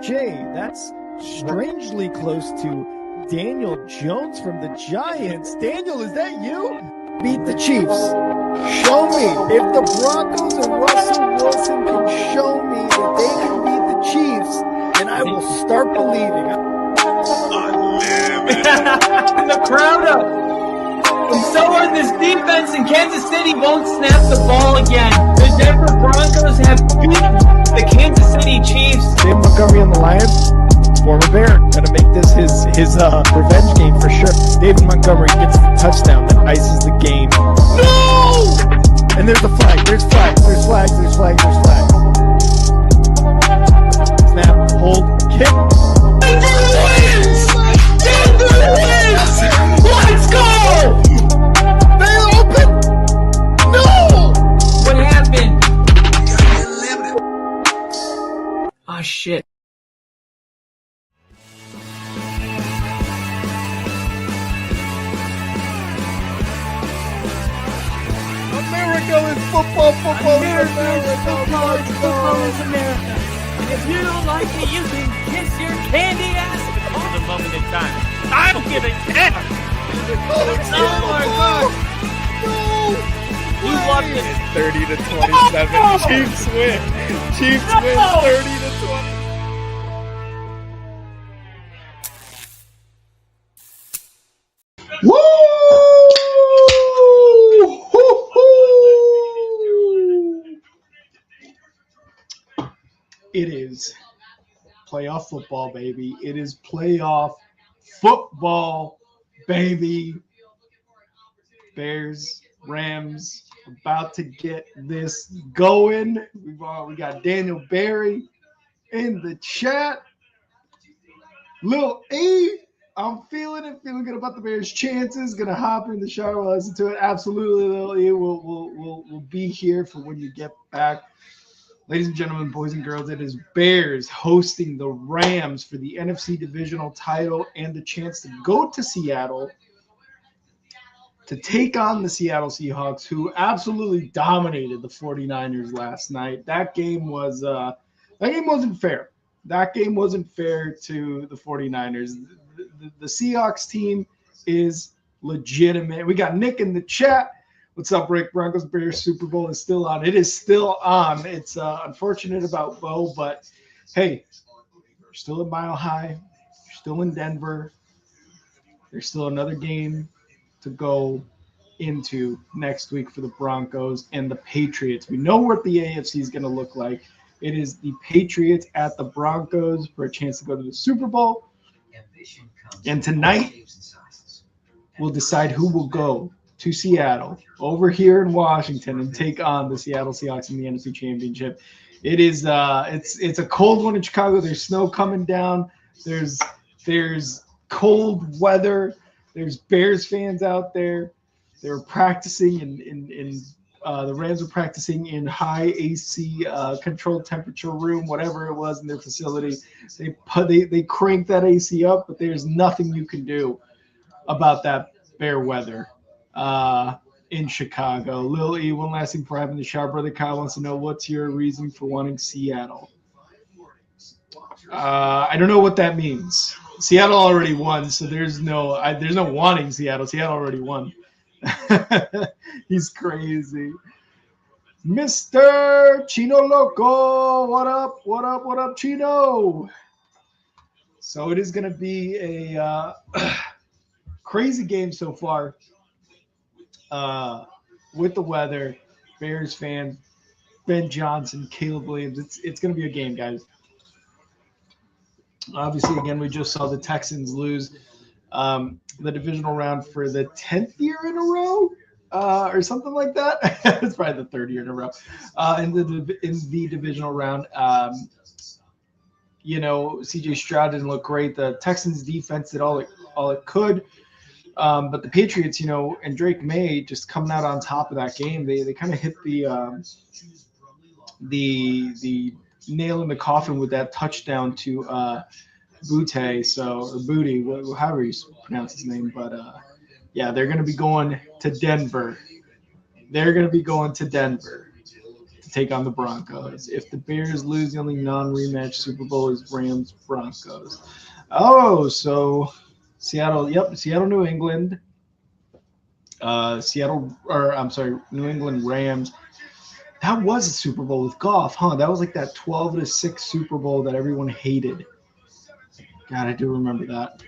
Jay, that's strangely close to Daniel Jones from the Giants. Daniel, is that you? Beat the Chiefs. Show me. If the Broncos and Russell Wilson can show me that they can beat the Chiefs, then I will start believing. The crowd up. And so are this defense, and Kansas City won't snap the ball again. The Denver Broncos have beaten the Kansas City Chiefs. Dave Montgomery on the Lions, former Bear, gonna make this his revenge game for sure. David Montgomery gets the touchdown that ices the game. No! And there's the flag. There's flags. There's flags. There's flags. There's flags. Snap. Hold. Kick. Denver wins! Denver wins! Let's go! They open. No! What happened? Oh shit. America is football. Football is America. Football is America. And if you don't like it, you can kiss your candy ass. For the moment in time, I don't give a damn. Oh my god. You loved it. 30 to 27. Oh! Chiefs win. Chiefs No! win 30 to 20. Woo! It is playoff football, baby. It is playoff football, baby. Bears, Rams, about to get this going. We got Daniel Barry in the chat. Lil E, I'm feeling good about the Bears' chances. Gonna hop in the shower while I listen to it. Absolutely, Lil E. We'll be here for when you get back. Ladies and gentlemen, boys and girls, it is Bears hosting the Rams for the NFC Divisional title and the chance to go to Seattle to take on the Seattle Seahawks, who absolutely dominated the 49ers last night. That game wasn't fair. That game wasn't fair to the 49ers. The Seahawks team is legitimate. We got Nick in the chat. What's up, Rick? Broncos Bears Super Bowl is still on. It is still on. It's unfortunate about Bo, but hey, we're still at Mile High. We're still in Denver. There's still another game to go into next week for the Broncos and the Patriots. We know what the AFC is going to look like. It is the Patriots at the Broncos for a chance to go to the Super Bowl. And tonight, we'll decide who will go to Seattle over here in Washington and take on the Seattle Seahawks in the NFC Championship. It is it's a cold one in Chicago. There's snow coming down. There's cold weather. There's Bears fans out there. They were practicing in the Rams were practicing in high AC controlled temperature room, whatever it was in their facility. They cranked that AC up, but there's nothing you can do about that Bear weather in Chicago. Lil E, one last thing before having the shower. Brother Kyle wants to know, what's your reason for wanting Seattle? I don't know what that means. Seattle already won, so there's no wanting Seattle. Seattle already won. He's crazy. Mr. Chino Loco, what up, Chino? So it is going to be a crazy game so far with the weather. Bears fan, Ben Johnson, Caleb Williams. It's going to be a game, guys. Obviously, again, we just saw the Texans lose the divisional round for the 10th year in a row, or something like that. It's probably the 3rd year in a row in the divisional round. CJ Stroud didn't look great. The Texans defense did all it could, but the Patriots, and Drake May just coming out on top of that game. They kind of hit the nail in the coffin with that touchdown to Booty, however you pronounce his name. But they're going to be going to Denver. To to take on the Broncos. If the Bears lose, the only non-rematch Super Bowl is Rams-Broncos. Oh, so Seattle, New England. New England Rams. That was a Super Bowl with Goff, huh? That was like that 12-6 Super Bowl that everyone hated. God, I do remember that.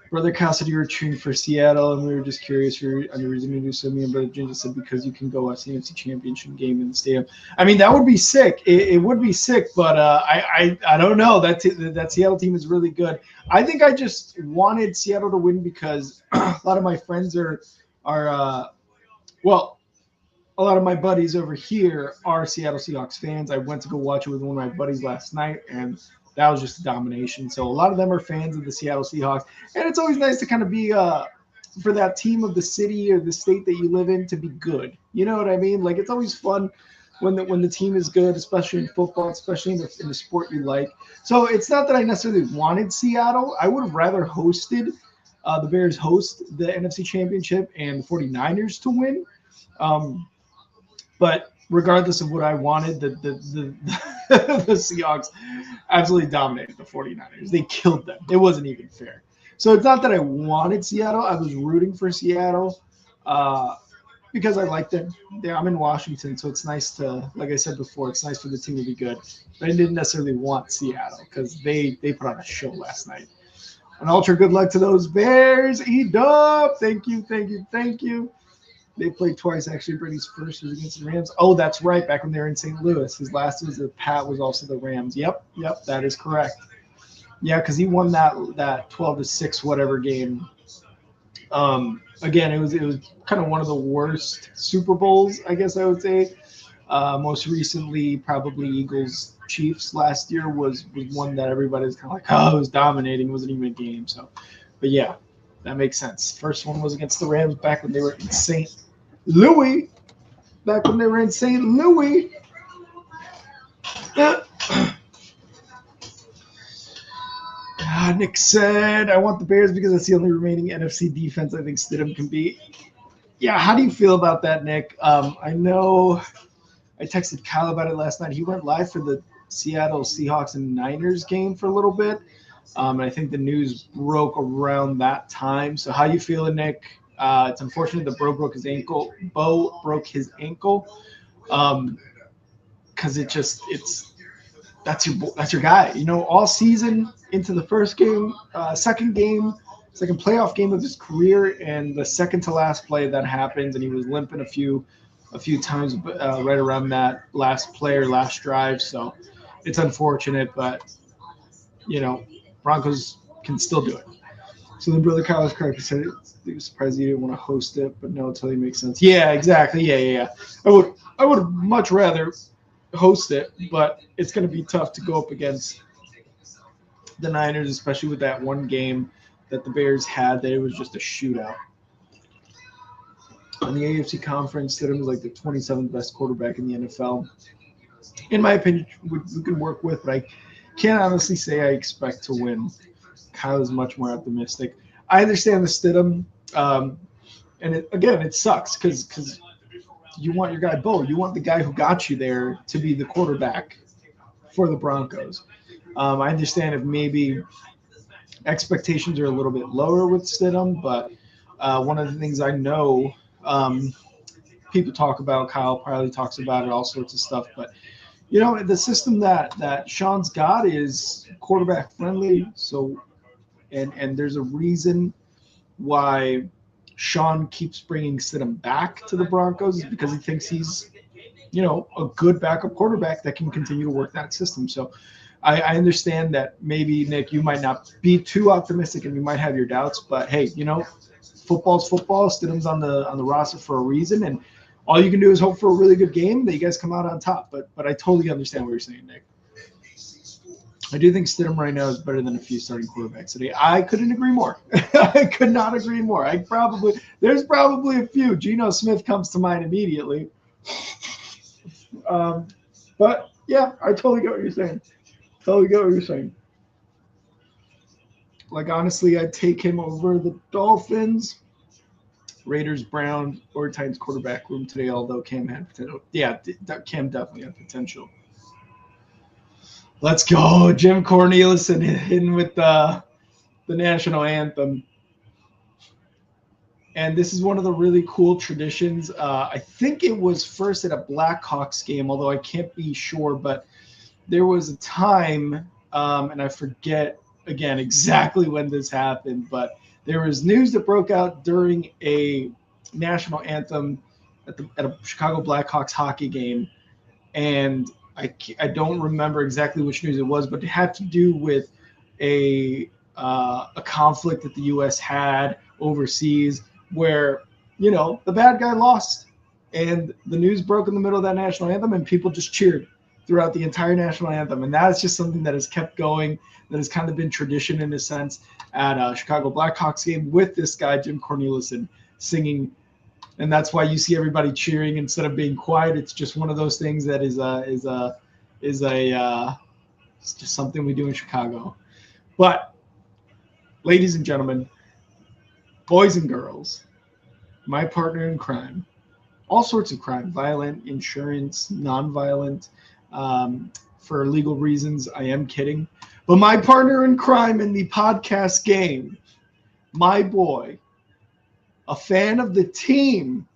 Brother Cassidy, you were cheering for Seattle, and we were just curious on the reason you do so. Me and Brother Ginger said because you can go watch the NFC Championship game in the stadium. I mean, that would be sick. It would be sick, but I don't know. That Seattle team is really good. I think I just wanted Seattle to win because a lot of my friends are a lot of my buddies over here are Seattle Seahawks fans. I went to go watch it with one of my buddies last night, and that was just a domination. So a lot of them are fans of the Seattle Seahawks. And it's always nice to kind of be for that team of the city or the state that you live in to be good. You know what I mean? Like, it's always fun when the team is good, especially in football, especially in the sport you like. So it's not that I necessarily wanted Seattle. I would have rather hosted the Bears host the NFC Championship and the 49ers to win. But regardless of what I wanted, the Seahawks absolutely dominated the 49ers. They killed them. It wasn't even fair. So it's not that I wanted Seattle. I was rooting for Seattle because I like them. I'm in Washington, so it's nice to, like I said before, it's nice for the team to be good. But I didn't necessarily want Seattle because they put on a show last night. An ultra good luck to those Bears. E-Dub. Thank you. They played twice, actually. Brady's first was against the Rams. Oh, that's right. Back when they were in St. Louis. His last was the Pat was also the Rams. Yep, that is correct. Yeah, because he won that 12-6 whatever game. Again, it was kind of one of the worst Super Bowls, I guess I would say. Most recently, probably Eagles Chiefs last year was one that everybody was kind of like, oh, it was dominating. It wasn't even a game. So, but yeah, that makes sense. First one was against the Rams back when they were in St. Louis. Nick said, I want the Bears because that's the only remaining NFC defense I think Stidham can beat. Yeah, how do you feel about that, Nick? I know I texted Kyle about it last night. He went live for the Seattle Seahawks and Niners game for a little bit. And I think the news broke around that time. So how you feeling, Nick? It's unfortunate that Bo broke his ankle. Because that's your guy. You know, all season into the first game, second playoff game of his career, and the second to last play that happens, and he was limping a few times right around that last play or last drive. So it's unfortunate, but you know, Broncos can still do it. So then Brother Kyle was correct. He said he was surprised he didn't want to host it, but no, it totally makes sense. Yeah, exactly. Yeah. I would much rather host it, but it's going to be tough to go up against the Niners, especially with that one game that the Bears had that it was just a shootout. On the AFC conference, Stidham was like the 27th best quarterback in the NFL. In my opinion, we can work with, but I can't honestly say I expect to win. Kyle is much more optimistic. I understand the Stidham, and it sucks because you want your guy Bo. You want the guy who got you there to be the quarterback for the Broncos. I understand if maybe expectations are a little bit lower with Stidham, but one of the things I know people talk about, Kyle probably talks about it, all sorts of stuff, but you know, the system that Sean's got is quarterback friendly. So, and there's a reason why Sean keeps bringing Stidham back to the Broncos is because he thinks he's, you know, a good backup quarterback that can continue to work that system. So I understand that maybe, Nick, you might not be too optimistic and you might have your doubts, but hey, you know, football's football. Stidham's on the roster for a reason, and all you can do is hope for a really good game that you guys come out on top. But I totally understand what you're saying, Nick. I do think Stidham right now is better than a few starting quarterbacks today. I couldn't agree more. I could not agree more. There's probably a few. Geno Smith comes to mind immediately. But yeah, I totally get what you're saying. Like, honestly, I'd take him over the Dolphins. Raiders, Browns, or Titans quarterback room today, although Cam had potential. Yeah, Cam definitely had potential. Let's go. Jim Cornelison hitting with the national anthem. And this is one of the really cool traditions. I think it was first at a Blackhawks game, although I can't be sure. But there was a time, and I forget, again, exactly when this happened, but there was news that broke out during a national anthem at a Chicago Blackhawks hockey game. And I don't remember exactly which news it was, but it had to do with a conflict that the U.S. had overseas where, the bad guy lost. And the news broke in the middle of that national anthem, and people just cheered throughout the entire national anthem. And that's just something that has kept going, that has kind of been tradition in a sense at a Chicago Blackhawks game with this guy, Jim Cornelison, singing. And that's why you see everybody cheering instead of being quiet. It's just one of those things that is it's just something we do in Chicago. But, ladies and gentlemen, boys and girls, my partner in crime, all sorts of crime, violent, insurance, nonviolent, for legal reasons. I am kidding. But my partner in crime in the podcast game, my boy, a fan of the team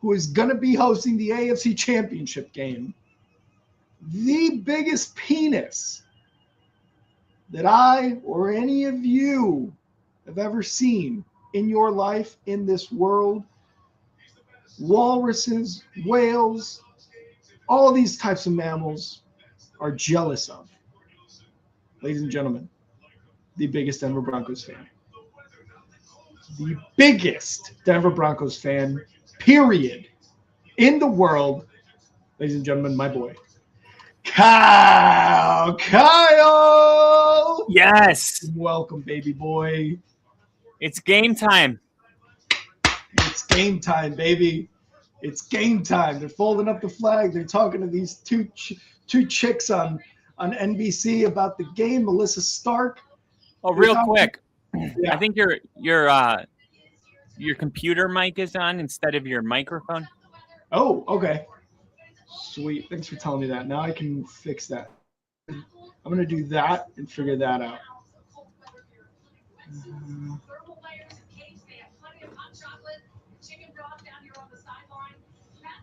who is going to be hosting the AFC Championship game, the biggest penis that I or any of you have ever seen in your life, in this world. Walruses, whales, all these types of mammals are jealous of. Ladies and gentlemen, the biggest Denver Broncos fan. The biggest Denver Broncos fan, period, in the world. Ladies and gentlemen, my boy, Kyle. Yes. Welcome, baby boy. It's game time. It's game time, baby. It's game time. They're folding up the flag. They're talking to these two chicks on NBC about the game. Melissa Stark. Oh, real quick. Yeah. I think your computer mic is on instead of your microphone. Oh, okay. Sweet. Thanks for telling me that. Now I can fix that. I'm going to do that and figure that out.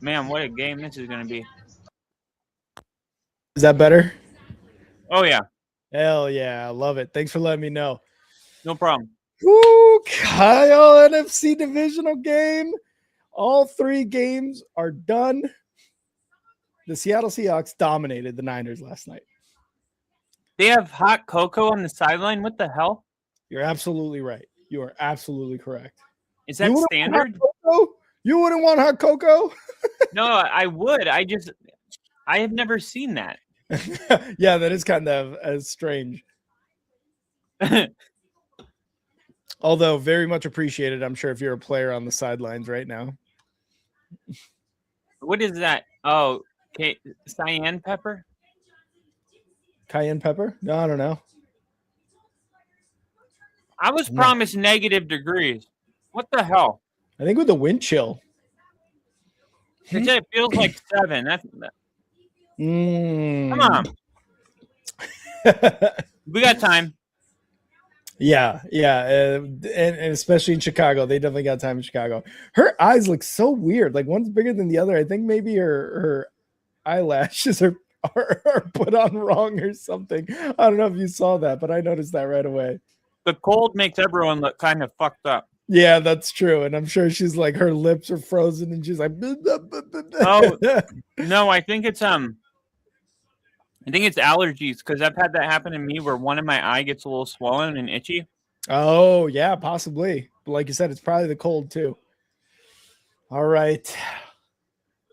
Man, what a game this is going to be. Is that better? Oh, yeah. Hell yeah. I love it. Thanks for letting me know. No problem. Woo, Kyle, NFC Divisional game. All 3 games are done. The Seattle Seahawks dominated the Niners last night. They have hot cocoa on the sideline. What the hell? You're absolutely right. You are absolutely correct. Is that standard? You wouldn't want hot cocoa? No, I would. I have never seen that. Yeah, that is kind of strange. Although very much appreciated, I'm sure, if you're a player on the sidelines right now. What is that? Oh, okay. Cayenne pepper? Cayenne pepper? No, I don't know. I was promised negative degrees. What the hell? I think with the wind chill. It feels like 7. Come on. We got time. Yeah. And especially in Chicago. They definitely got time in Chicago. Her eyes look so weird. Like, one's bigger than the other. I think maybe her eyelashes are put on wrong or something. I don't know if you saw that, but I noticed that right away. The cold makes everyone look kind of fucked up. Yeah, that's true. And I'm sure she's like, her lips are frozen and she's like, oh, no, I think it's allergies, because I've had that happen to me where one of my eye gets a little swollen and itchy. Oh, yeah, possibly. But like you said, it's probably the cold too. All right.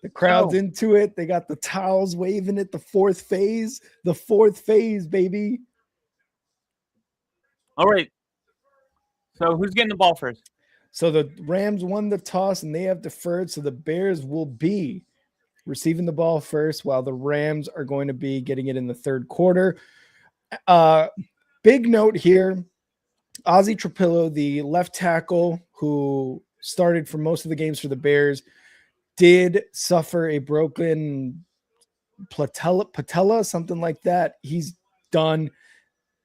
The crowd's into it. They got the towels waving at the fourth phase. The fourth phase, baby. All right. So who's getting the ball first? So the Rams won the toss and they have deferred. So the Bears will be receiving the ball first, while the Rams are going to be getting it in the third quarter. Big note here. Ozzie Trapillo, the left tackle who started for most of the games for the Bears, did suffer a broken patella, something like that. He's done.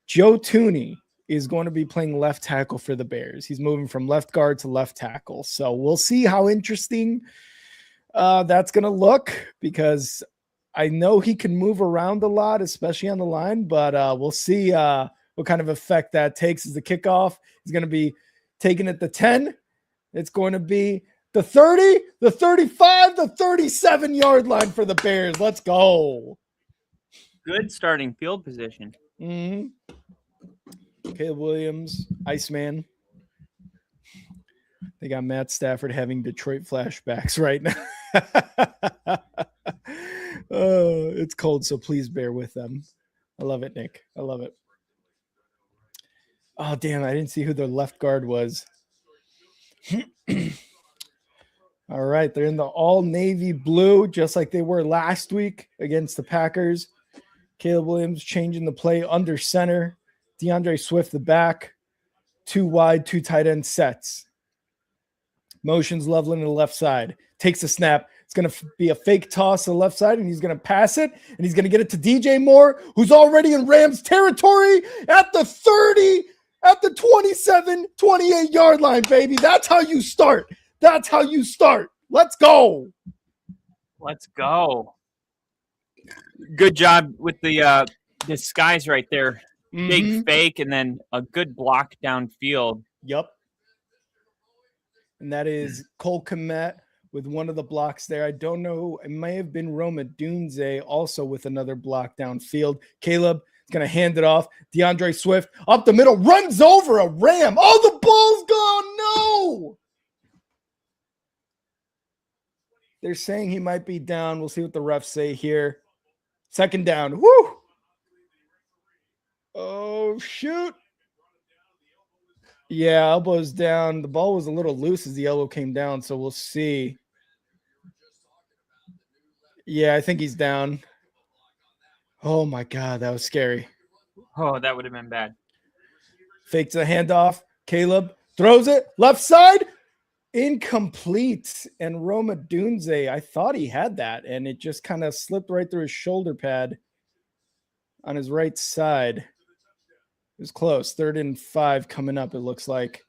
Joe Thuney is going to be playing left tackle for the Bears. He's moving from left guard to left tackle. So we'll see how interesting that's going to look, because I know he can move around a lot, especially on the line, but we'll see what kind of effect that takes as the kickoff. He's going to be taking it the 10. It's going to be the 30, the 35, the 37-yard line for the Bears. Let's go. Good starting field position. Mm-hmm. Caleb Williams, Iceman. They got Matt Stafford having Detroit flashbacks right now. It's cold, so please bear with them. I love it, Nick. I love it. Oh, damn, I didn't see who their left guard was. All right, they're in the all navy blue, just like they were last week against the Packers. Caleb Williams changing the play under center. DeAndre Swift the back. 2 wide, 2 tight end sets. Motions Loveland to the left side. Takes a snap. It's going to be a fake toss to the left side, and he's going to pass it, and he's going to get it to DJ Moore, who's already in Rams territory at the 30, at the 27, 28-yard line, baby. That's how you start. That's how you start. Let's go. Let's go. Good job with the disguise right there. Mm-hmm. Big fake, and then a good block downfield. Yep. And that is Cole Kmet with one of the blocks there. I don't know. It may have been Roma Dunze also with another block downfield. Caleb is going to hand it off. DeAndre Swift up the middle, runs over a Ram. Oh, the ball's gone. No. They're saying he might be down. We'll see what the refs say here. Second down. Woo. Oh, shoot. Yeah, elbow's down. The ball was a little loose as the elbow came down, so we'll see. Yeah, I think he's down. Oh, my God, that was scary. Oh, that would have been bad. Fakes a handoff. Caleb throws it. Left side. Incomplete. And Roma Dunze, I thought he had that, and it just kind of slipped right through his shoulder pad on his right side. It was close. 3rd and 5 coming up, it looks like.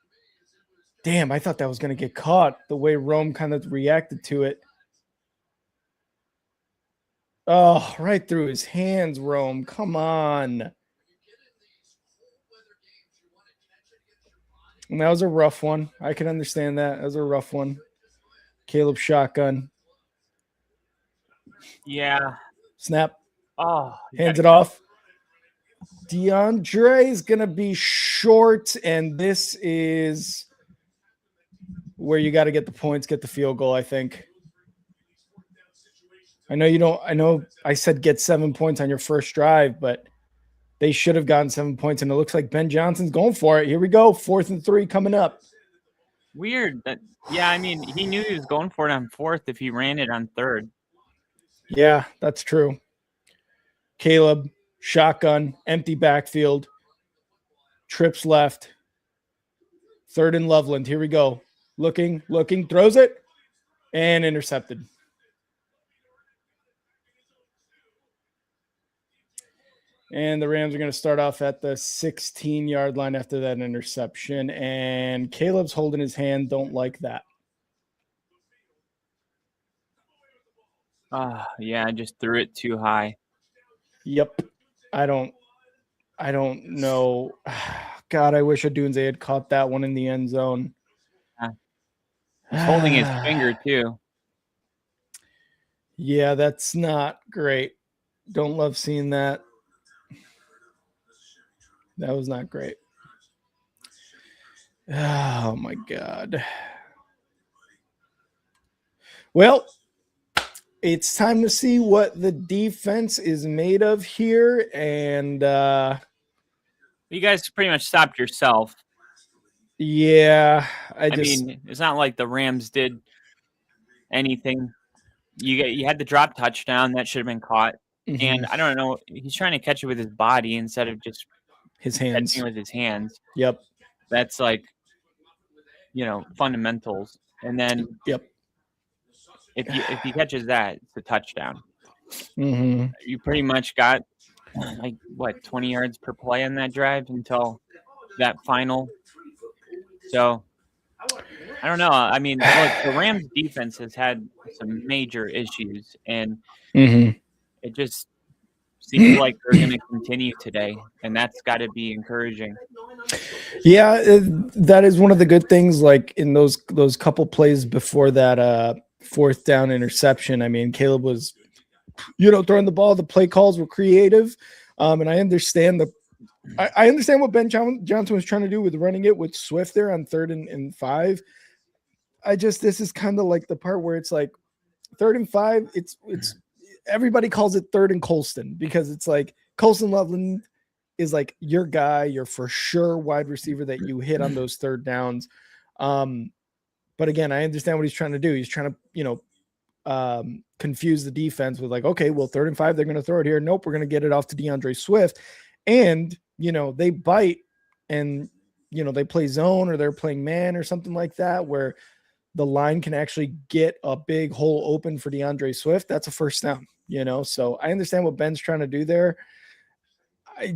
Damn, I thought that was going to get caught the way Rome kind of reacted to it. Oh, right through his hands, Rome. Come on. And that was a rough one. I can understand that. That was a rough one. Caleb shotgun. Yeah. Snap. Oh. Hands it off. DeAndre is going to be short, and this is where you got to get the points, get the field goal, I think. I know I said get 7 points on your first drive, but they should have gotten 7 points, and it looks like Ben Johnson's going for it. Here we go, 4th and 3 coming up. Weird. Yeah, I mean, he knew he was going for it on 4th if he ran it on 3rd. Yeah, that's true. Caleb, shotgun, empty backfield, trips left, 3rd and Loveland. Here we go. Looking, throws it, and intercepted. And the Rams are going to start off at the 16-yard line after that interception. And Caleb's holding his hand. Don't like that. Yeah, I just threw it too high. Yep. I don't know. God, I wish Adunze had caught that one in the end zone. He's holding his finger, too. Yeah, that's not great. Don't love seeing that. That was not great. Oh, my God. Well, it's time to see what the defense is made of here. And you guys pretty much stopped yourself. Yeah. I mean, it's not like the Rams did anything. You had the drop touchdown. That should have been caught. Mm-hmm. And I don't know. He's trying to catch it with his body instead of just his hands. Catching with his hands. Yep. That's like, fundamentals. And then if he catches that, it's a touchdown. Mm-hmm. You pretty much got 20 yards per play on that drive until that final. So I don't know. I mean, look, the Rams defense has had some major issues, and it just seems like they're going to continue today, and that's got to be encouraging. Yeah, that is one of the good things. Like in those couple plays before that fourth down interception, I mean, Caleb was, throwing the ball. The play calls were creative, and I understand I understand what Ben Johnson was trying to do with running it with Swift there on 3rd and 5. This is kind of like the part where it's like 3rd and 5. It's everybody calls it 3rd and Colston because it's like Colston Loveland is like your guy, your for sure wide receiver that you hit on those 3rd downs. But again, I understand what he's trying to do. He's trying to, confuse the defense with like, okay, well, 3rd and 5, they're going to throw it here. Nope, we're going to get it off to DeAndre Swift. And, they bite and, they play zone or they're playing man or something like that where the line can actually get a big hole open for DeAndre Swift. That's a first down, So I understand what Ben's trying to do there. I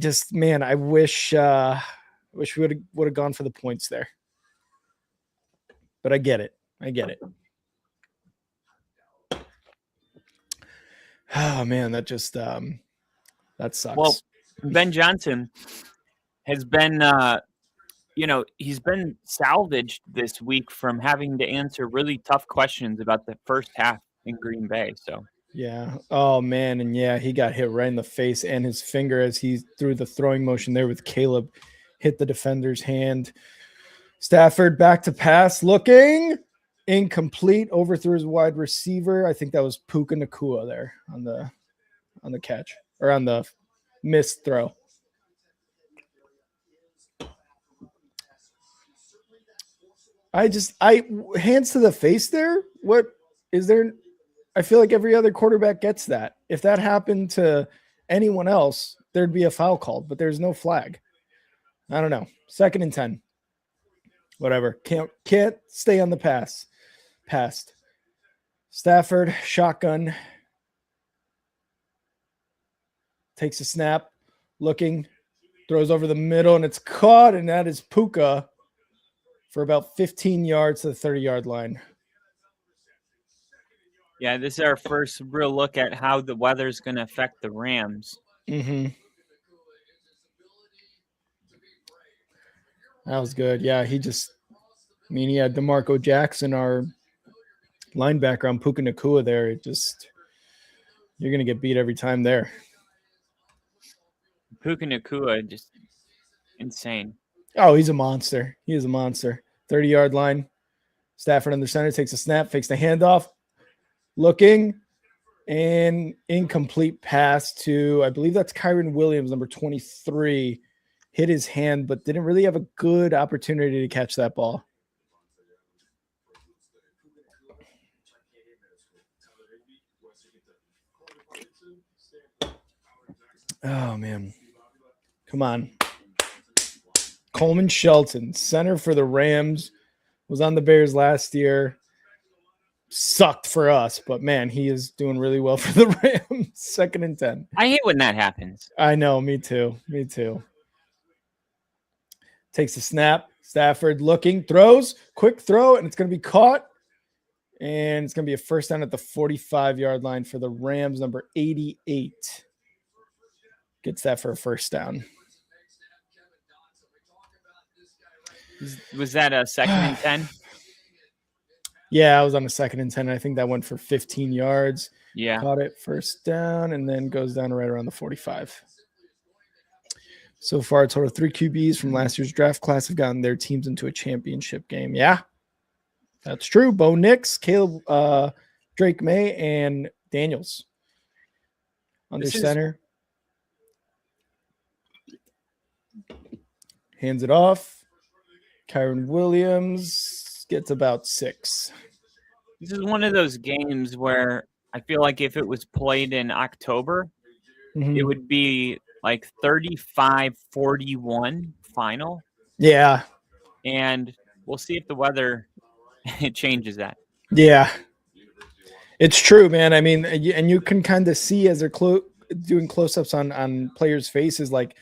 wish we would have gone for the points there. But I get it. Oh man, that just that sucks. Well, Ben Johnson has been he's been salvaged this week from having to answer really tough questions about the first half in Green Bay. So yeah. Oh man, and yeah, he got hit right in the face and his finger as he threw the throwing motion there with Caleb, hit the defender's hand. Stafford back to pass, looking incomplete, overthrew his wide receiver. I think that was Puka Nacua there on the catch or on the missed throw. I hands to the face there. What is there? I feel like every other quarterback gets that. If that happened to anyone else, there'd be a foul called, but there's no flag. I don't know. 2nd and 10. Whatever. Can't stay on the pass. Passed. Stafford, shotgun. Takes a snap. Looking. Throws over the middle, and it's caught, and that is Puka for about 15 yards to the 30-yard line. Yeah, this is our first real look at how the weather's going to affect the Rams. Mm-hmm. That was good. Yeah, he had DeMarco Jackson, our linebacker on Puka Nacua there. You're going to get beat every time there. Puka Nacua, just insane. Oh, he's a monster. He is a monster. 30-yard line. Stafford under center, takes a snap, fakes the handoff. Looking, and incomplete pass to, I believe that's Kyron Williams, number 23. Hit his hand, but didn't really have a good opportunity to catch that ball. Oh, man. Come on. Coleman Shelton, center for the Rams, was on the Bears last year. Sucked for us, but man, he is doing really well for the Rams. 2nd and 10. I hate when that happens. I know, me too. Takes a snap. Stafford looking, throws, quick throw, and it's going to be caught. And it's going to be a first down at the 45-yard line for the Rams, number 88. Gets that for a first down. Was that a 2nd and 10? Yeah, I was on a 2nd and 10. I think that went for 15 yards. Yeah. Caught it first down and then goes down right around the 45. So far, a total of 3 QBs from last year's draft class have gotten their teams into a championship game. Yeah, that's true. Bo Nix, Caleb, Drake May, and Daniels under center. Hands it off. Kyron Williams gets about 6. This is one of those games where I feel like if it was played in October, it would be like 35-41 final. Yeah. And we'll see if the weather changes that. Yeah, it's true, man. I mean, and you can kind of see as they're doing close-ups on players' faces, like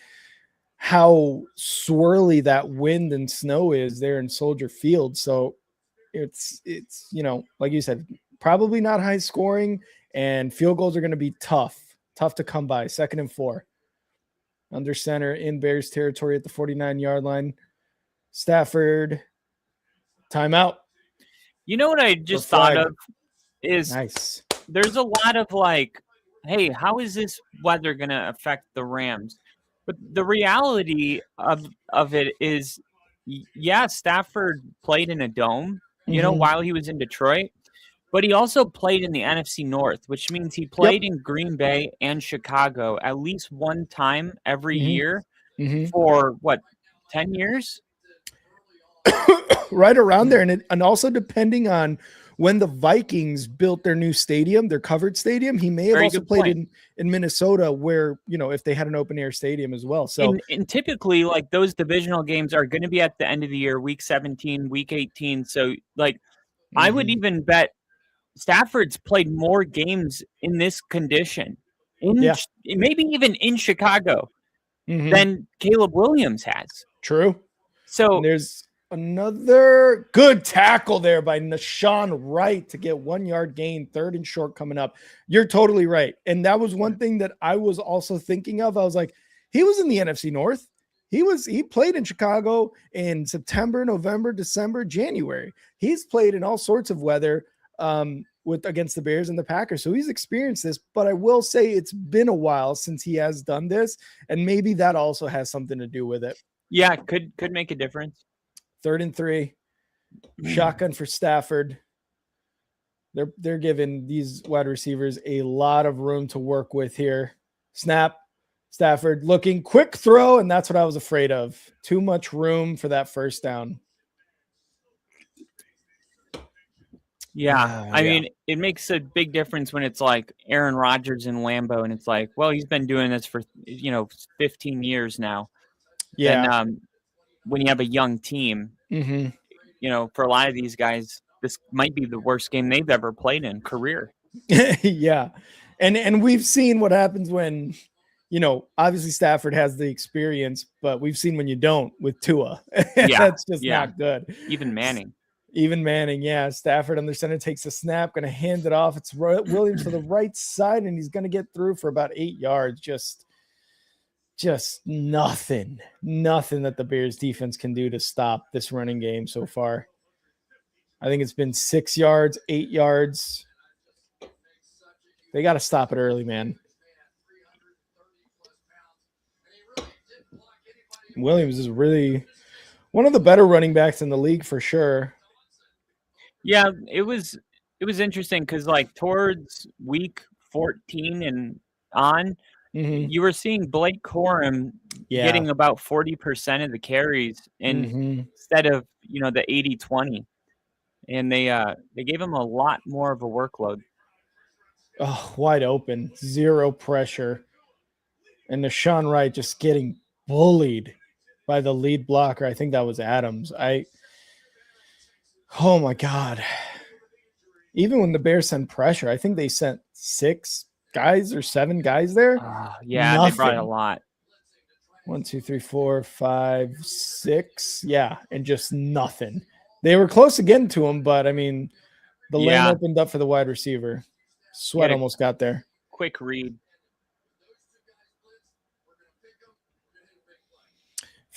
how swirly that wind and snow is there in Soldier Field. So it's like you said, probably not high scoring, and field goals are going to be tough to come by. 2nd and 4. Under center in Bears territory at the 49-yard line. Stafford, timeout. You know what I just thought of is nice. There's a lot of like, hey, how is this weather going to affect the Rams? But the reality of it is, yeah, Stafford played in a dome, while he was in Detroit, but he also played in the NFC North, which means he played in Green Bay and Chicago at least one time every year for 10 years? Right around there. And also depending on when the Vikings built their new stadium, their covered stadium, he may have also played in Minnesota where, if they had an open air stadium as well. So and typically like those divisional games are going to be at the end of the year, week 17, week 18. So like I would even bet Stafford's played more games in this condition, maybe even in Chicago, than Caleb Williams has. True. So and there's another good tackle there by Nashawn Wright to get 1 yard gain, 3rd and short coming up. You're totally right. And that was one thing that I was also thinking of. I was like, he was in the NFC North. He played in Chicago in September, November, December, January. He's played in all sorts of weather against the Bears and the Packers. So he's experienced this, but I will say it's been a while since he has done this. And maybe that also has something to do with it. Yeah, could make a difference. 3rd and 3, shotgun for Stafford. They're giving these wide receivers a lot of room to work with here. Snap, Stafford looking, quick throw, and that's what I was afraid of. Too much room for that first down. Yeah, I mean, it makes a big difference when it's like Aaron Rodgers in Lambeau, and it's like, well, he's been doing this for 15 years now. Yeah. And when you have a young team, for a lot of these guys, this might be the worst game they've ever played in career. Yeah. And we've seen what happens when, obviously Stafford has the experience, but we've seen when you don't with Tua. That's just not good. Even Manning, yeah. Stafford under center takes a snap, going to hand it off. It's Williams to the right side, and he's going to get through for about 8 yards. Just nothing that the Bears defense can do to stop this running game so far. I think it's been 6 yards, 8 yards. They got to stop it early, man. Williams is really one of the better running backs in the league for sure. Yeah, it was interesting because like towards week 14 and on, you were seeing Blake Corum getting about 40% of the carries instead of the 80-20, and they gave him a lot more of a workload. Oh, wide open, zero pressure, and Nashawn Wright just getting bullied by the lead blocker. I think that was Adams. Oh my God! Even when the Bears sent pressure, I think they sent 6 guys or 7 guys there. They brought a lot. 1, 2, 3, 4, 5, 6. Yeah, and just nothing. They were close again to him, but I mean, the lane opened up for the wide receiver. Sweat almost got there. Quick read.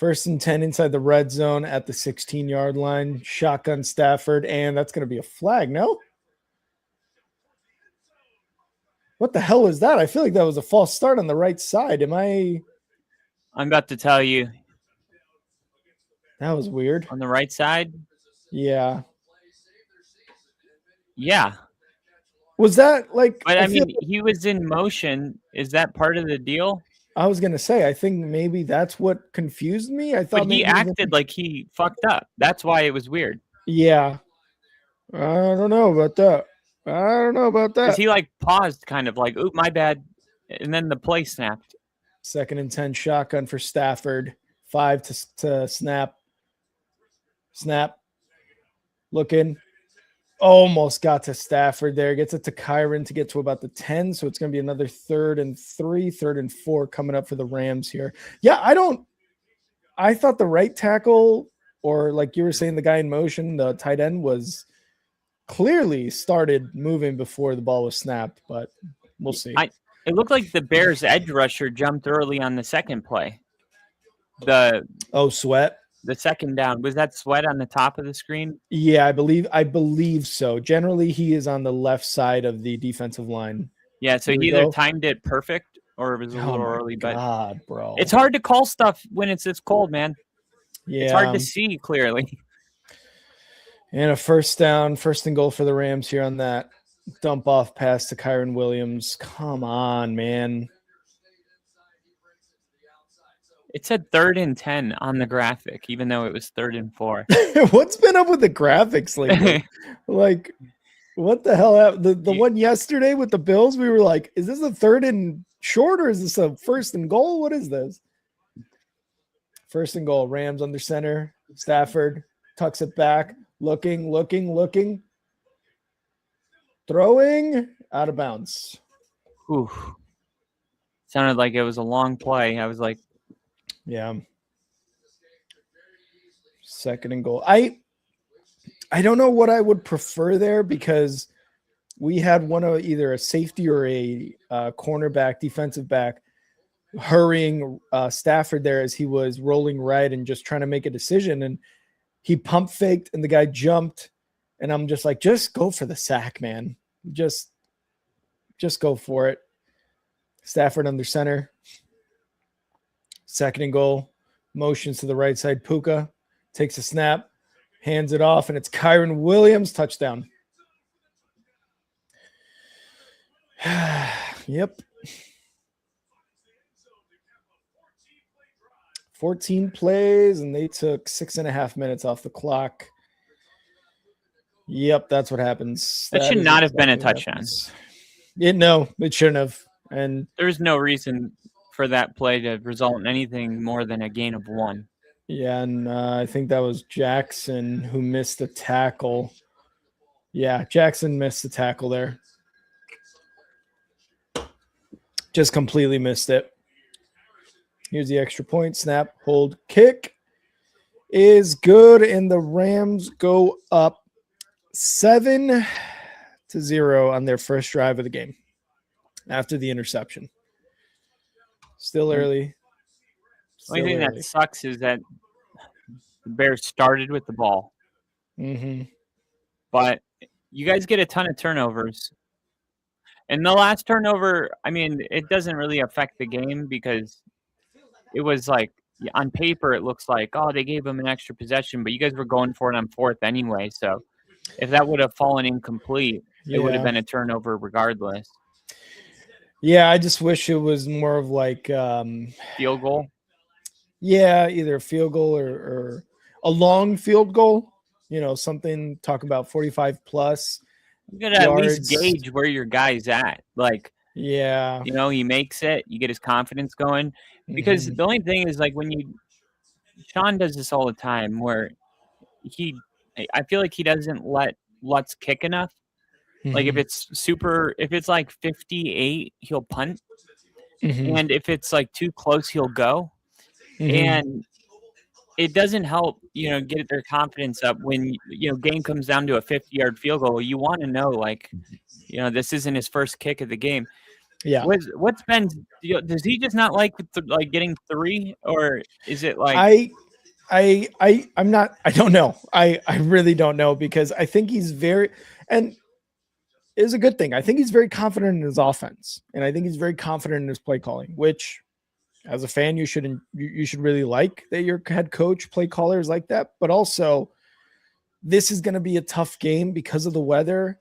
1st and 10 inside the red zone at the 16-yard line. Shotgun Stafford, and that's going to be a flag, no? What the hell is that? I feel like that was a false start on the right side. I'm about to tell you. That was weird. On the right side? Yeah. Yeah. Was that like... But I mean, he was in motion. Is that part of the deal? I was going to say, I think maybe that's what confused me. I thought but he acted like he fucked up. That's why it was weird. Yeah. I don't know about that. Because he like paused kind of like, oop, my bad. And then the play snapped. 2nd and 10 shotgun for Stafford. 5 to snap. Snap. looking. Almost got to Stafford there. Gets it to Kyron to get to about the 10. So it's going to be another 3rd and 3, 3rd and 4 coming up for the Rams here. Yeah, I thought the right tackle, or like you were saying, the guy in motion, the tight end, was clearly started moving before the ball was snapped, but we'll see. It looked like the Bears edge rusher jumped early on the second play. Sweat. The second down. Was that Sweat on the top of the screen? Yeah, I believe so. Generally, he is on the left side of the defensive line. Yeah, so he either timed it perfect or it was a little early. God, bro. It's hard to call stuff when it's this cold, man. Yeah. It's hard to see clearly. And a first down, 1st and goal for the Rams here on that dump off pass to Kyron Williams. Come on, man. It said 3rd and 10 on the graphic, even though it was 3rd and 4. What's been up with the graphics lately? Like, what the hell happened? The one yesterday with the Bills, we were like, is this a 3rd and short or is this a 1st and goal? What is this? 1st and goal. Rams under center. Stafford tucks it back. Looking. Throwing out of bounds. Ooh. Sounded like it was a long play. I was like, yeah. 2nd and goal. I don't know what I would prefer there, because we had one of either a safety or a cornerback, defensive back, hurrying Stafford there as he was rolling right and just trying to make a decision. And he pump faked and the guy jumped. And I'm just like, just go for the sack, man. Just go for it. Stafford under center. 2nd and goal. Motions to the right side. Puka takes a snap, hands it off, and it's Kyron Williams. Touchdown. Yep. 14 plays, and they took 6.5 minutes off the clock. Yep, that's what happens. That should not have been a touchdown. No, it shouldn't have. And there's no reason for that play to result in anything more than a gain of 1. Yeah, and I think that was Jackson who missed the tackle. Yeah, Jackson missed the tackle there. Just completely missed it. Here's the extra point. Snap, hold, kick is good, and the Rams go up 7-0 on their first drive of the game after the interception. Still early. The only thing that sucks is that the Bears started with the ball. Mm-hmm. But you guys get a ton of turnovers. And the last turnover, I mean, it doesn't really affect the game because it was like, on paper, it looks like, oh, they gave them an extra possession, but you guys were going for it on 4th anyway. So if that would have fallen incomplete, it would have been a turnover regardless. Yeah, I just wish it was more of like field goal. Yeah, either a field goal or a long field goal. You know, something talk about 45 plus. You gotta at least gauge where your guy's at. Like, yeah, you know, he makes it. You get his confidence going. Because the only thing is, like, Sean does this all the time, where I feel like he doesn't let Lutz kick enough. Like if it's like 58, he'll punt. And if it's like too close, he'll go. And it doesn't help, get their confidence up when, game comes down to a 50-yard field goal. You want to know, like, this isn't his first kick of the game. Yeah. What's been, does he just not like getting 3, or is it like I'm not, I don't know. I really don't know, because I think he's and is a good thing. I think he's very confident in his offense, and I think he's very confident in his play calling, which as a fan, you should really like that your head coach play callers like that. But also, this is going to be a tough game because of the weather,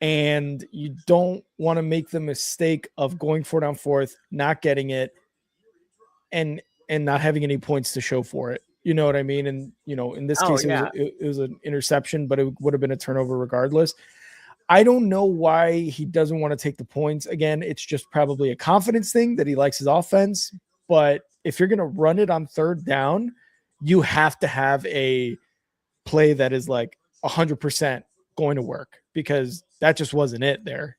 and you don't want to make the mistake of going for it on 4th, not getting it, and not having any points to show for it. You know what I mean? And, in this case, it was an interception, but it would have been a turnover regardless. I don't know why he doesn't want to take the points. Again, it's just probably a confidence thing that he likes his offense. But if you're going to run it on 3rd down, you have to have a play that is like 100% going to work because that just wasn't it there,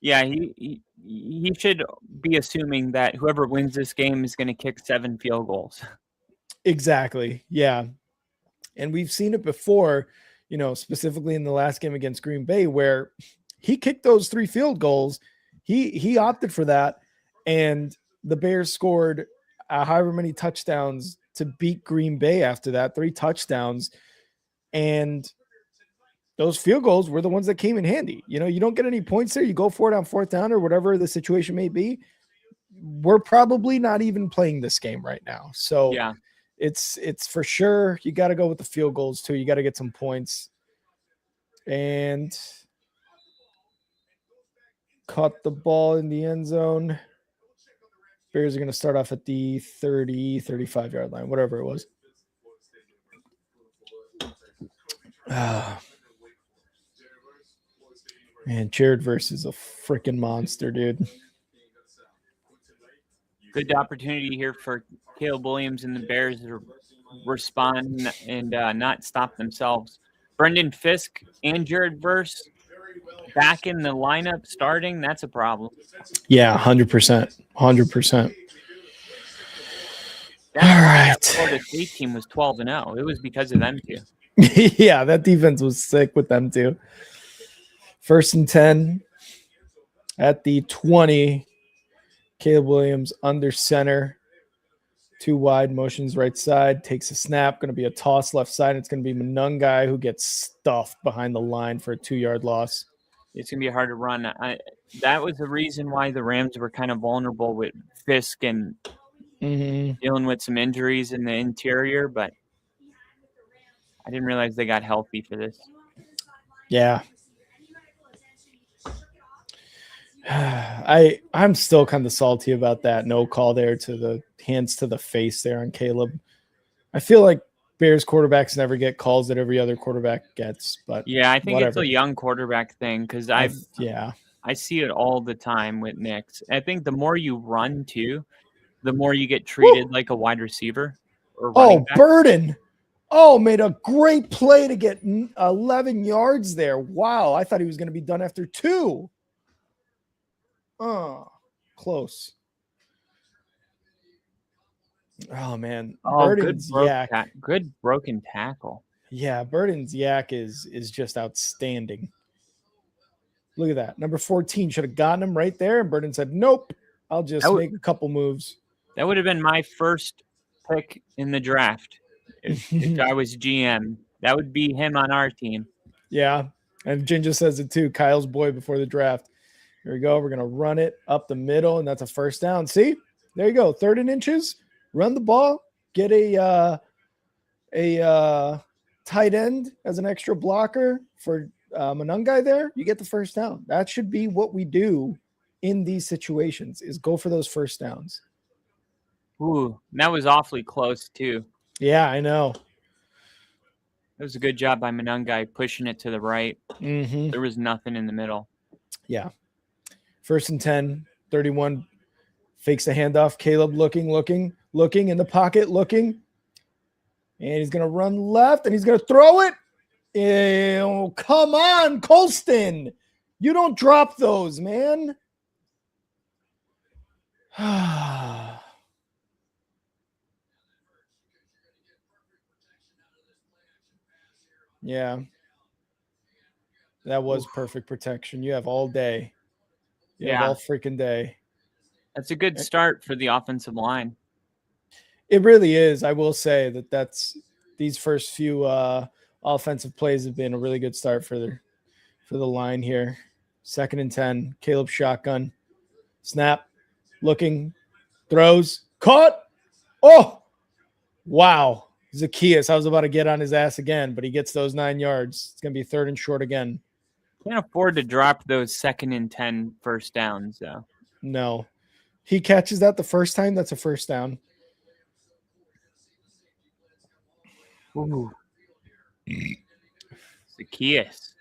Yeah, he should be assuming that whoever wins this game is going to kick 7 field goals. Exactly. Yeah. And we've seen it before, specifically in the last game against Green Bay, where he kicked those 3 field goals. He opted for that. And the Bears scored however many touchdowns to beat Green Bay after that, 3 touchdowns. And those field goals were the ones that came in handy. You don't get any points there. You go for it on 4th down or whatever the situation may be. We're probably not even playing this game right now. So yeah, it's for sure. You got to go with the field goals too. You got to get some points. And caught the ball in the end zone. Bears are going to start off at the 30, 35-yard line, whatever it was. Man, Jared Verse is a freaking monster, dude. Good opportunity here for Caleb Williams and the Bears to respond and not stop themselves. Brendan Fisk and Jared Verse back in the lineup starting, that's a problem. Yeah, 100%. 100%. All right. That Florida State team was 12-0. It was because of them too. Yeah, that defense was sick with them too. 1st and 10 at the 20. Caleb Williams under center. 2 wide, motions right side, takes a snap, going to be a toss left side. It's going to be Monungai who gets stuffed behind the line for a 2-yard loss. It's going to be hard to run. That was the reason why the Rams were kind of vulnerable with Fisk and dealing with some injuries in the interior, but I didn't realize they got healthy for this. Yeah. I'm still kind of salty about that no call there to the hands to the face there on Caleb. I feel like Bears quarterbacks never get calls that every other quarterback gets, but yeah, I think whatever. It's a young quarterback thing because I see it all the time with Knicks. I think the more you run too, the more you get treated like a wide receiver. Or back. Burden. Made a great play to get 11 yards there. Wow, I thought he was going to be done after 2. Close. Oh, man. Burden's yak. Good broken tackle. Yeah, Burden's yak is just outstanding. Look at that. Number 14 should have gotten him right there. And Burden said, nope, I'll just make a couple moves. That would have been my first pick in the draft. If I was GM, that would be him on our team. Yeah. And Ginger says it too. Kyle's boy before the draft. Here we go. We're going to run it up the middle, and that's a 1st down. See? There you go. 3rd and inches. Run the ball. Get a tight end as an extra blocker for Monungai there. You get the 1st down. That should be what we do in these situations is go for those 1st downs. Ooh, that was awfully close too. Yeah, I know. It was a good job by Monungai pushing it to the right. There was nothing in the middle. Yeah. 1st and 10, 31. Fakes the handoff. Caleb looking in the pocket, looking. And he's going to run left, and he's going to throw it. Oh, come on, Colston. You don't drop those, man. Yeah. That was perfect protection. You have all day. You have all freaking day. That's a good start for the offensive line. It really is. I will say that's these first few offensive plays have been a really good start for the line here. 2nd and 10. Caleb shotgun. Snap. Looking. Throws. Caught. Oh! Wow. Zacchaeus. I was about to get on his ass again, but he gets those 9 yards. It's going to be 3rd and short again. Can't afford to drop those 2nd and 10 1st downs, though. No. He catches that the first time, that's a 1st down. Ooh. Zacchaeus.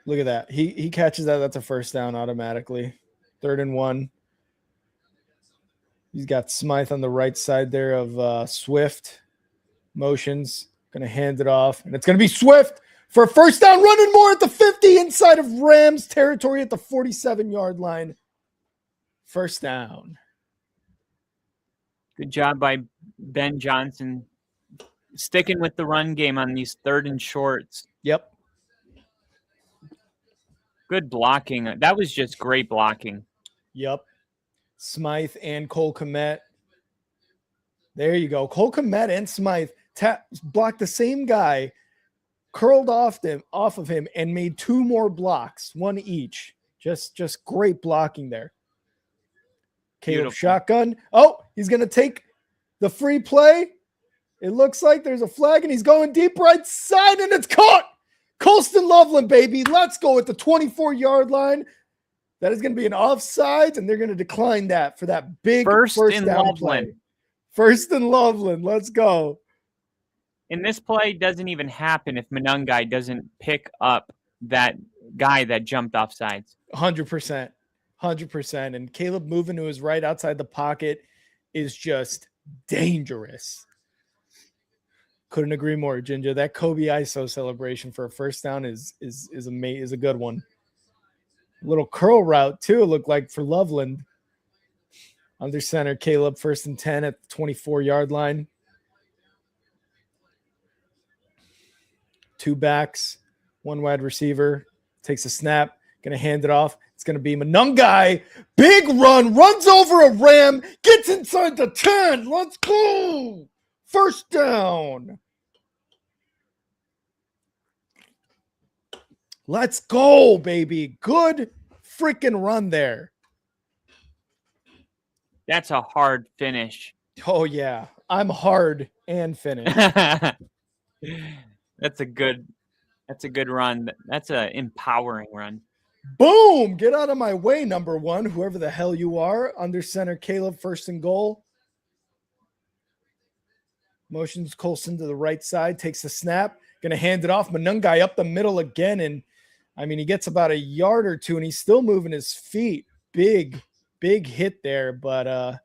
Look at that. He catches that, that's a 1st down automatically. 3rd and 1. He's got Smythe on the right side there of Swift. Motions. Going to hand it off. And it's going to be Swift. for a first down, running more at the 50 inside of Rams territory at the 47-yard line. First down. Good job by Ben Johnson sticking with the run game on these 3rd and shorts. Yep. Good blocking. That was just great blocking. Yep. Smythe and Cole Kmet. There you go. Cole Kmet and Smythe blocked the same guy, curled off of him, and made 2 more blocks, 1 each. Just great blocking there. Caleb Beautiful. shotgun. Oh, he's going to take the free play. It looks like there's a flag, and he's going deep right side, and it's caught. Colston Loveland, baby. Let's go at the 24-yard line. That is going to be an offside, and they're going to decline that for that big first down play. First and Loveland. Let's go. And this play doesn't even happen if Monungai doesn't pick up that guy that jumped off sides. 100%. 100%. And Caleb moving to his right outside the pocket is just dangerous. Couldn't agree more, Ginger. That Kobe ISO celebration for a first down is a good one. Little curl route, too, it looked like for Loveland. Under center, Caleb, 1st and 10 at the 24-yard line. 2 backs, 1 wide receiver. Takes a snap, going to hand it off. It's going to be Monungai. Big run, runs over a Ram, gets inside the 10. Let's go. First down. Let's go, baby. Good freaking run there. That's a hard finish. Oh, yeah. I'm hard and finished. That's a good run. That's an empowering run. Boom! Get out of my way, number 1, whoever the hell you are. Under center, Caleb, 1st and goal. Motions Colson to the right side, takes the snap, going to hand it off. Monungai up the middle again, and he gets about a yard or 2, and he's still moving his feet. Big hit there, but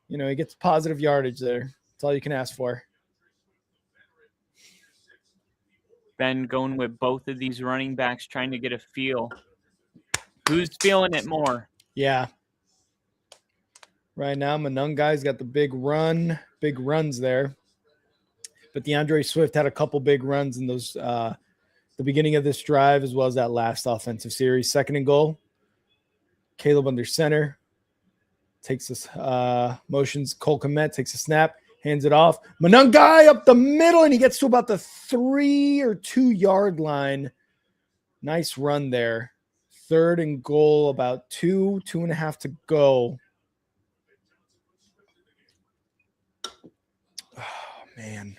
he gets positive yardage there. That's all you can ask for. Ben going with both of these running backs, trying to get a feel. Who's feeling it more? Yeah. Right now, Monungai's got the big runs there. But DeAndre Swift had a couple big runs in those the beginning of this drive as well as that last offensive series. 2nd and goal. Caleb under center. Takes this motions. Cole Kmet takes a snap, hands it off. Monungai up the middle, and he gets to about the 3 or 2 yard line. Nice run there. 3rd and goal, about 2.5 to go. Oh, man.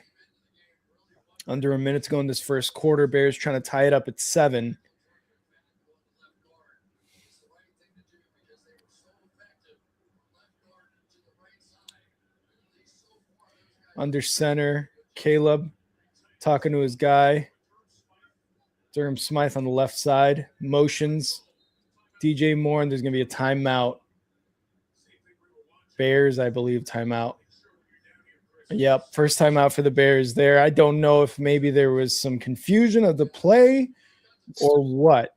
Under a minute to go in this first quarter. Bears trying to tie it up at 7. Under center, Caleb talking to his guy. Durham Smythe on the left side. Motions. DJ Moore, and there's going to be a timeout. Bears, I believe, timeout. Yep, first timeout for the Bears there. I don't know if maybe there was some confusion of the play or what.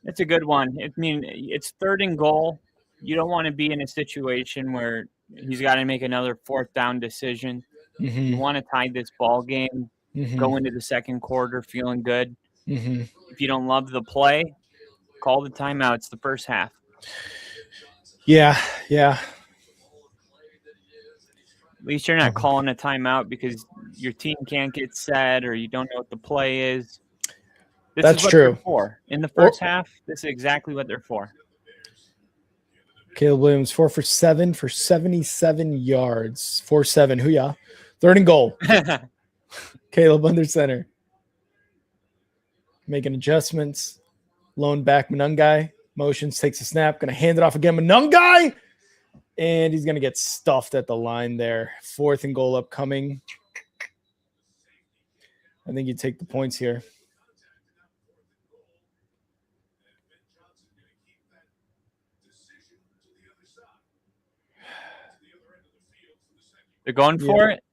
It's a good one. It's 3rd and goal. You don't want to be in a situation where he's got to make another 4th down decision. Mm-hmm. You want to tie this ball game, Mm-hmm. go into the second quarter feeling good. Mm-hmm. If you don't love the play, call the timeout. It's the first half. Yeah. At least you're not calling a timeout because your team can't get set or you don't know what the play is. That's is what true. They're for. In the first half, this is exactly what they're for. Caleb Williams, 4 for 7 for 77 yards. 4-7. Hoo-yah. 3rd and goal. Caleb under center. Making adjustments. Lone back Monungai. Motions, takes a snap. Going to hand it off again. Monungai! And he's going to get stuffed at the line there. 4th and goal upcoming. I think you take the points here. They're going for it?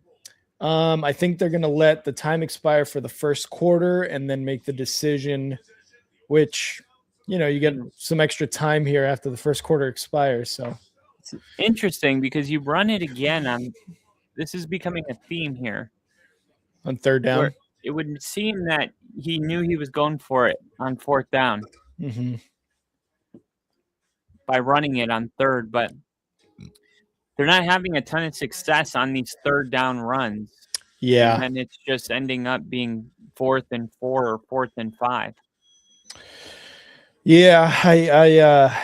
I think they're going to let the time expire for the first quarter and then make the decision, which, you get some extra time here after the first quarter expires. So it's interesting because you run it again on, this is becoming a theme here. On third down, where it would seem that he knew he was going for it on fourth down by running it on third, but they're not having a ton of success on these third down runs. Yeah. And then it's just ending up being 4th and 4 or 4th and 5. Yeah. I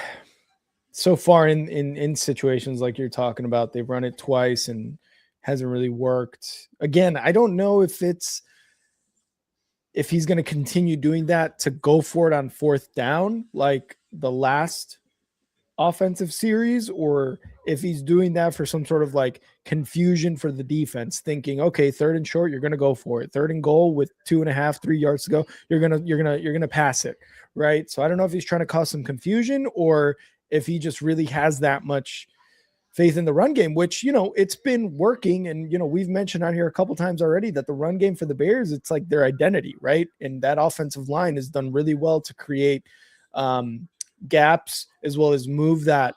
so far in situations like you're talking about, they've run it twice and hasn't really worked. Again, I don't know if he's going to continue doing that to go for it on fourth down, like the last offensive series, or if he's doing that for some sort of like confusion for the defense, thinking, okay, third and short, you're going to go for it. Third and goal with 2.5, 3 yards to go, you're going to pass it. Right. So I don't know if he's trying to cause some confusion or if he just really has that much faith in the run game, which, it's been working. And, we've mentioned on here a couple times already that the run game for the Bears, it's like their identity, right? And that offensive line has done really well to create gaps as well as move that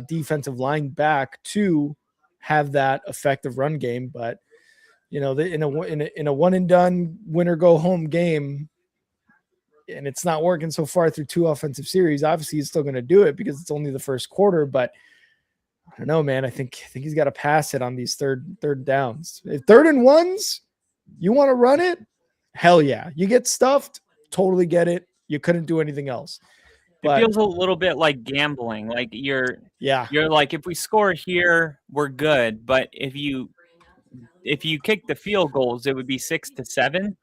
defensive line back to have that effective run game. But, in a one and done winner go home game, and it's not working so far through 2 offensive series, obviously he's still going to do it because it's only the first quarter, but I don't know, man. I think he's got to pass it on these third downs. If 3rd and 1s, you want to run it? Hell yeah. You get stuffed, totally get it. You couldn't do anything else. But it feels a little bit like gambling. Like you're like, if we score here, we're good. But if you kick the field goals, it would be 6-7.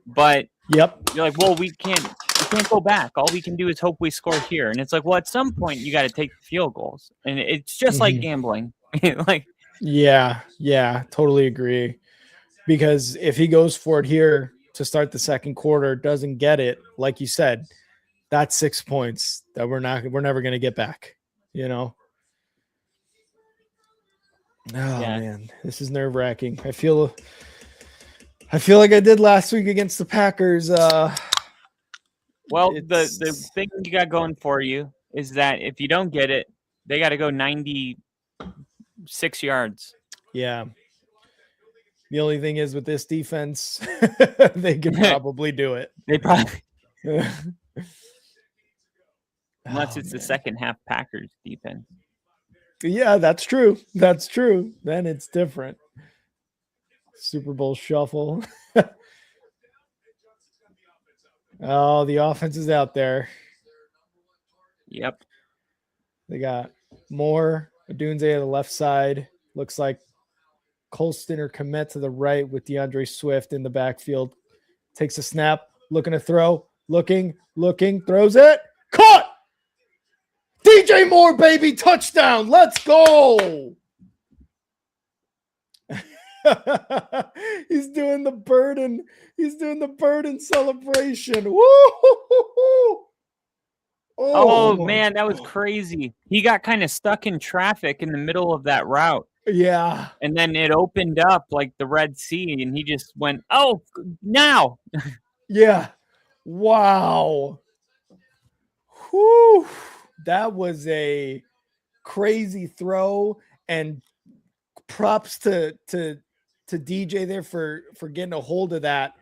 But you're like, well, we can't go back. All we can do is hope we score here. And it's like, well, at some point you got to take the field goals. And it's just like gambling. Like, yeah, totally agree. Because if he goes for it here to start the second quarter, doesn't get it, like you said, that's 6 points that we're never going to get back, Oh, man, this is nerve-wracking. I feel like I did last week against the Packers. Well, the thing you got going for you is that if you don't get it, they got to go 96 yards. Yeah. The only thing is with this defense, they could probably do it. They probably. Unless it's the second half Packers defense. Yeah, that's true. Then it's different. Super Bowl shuffle. Oh, the offense is out there. Yep. They got Moore, Odunze on the left side. Looks like Colston or Komet to the right with DeAndre Swift in the backfield. Takes a snap, looking to throw, looking, throws it. Caught! DJ Moore, baby, touchdown. Let's go. He's doing the burden. He's doing the burden celebration. Woo! Oh man, that was crazy. He got kind of stuck in traffic in the middle of that route. Yeah. And then it opened up like the Red Sea and he just went, "Oh, now." Yeah. Wow. Whew. That was a crazy throw, and props to DJ there for getting a hold of that,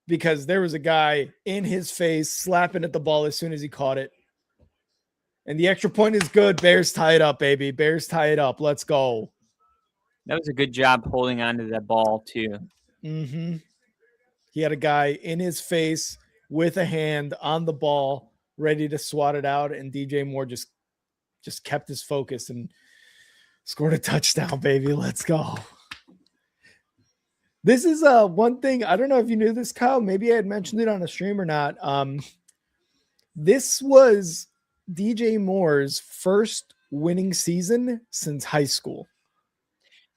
because there was a guy in his face slapping at the ball as soon as he caught it. And the extra point is good. Bears tie it up, baby. Bears tie it up. Let's go. That was a good job holding on to that ball too. Mm-hmm. He had a guy in his face with a hand on the ball, ready to swat it out, and DJ Moore just kept his focus and scored a touchdown, baby. Let's go. This is one thing. I don't know if you knew this, Kyle. Maybe I had mentioned it on a stream or not. This was DJ Moore's first winning season since high school.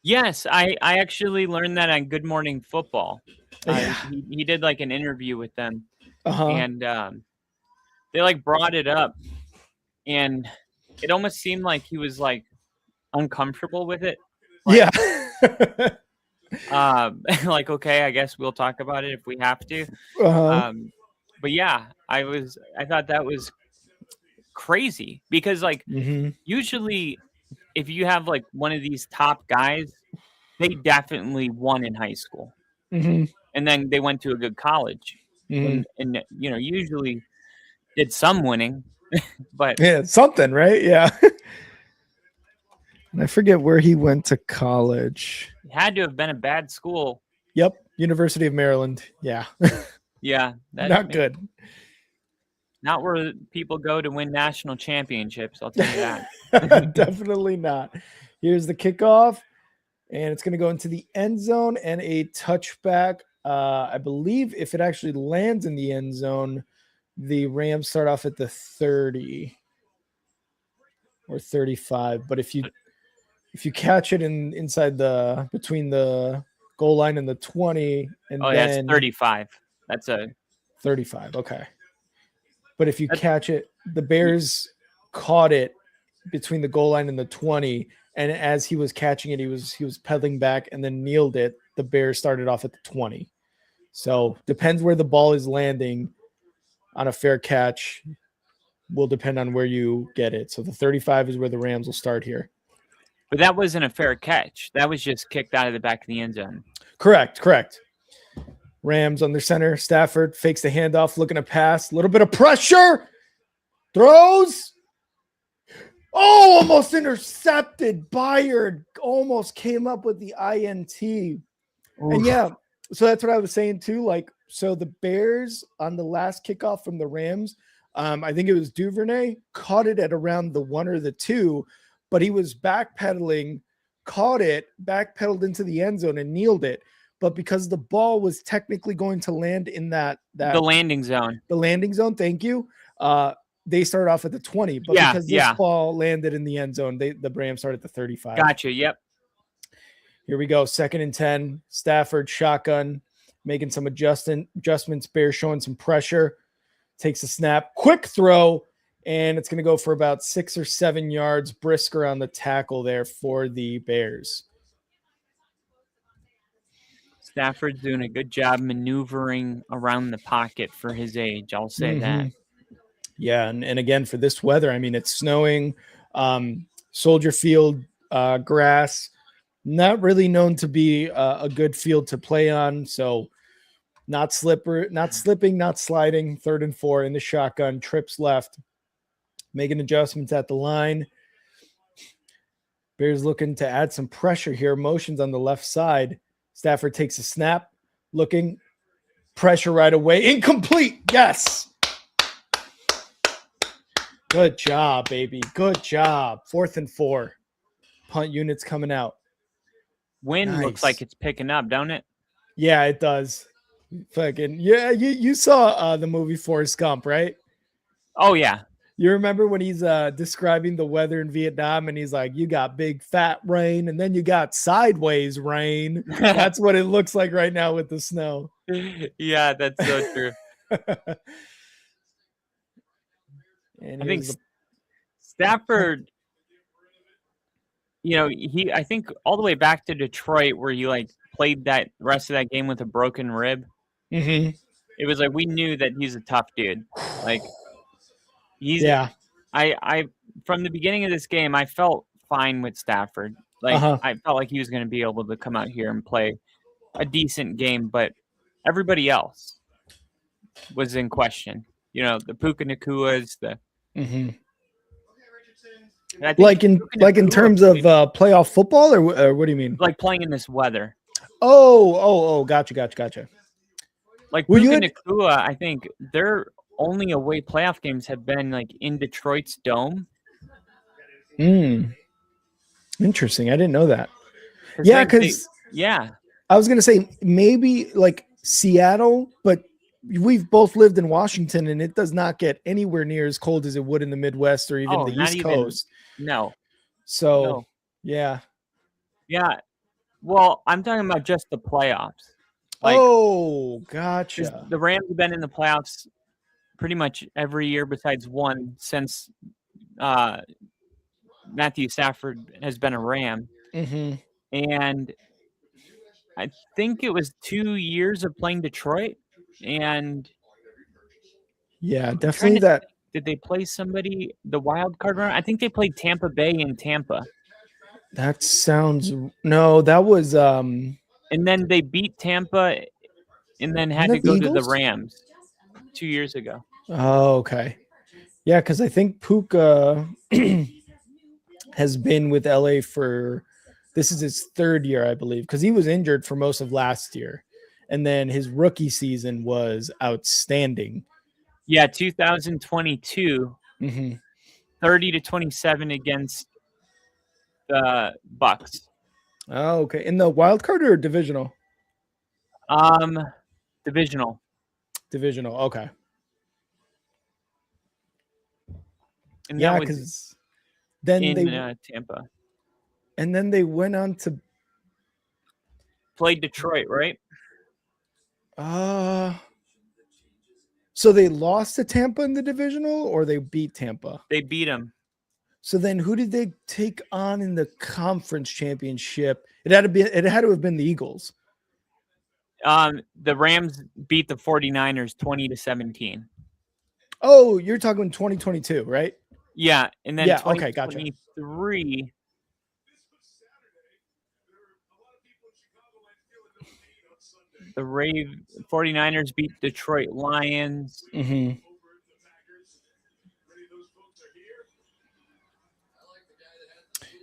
Yes, I actually learned that on Good Morning Football. Yeah. He did like an interview with them, uh-huh. and they like brought it up, and it almost seemed like he was like uncomfortable with it. Like, yeah. Like, okay, I guess we'll talk about it if we have to. Uh-huh. But yeah, I thought that was crazy because like Mm-hmm. usually if you have like one of these top guys, they definitely won in high school Mm-hmm. and then they went to a good college Mm-hmm. and usually did some winning, but Yeah, something, right? Yeah. And I forget where he went to college. it had to have been a bad school. Yep, University of Maryland. Yeah, Yeah, not good. Not where people go to win national championships. I'll tell you that. Definitely not. Here's the kickoff, and it's going to go into the end zone and a touchback. I believe if it actually lands in the end zone, the Rams start off at the 30 or 35. But if you catch it inside between the goal line and the 20, and yeah, then it's 35. That's a 35. Okay. But if you catch it, the Bears caught it between the goal line and the 20, and as he was catching it, he was pedaling back and then kneeled it. The Bears started off at the 20. So depends where the ball is landing on a fair catch will depend on where you get it. So the 35 is where the Rams will start here. But that wasn't a fair catch. That was just kicked out of the back of the end zone. Correct. Rams on their center. Stafford fakes the handoff, looking to pass. A little bit of pressure. Throws. Oh, almost intercepted. Byard almost came up with the INT. Oof. And yeah, so that's what I was saying too. Like, so the Bears on the last kickoff from the Rams, I think it was Duvernay, caught it at around the 1 or the 2, but he was backpedaling, caught it, backpedaled into the end zone and kneeled it. But because the ball was technically going to land in the landing zone. The landing zone, thank you. They started off at the 20, but because this ball landed in the end zone, the Rams started at the 35. Gotcha. Yep. Here we go. 2nd and 10. Stafford shotgun, making some adjustments. Bears showing some pressure. Takes a snap, quick throw, and it's going to go for about 6 or 7 yards. Brisker on the tackle there for the Bears. Stafford's doing a good job maneuvering around the pocket for his age. I'll say that. Yeah, and again, for this weather, I mean, it's snowing. Soldier Field grass, not really known to be a good field to play on. So not slipping, not sliding. 3rd and 4 in the shotgun, trips left, making adjustments at the line. Bears looking to add some pressure here. Motions on the left side. Stafford takes a snap, looking, pressure right away. Incomplete. Yes. Good job, baby. Good job. 4th and 4. Punt units coming out. Wind looks like it's picking up, don't it? Yeah, it does. Fucking yeah. You saw the movie Forrest Gump, right? Oh yeah. You remember when he's describing the weather in Vietnam and he's like, you got big fat rain and then you got sideways rain. That's what it looks like right now with the snow. Yeah, that's so true. And I think Stafford, I think all the way back to Detroit where he like played that rest of that game with a broken rib. Mm-hmm. It was like we knew that he's a tough dude. Like I from the beginning of this game, I felt fine with Stafford. Like I felt like he was going to be able to come out here and play a decent game, but everybody else was in question. The Puka Nakuas, the like in terms of playoff football, or what do you mean? Like playing in this weather. Oh, gotcha. Like Puka Nakua, I think their only away playoff games have been like in Detroit's dome. Interesting. I didn't know that. Yeah, because I was gonna say maybe like Seattle, but we've both lived in Washington, and it does not get anywhere near as cold as it would in the Midwest or even the East Coast. No. So, yeah. Well, I'm talking about just the playoffs. Like, gotcha. The Rams have been in the playoffs pretty much every year besides one since Matthew Stafford has been a Ram. Mm-hmm. And I think it was 2 years of playing Detroit, and Yeah, I'm trying definitely to that. did they play somebody the wild card round? I think they played Tampa Bay in Tampa. That sounds no. That was And then they beat Tampa and then Wasn't had to that the go to the Eagles? Rams 2 years ago. Oh, okay. Yeah, because I think Puka has been with LA for this is his third year, I believe, because he was injured for most of last year. And then his rookie season was outstanding. Yeah, 2022, Mm-hmm. 30-27 against the Bucks. Oh, okay. In the wild card or divisional? Divisional. Divisional. Okay. And Yeah, that was because then in Tampa. and then they went on to Played Detroit, right? so they lost to Tampa in the divisional or they beat Tampa? They beat them. So then who did they take on in the conference championship? It had to have been the Eagles. The Rams beat the 49ers 20-17. Oh, you're talking 2022, right? Yeah, and then Yeah, okay, gotcha. 2023 the 49ers beat Detroit Lions. Mm-hmm.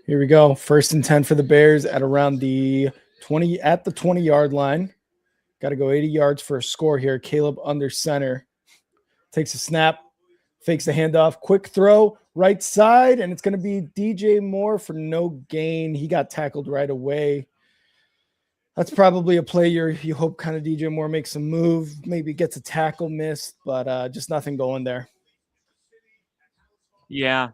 Here we go. 1st and 10 for the Bears at around the 20-yard line. Got to go 80 yards for a score here. Caleb under center. Takes a snap. Fakes the handoff. Quick throw. Right side. And it's going to be DJ Moore for no gain. He got tackled right away. That's probably a play you hope kind of DJ Moore makes a move. Maybe gets a tackle missed. But just nothing going there. Yeah.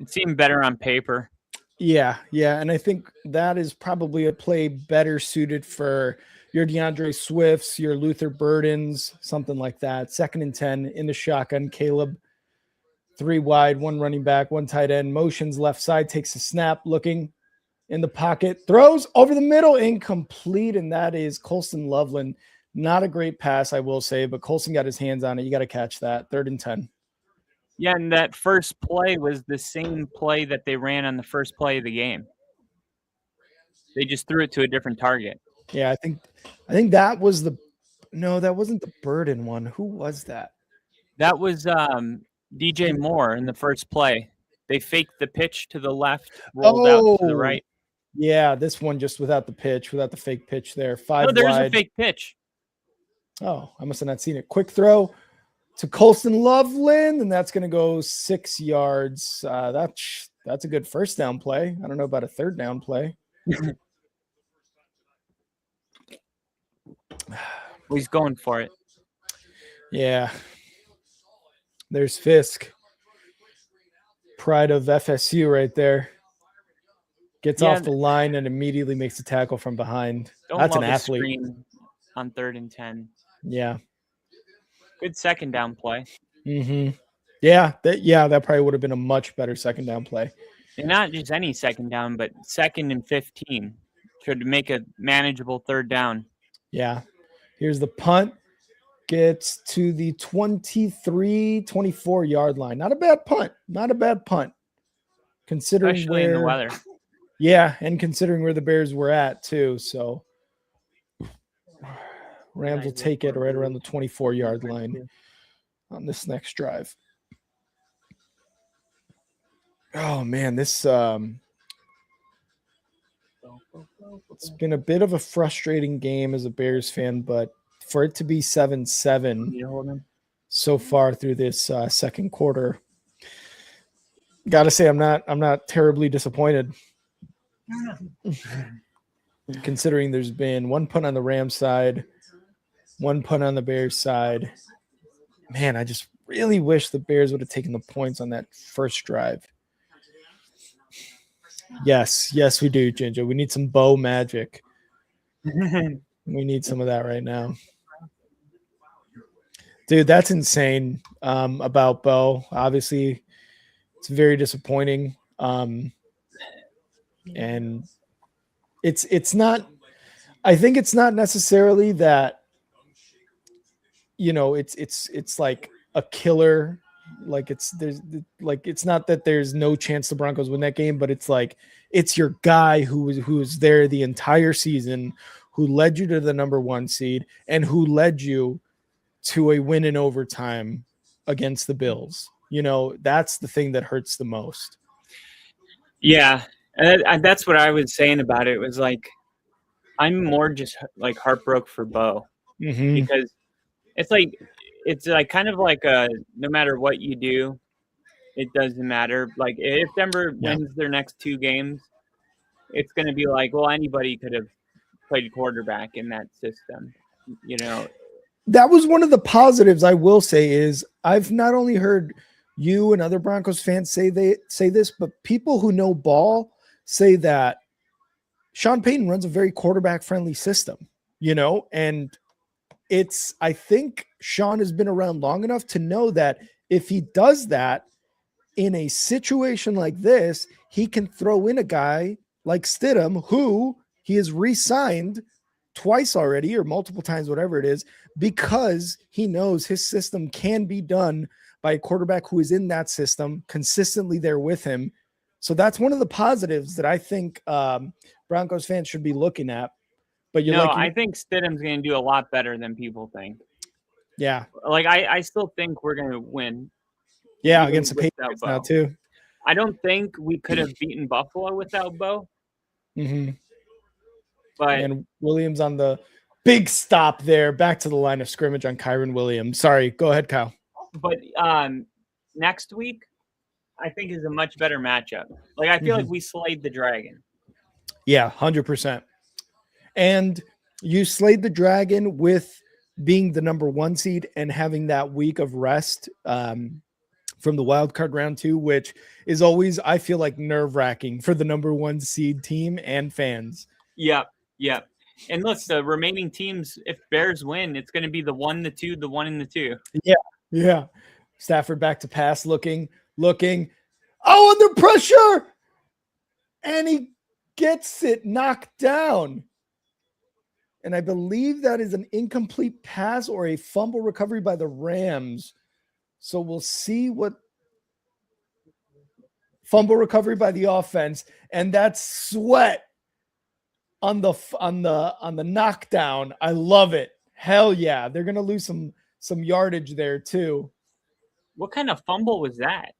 It seemed better on paper. Yeah. And I think that is probably a play better suited for your DeAndre Swifts, your Luther Burdens, something like that. 2nd and 10 in the shotgun. Caleb, 3 wide, 1 running back, 1 tight end. Motions left side, takes a snap, looking in the pocket, throws over the middle, incomplete, and that is Colston Loveland. Not a great pass, I will say, but Colston got his hands on it. You got to catch that. 3rd and 10. Yeah, and that first play was the same play that they ran on the first play of the game. They just threw it to a different target. Yeah, I think that was that wasn't the Burden one. Who was that? That was DJ Moore in the first play. They faked the pitch to the left, rolled out to the right. Yeah, this one just without the pitch, without the fake pitch there. 5 No, there's wide. a fake pitch. Oh, I must have not seen it. Quick throw to Colston Loveland, and that's going to go 6 yards. That's a good 1st down play. I don't know about a 3rd down play. Well, he's going for it. Yeah. There's Fisk. Pride of FSU right there. Gets off the line and immediately makes a tackle from behind. That's an athlete. On 3rd and 10. Yeah. Good 2nd down play. Mm-hmm. Yeah, that probably would have been a much better 2nd down play. And not just any 2nd down, but 2nd and 15 should make a manageable 3rd down. Yeah. Here's the punt. Gets to the 24 yard line. Not a bad punt. Considering especially in the weather. Yeah, and considering where the Bears were at too. So Rams will take it right around the 24 yard line on this next drive. Oh man, this it's been a bit of a frustrating game as a Bears fan, but for it to be 7-7 so far through this 2nd quarter, gotta say I'm not terribly disappointed. Considering there's been 1 punt on the Rams side, 1 punt on the Bears side. Man, I just really wish the Bears would have taken the points on that first drive. Yes, we do, Ginger. We need some Bo magic. We need some of that right now. Dude, that's insane about Bo. Obviously, it's very disappointing. And it's not I think it's not necessarily that, it's like a killer. Like it's not that there's no chance the Broncos win that game, but it's like it's your guy who was there the entire season, who led you to the number 1 seed and who led you to a win in overtime against the Bills. That's the thing that hurts the most. Yeah, and that's what I was saying about it. It was like I'm more just like heartbroken for Bo because it's like kind of like no matter what you do, it doesn't matter. Like if Denver wins their next 2 games, it's going to be like, well, anybody could have played quarterback in that system, That was one of the positives I will say is I've not only heard you and other Broncos fans say this, but people who know ball say that Sean Payton runs a very quarterback-friendly system, and I think Sean has been around long enough to know that if he does that in a situation like this, he can throw in a guy like Stidham, who he has re-signed twice already or multiple times, whatever it is, because he knows his system can be done by a quarterback who is in that system consistently there with him. So that's one of the positives that I think Broncos fans should be looking at. But I think Stidham's going to do a lot better than people think. Yeah. Like I still think we're going to win. Yeah, against the Patriots now too. I don't think we could have beaten Buffalo without Bo. But and Williams on the big stop there, back to the line of scrimmage on Kyron Williams. Sorry, go ahead, Kyle. But next week, I think is a much better matchup. Like I feel like we slayed the Dragon. Yeah, 100%. And you slayed the Dragon with being the number 1 seed and having that week of rest from the wild card round 2, which is always, I feel like, nerve-wracking for the number 1 seed team and fans. Yeah. And look, the remaining teams, if Bears win, it's going to be the 1, the 2, the 1, and the 2. Yeah. Stafford back to pass, looking. Oh, under pressure! And he gets it knocked down. And I believe that is an incomplete pass or a fumble recovery by the Rams. So we'll see what fumble recovery by the offense, and that's Sweat on the knockdown. I love it. Hell yeah. They're going to lose some yardage there too. What kind of fumble was that?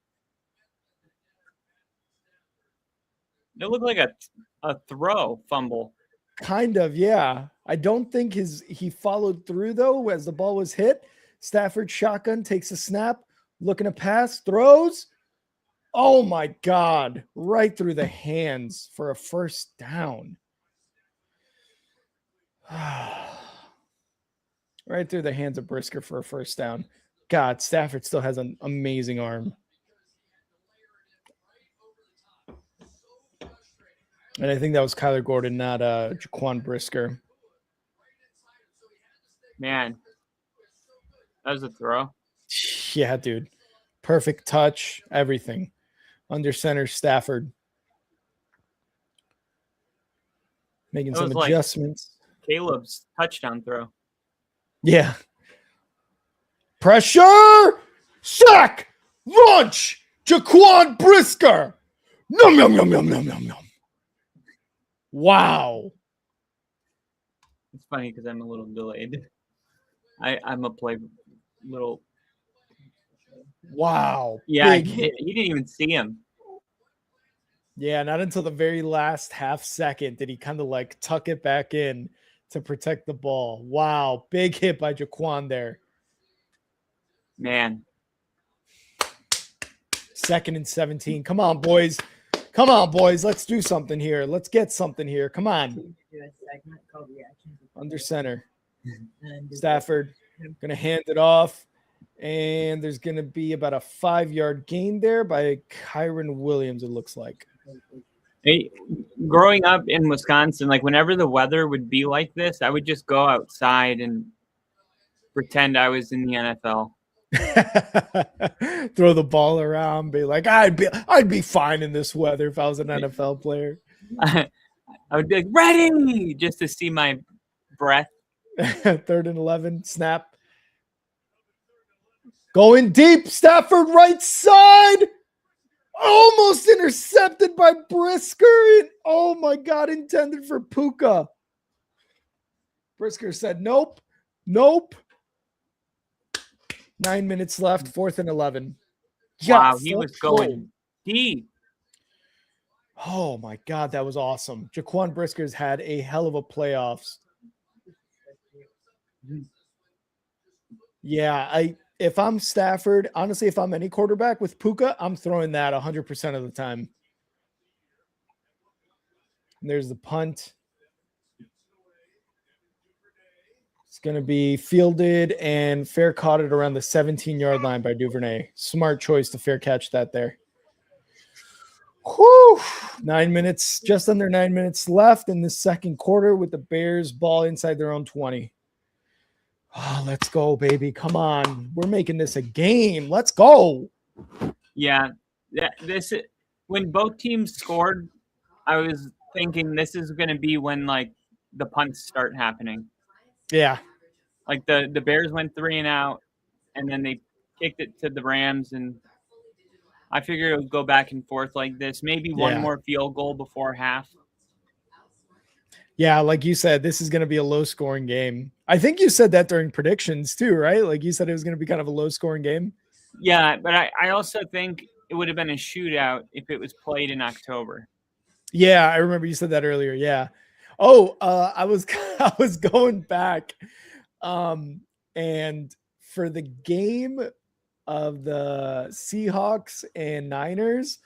It looked like a throw fumble. Kind of, yeah. I don't think he followed through though as the ball was hit. Stafford shotgun, takes a snap, looking to pass, throws. Oh my God. Right through the hands for a first down. Right through the hands of Brisker for a first down. God, Stafford still has an amazing arm. And I think that was Kyler Gordon, not Jaquan Brisker. Man, that was a throw. Yeah, dude. Perfect touch, everything. Under center, Stafford. Making some adjustments. Like Caleb's touchdown throw. Yeah. Pressure! Sack! Launch! Jaquan Brisker! Nom, nom, nom, nom, nom, nom, nom. Wow. It's funny because I'm a little delayed. I'm a play little. Wow. Yeah, you didn't even see him. Yeah, not until the very last half second did he kind of like tuck it back in to protect the ball. Wow. Big hit by Jaquan there. Man. 2nd and 17. Come on, boys. Come on, boys. Let's do something here. Let's get something here. Come on. Under center. Stafford going to hand it off. And there's going to be about a 5-yard gain there by Kyron Williams, it looks like. Hey, growing up in Wisconsin, like whenever the weather would be like this, I would just go outside and pretend I was in the NFL. Throw the ball around, be like, I'd be fine in this weather if I was an NFL player. I would be like, ready, just to see my breath. 3rd and 11. Snap. Going deep. Stafford right side. Almost intercepted by Brisker. And oh my God, intended for Puka. Brisker said, nope. 9 minutes left. 4th and 11. Wow, he was going deep. Oh my God, that was awesome. Jaquan Brisker's had a hell of a playoffs. Yeah, if I'm Stafford, honestly, if I'm any quarterback with Puka, I'm throwing that 100% of the time. And there's the punt. It's going to be fielded and fair caught it around the 17-yard line by Duvernay. Smart choice to fair catch that there. Whew. 9 minutes, just under 9 minutes left in the second quarter with the Bears ball inside their own 20. Oh, let's go, baby. Come on. We're making this a game. Let's go. Yeah. When both teams scored, I was thinking this is going to be when like the punts start happening. Yeah. Like the Bears went 3 and out, and then they kicked it to the Rams, and I figured it would go back and forth like this. Maybe one more field goal before half. Yeah, like you said, this is going to be a low-scoring game. I think you said that during predictions too, right? Like you said it was going to be kind of a low-scoring game. Yeah, but I also think it would have been a shootout if it was played in October. Yeah, I remember you said that earlier. Yeah. Oh, I was going back, and for the game of the Seahawks and Niners,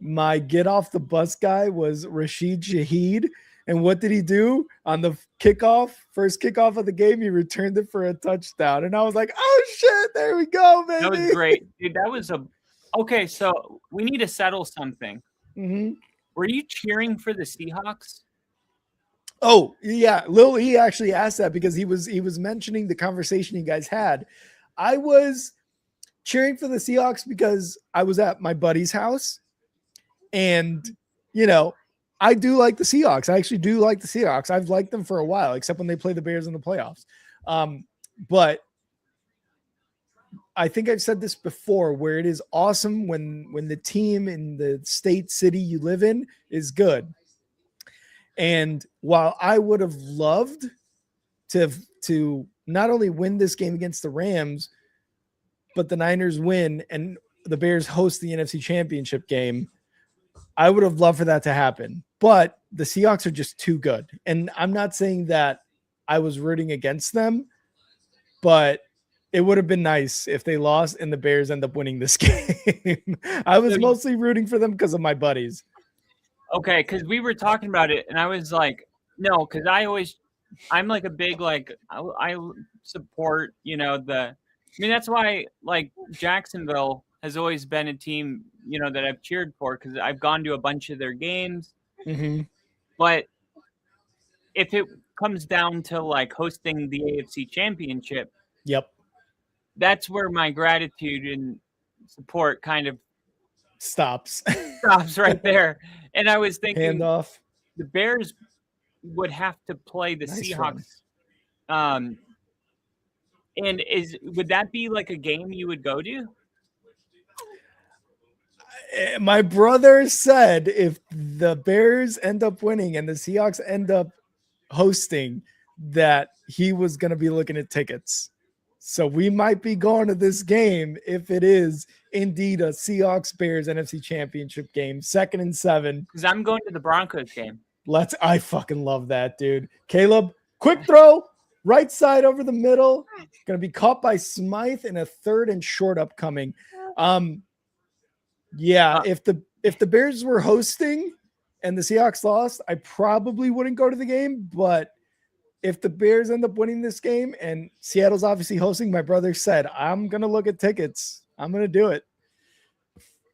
my get off the bus guy was Rashid Shaheed. And what did he do on the first kickoff of the game? He returned it for a touchdown. And I was like, oh shit, there we go, baby. That was great. Dude, okay, so we need to settle something. Mm-hmm. Were you cheering for the Seahawks? Oh, yeah. Lil E actually asked that because he was mentioning the conversation you guys had. I was cheering for the Seahawks because I was at my buddy's house. And, I do like the Seahawks. I actually do like the Seahawks. I've liked them for a while, except when they play the Bears in the playoffs. But I think I've said this before, where it is awesome when the team in the state, city you live in is good. And while I would have loved to not only win this game against the Rams, but the Niners win and the Bears host the NFC Championship game, I would have loved for that to happen. But the Seahawks are just too good. And I'm not saying that I was rooting against them, but it would have been nice if they lost and the Bears end up winning this game. I was mostly rooting for them because of my buddies. Okay, because we were talking about it, and I was like, no, because I'm like a big, like, I support, that's why, like, Jacksonville has always been a team, that I've cheered for because I've gone to a bunch of their games. Mm-hmm. But if it comes down to like hosting the AFC Championship, yep, that's where my gratitude and support kind of stops right there. And I was thinking handoff. The Bears would have to play the Seahawks. And would that be like a game you would go to? My brother said if the Bears end up winning and the Seahawks end up hosting, that he was going to be looking at tickets. So we might be going to this game if it is indeed a Seahawks-Bears NFC Championship game, 2nd and 7. Because I'm going to the Broncos game. I fucking love that, dude. Caleb, quick throw, right side over the middle. Going to be caught by Smythe in a 3rd and short upcoming. Yeah, if the Bears were hosting and the Seahawks lost, I probably wouldn't go to the game. But if the Bears end up winning this game and Seattle's obviously hosting, my brother said, I'm going to look at tickets. I'm going to do it.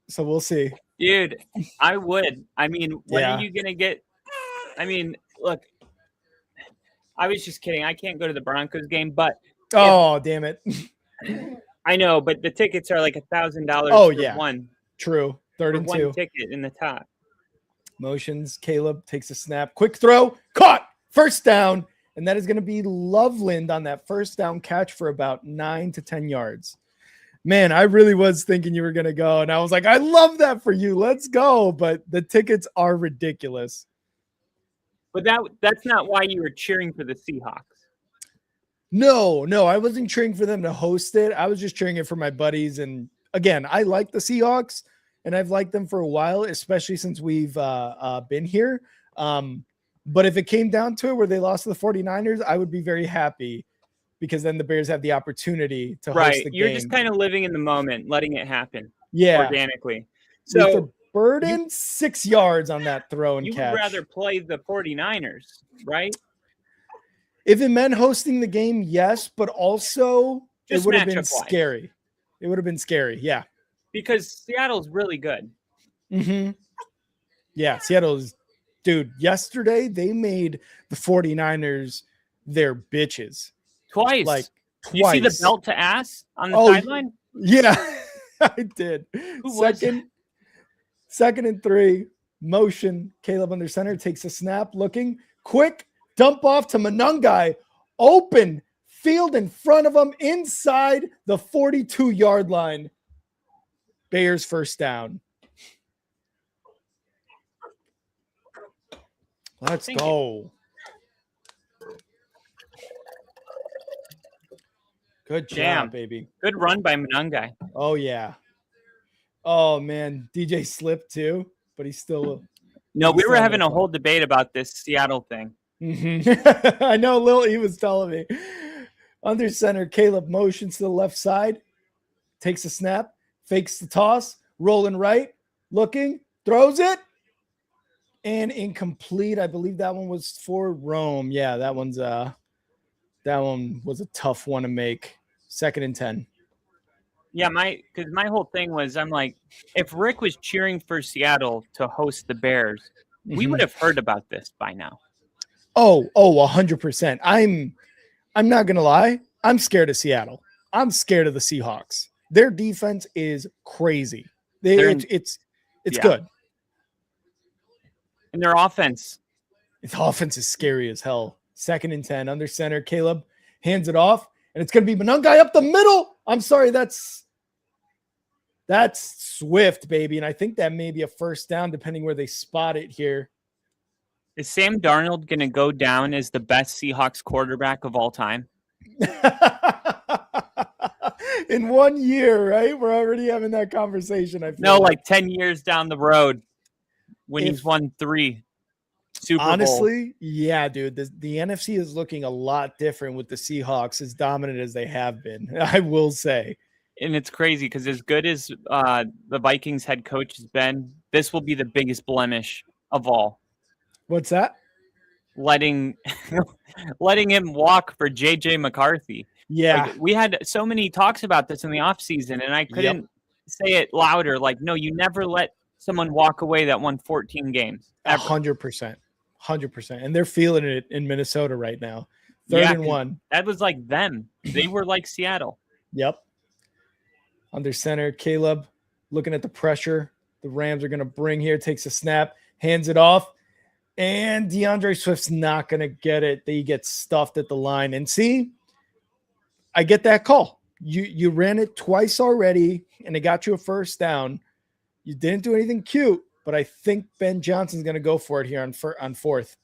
So we'll see. Dude, I would. I mean, when are you going to get – I mean, look, I was just kidding. I can't go to the Broncos game, but – oh, damn it. I know, but the tickets are like $1,000 for one. True. 3rd and 2. One ticket in the top. Motions. Caleb takes a snap. Quick throw. Caught. First down. and that is going to be Loveland on that first down catch for about 9 to 10 yards. Man, I really was thinking you were going to go, and I was like, I love that for you. Let's go. But the tickets are ridiculous. But that's not why you were cheering for the Seahawks. No, I wasn't cheering for them to host it. I was just cheering it for my buddies. And again, I like the Seahawks, and I've liked them for a while, especially since we've been here. But if it came down to it where they lost to the 49ers, I would be very happy because then the Bears have the opportunity to host the game. You're just kind of living in the moment, letting it happen organically. So with the burden, 6 yards on that throw and catch. You would rather play the 49ers, right? If it meant hosting the game, yes, but also just it would have been scary. It would have been scary, yeah. Because Seattle's really good. Mm-hmm. Yeah, Seattle's, dude, yesterday they made the 49ers their bitches. Twice. Twice. You see the belt to ass on the sideline? Yeah, I did. Second and 3, motion. Caleb under center takes a snap, looking quick, dump off to Manungai, open field in front of him inside the 42-yard line. Bears first down. Let's go. Good job, baby. Good run by Manungai. Oh, yeah. Oh, man. DJ slipped too, but he's still. No, we were having a whole debate about this Seattle thing. Mm-hmm. I know Lil E was telling me. Under center, Caleb motions to the left side, takes a snap, fakes the toss, rolling right, looking, throws it, and incomplete. I believe that one was for Rome. Yeah, that one was a tough one to make. 2nd and 10. Yeah, because my whole thing was, I'm like, if Rick was cheering for Seattle to host the Bears, we would have heard about this by now. Oh, 100%. I'm not gonna lie. I'm scared of Seattle. I'm scared of the Seahawks. Their defense is crazy. It's good. And their offense. Its offense is scary as hell. 2nd and 10, under center. Caleb hands it off, and it's going to be Manungai up the middle. I'm sorry, that's Swift, baby. And I think that may be a first down, depending where they spot it here. Is Sam Darnold going to go down as the best Seahawks quarterback of all time? In 1 year, right? We're already having that conversation. I feel no, like 10 years down the road when he's won 3 Super Bowl. Honestly, yeah, dude. The NFC is looking a lot different with the Seahawks as dominant as they have been, I will say. And it's crazy because as good as the Vikings head coach has been, this will be the biggest blemish of all. What's that? Letting him walk for JJ McCarthy. Yeah. Like, we had so many talks about this in the offseason, and I couldn't say it louder. Like, no, you never let someone walk away that won 14 games. 100%. 100%. And they're feeling it in Minnesota right now. 3rd and 1. That was like them. They were like Seattle. Yep. Under center, Caleb looking at the pressure the Rams are going to bring here. Takes a snap, hands it off. And DeAndre Swift's not going to get it. He gets stuffed at the line. And see, I get that call. You ran it twice already, and it got you a first down. You didn't do anything cute, but I think Ben Johnson's going to go for it here on 4th.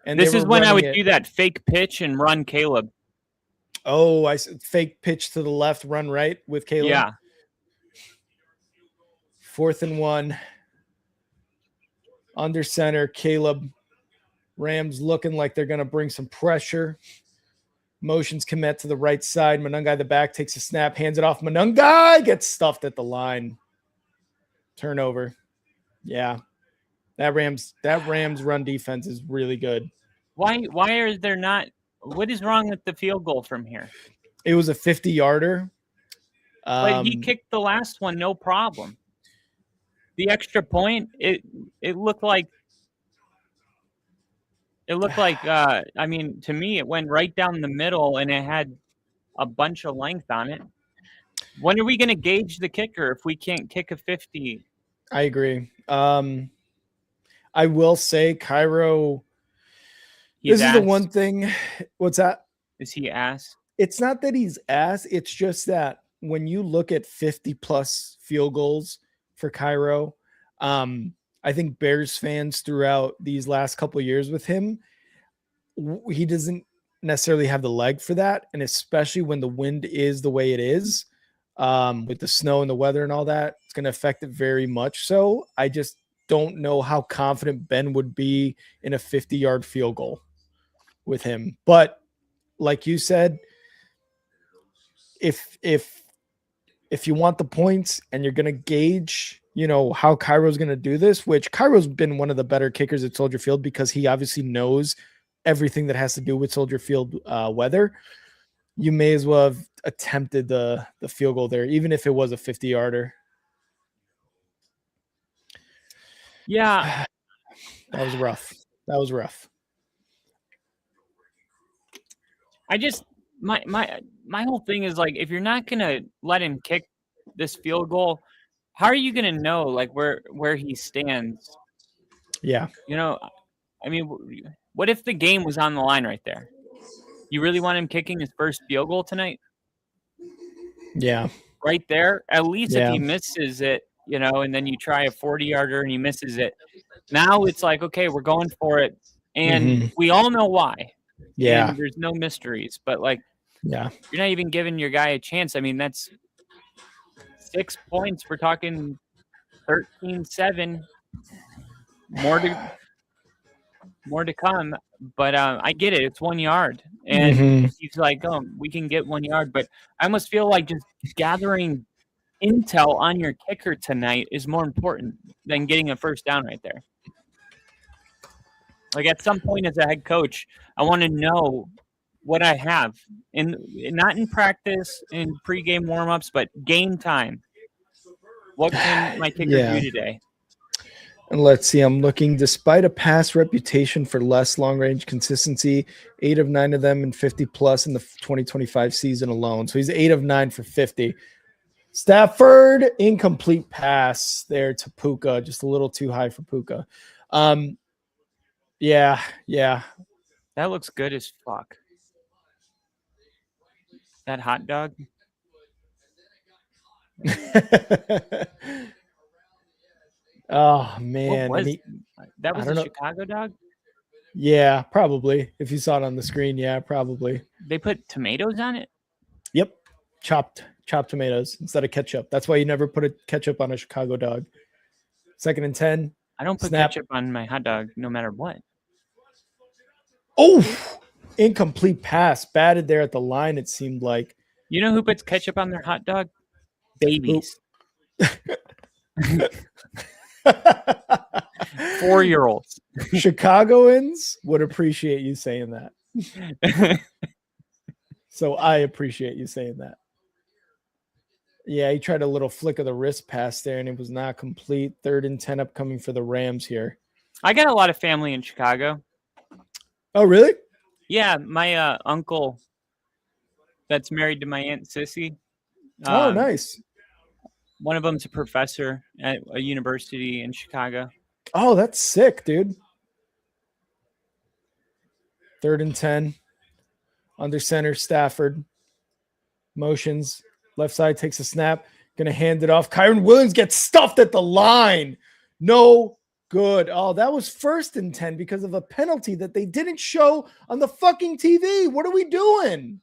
And this is when I would do that fake pitch and run Caleb. Oh, I said fake pitch to the left, run right with Caleb. Yeah. 4th and 1. Under center, Caleb. Rams looking like they're going to bring some pressure. Motions commit to the right side. Manungai the back takes a snap, hands it off. Manungai gets stuffed at the line. Turnover. Yeah. That Rams run defense is really good. Why are there not – what is wrong with the field goal from here? It was a 50-yarder. But he kicked the last one, no problem. The extra point, it looked like I mean, to me, it went right down the middle and it had a bunch of length on it. When are we going to gauge the kicker if we can't kick a 50? I agree. I I will say Cairo. He's This is the asked. one thing. Cairo. He's This is asked. the one thing. What's that? Is he asked? It's not that he's ass. It's just that when you look at 50+ field goals for Cairo, I think Bears fans throughout these last couple of years with him, he doesn't necessarily have the leg for that. And especially when the wind is the way it is, with the snow and the weather and all that, it's going to affect it very much. So I just don't know how confident Ben would be in a 50-yard field goal with him. But like you said, if you want the points and you're going to gauge, how Cairo's going to do this, which Cairo's been one of the better kickers at Soldier Field because he obviously knows everything that has to do with Soldier Field weather, you may as well have attempted the field goal there, even if it was a 50-yarder. Yeah. That was rough. I just my whole thing is like, if you're not gonna let him kick this field goal, how are you gonna know like where he stands? Yeah. I mean, what if the game was on the line right there? You really want him kicking his first field goal tonight? Yeah. Right there? At least if he misses it, and then you try a 40-yarder and he misses it. Now it's like, okay, we're going for it. And we all know why. Yeah. And there's no mysteries. But, yeah, you're not even giving your guy a chance. I mean, that's 6 points. We're talking 13-7. More to come. But I get it. It's 1 yard. And he's like, oh, we can get 1 yard. But I almost feel like just gathering intel on your kicker tonight is more important than getting a first down right there. Like, at some point as a head coach, I want to know what I have, not in practice, in pregame warmups, but game time. What can my kicker do today? And let's see, I'm looking, despite a past reputation for less long-range consistency, 8 of 9 of them in 50+ in the 2025 season alone. So he's 8 of 9 for 50. Stafford, incomplete pass there to Puka, just a little too high for Puka. Yeah. That looks good as fuck. That hot dog. Oh man, that was a Chicago dog? Yeah, probably. If you saw it on the screen, yeah, probably. They put tomatoes on it? Yep. Chopped tomatoes instead of ketchup. That's why you never put a ketchup on a Chicago dog. 2nd and 10. I don't put ketchup on my hot dog no matter what. Oh, incomplete pass. Batted there at the line, it seemed like. You know who puts ketchup on their hot dog? Babies. 4-year-olds. Chicagoans would appreciate you saying that. So I appreciate you saying that. Yeah, he tried a little flick of the wrist pass there, and it was not complete. 3rd and 10 upcoming for the Rams here. I got a lot of family in Chicago. Oh, really? Yeah, my uncle that's married to my Aunt Sissy. Oh, nice. One of them's a professor at a university in Chicago. Oh, that's sick, dude. 3rd and 10. Under center, Stafford. Motions. Left side takes a snap. Going to hand it off. Kyron Williams gets stuffed at the line. No good. Oh, that was 1st and 10 because of a penalty that they didn't show on the fucking TV. What are we doing?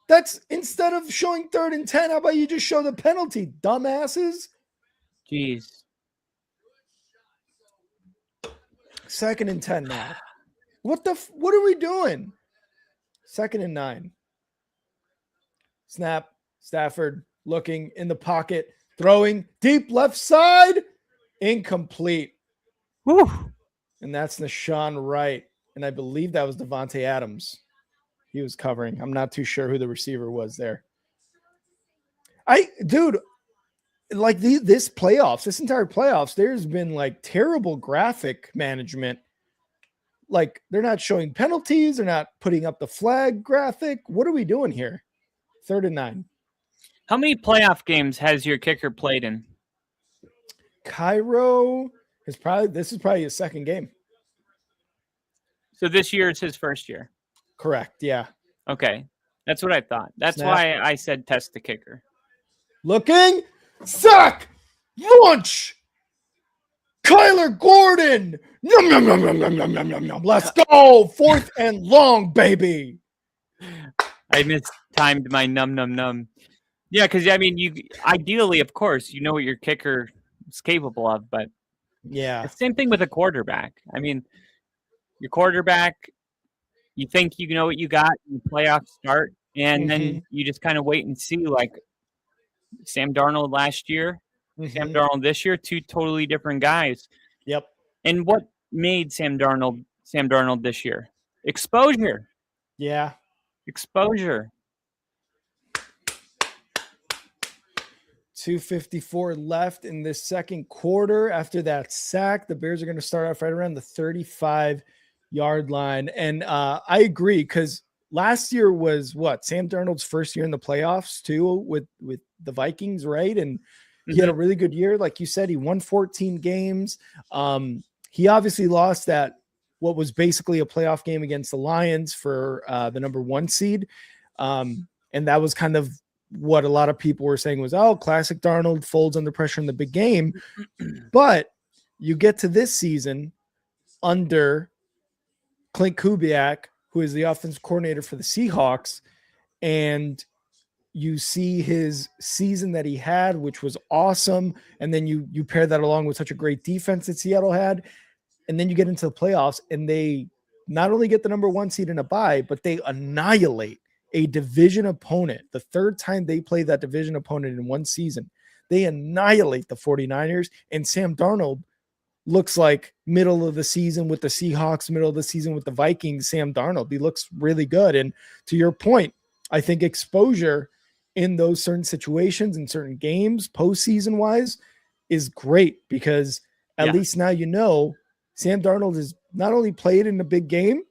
That's instead of showing 3rd and 10, how about you just show the penalty, dumbasses? Jeez. 2nd and 10 now. What are we doing? 2nd and 9. Snap. Stafford looking in the pocket, throwing deep left side, incomplete. Whew. And that's Nashawn Wright. And I believe that was Devontae Adams. He was covering. I'm not too sure who the receiver was there. Dude, like this entire playoffs, there's been like terrible graphic management. Like they're not showing penalties. They're not putting up the flag graphic. What are we doing here? 3rd and 9. How many playoff games has your kicker played in? Cairo is probably his second game. So this year is his first year. Correct. Yeah. Okay. That's what I thought. That's Snap. why I said test the kicker. Looking. Sack. Launch. Kyler Gordon. Yum, yum, yum, yum, yum, yum, yum, yum, yum. Let's go. 4th and long, baby. I mistimed my num. Yeah, because I mean, you ideally, of course, you know what your kicker is capable of, but yeah, it's the same thing with a quarterback. I mean, your quarterback, you think you know what you got in the playoffs start, and then you just kind of wait and see. Like Sam Darnold last year, Sam Darnold this year, two totally different guys. Yep. And what made Sam Darnold this year? Exposure. Yeah. Exposure. 2:54 left in this second quarter. After that sack, the Bears are going to start off right around the 35-yard line. And I agree, because last year was Sam Darnold's first year in the playoffs too with the Vikings, right? And he had a really good year. Like you said, he won 14 games. He obviously lost what was basically a playoff game against the Lions for the number 1 seed. And that was kind of what a lot of people were saying was, classic Darnold, folds under pressure in the big game. But you get to this season under Clint Kubiak, who is the offensive coordinator for the Seahawks, and you see his season that he had, which was awesome. And then you pair that along with such a great defense that Seattle had. And then you get into the playoffs, and they not only get the number 1 seed in a bye, but they annihilate a division opponent. The third time they play that division opponent in one season, they annihilate the 49ers, and Sam Darnold looks like middle of the season with the Seahawks, middle of the season with the Vikings. Sam Darnold, he looks really good. And to your point, I think exposure in those certain situations in certain games, postseason wise, is great, because at least now you know Sam Darnold has not only played in a big game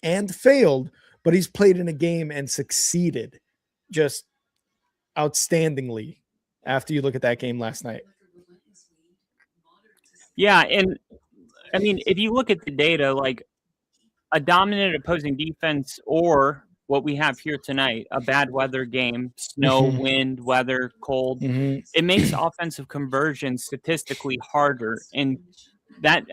and failed, but he's played in a game and succeeded just outstandingly after you look at that game last night. Yeah, and I mean, if you look at the data, like a dominant opposing defense or what we have here tonight, a bad weather game, snow, wind, weather, cold, it makes offensive conversion statistically harder. And that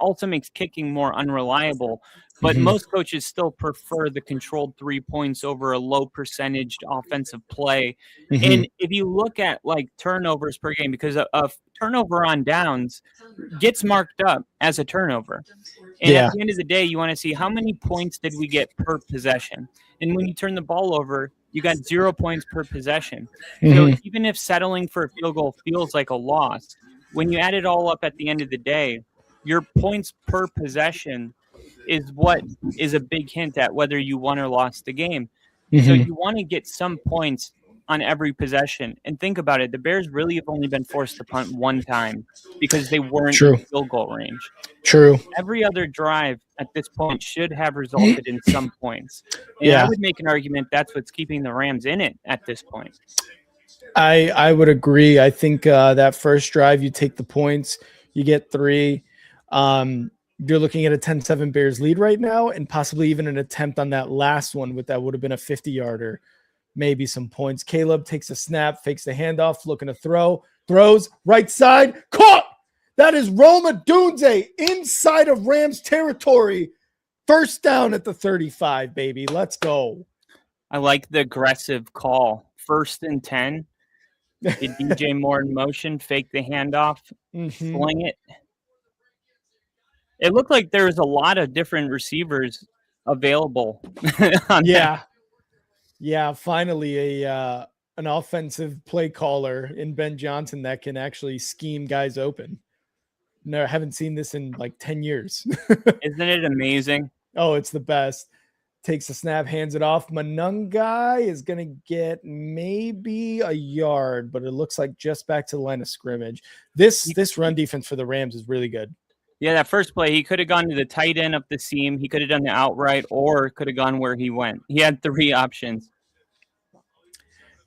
also makes kicking more unreliable. But most coaches still prefer the controlled 3 points over a low percentaged offensive play. And if you look at like turnovers per game, because a turnover on downs gets marked up as a turnover. And at the end of the day, you want to see how many points did we get per possession. And when you turn the ball over, you got 0 points per possession. So even if settling for a field goal feels like a loss, when you add it all up at the end of the day, your points per possession is what is a big hint at whether you won or lost the game. So you want to get some points on every possession. And think about it. The Bears really have only been forced to punt one time because they weren't in field goal range. True. Every other drive at this point should have resulted in some points. And I would make an argument that's what's keeping the Rams in it at this point. I would agree. I think that first drive, you take the points, you get 3. You're looking at a 10-7 Bears lead right now, and possibly even an attempt on that last one with that would have been a 50-yarder, maybe some points. Caleb takes a snap, fakes the handoff, looking to throw, throws right side, caught. That is Roma Dunze inside of Rams territory. First down at the 35, baby. Let's go. I like the aggressive call. 1st and 10. Get DJ Moore in motion, fake the handoff, fling it. It looked like there was a lot of different receivers available. Yeah, finally an offensive play caller in Ben Johnson that can actually scheme guys open. No, I haven't seen this in like 10 years. Isn't it amazing? Oh, it's the best. Takes a snap, hands it off. Manungai is going to get maybe a yard, but it looks like just back to the line of scrimmage. This run defense for the Rams is really good. Yeah, that first play, he could have gone to the tight end up the seam. He could have done the outright, or could have gone where he went. He had 3 options.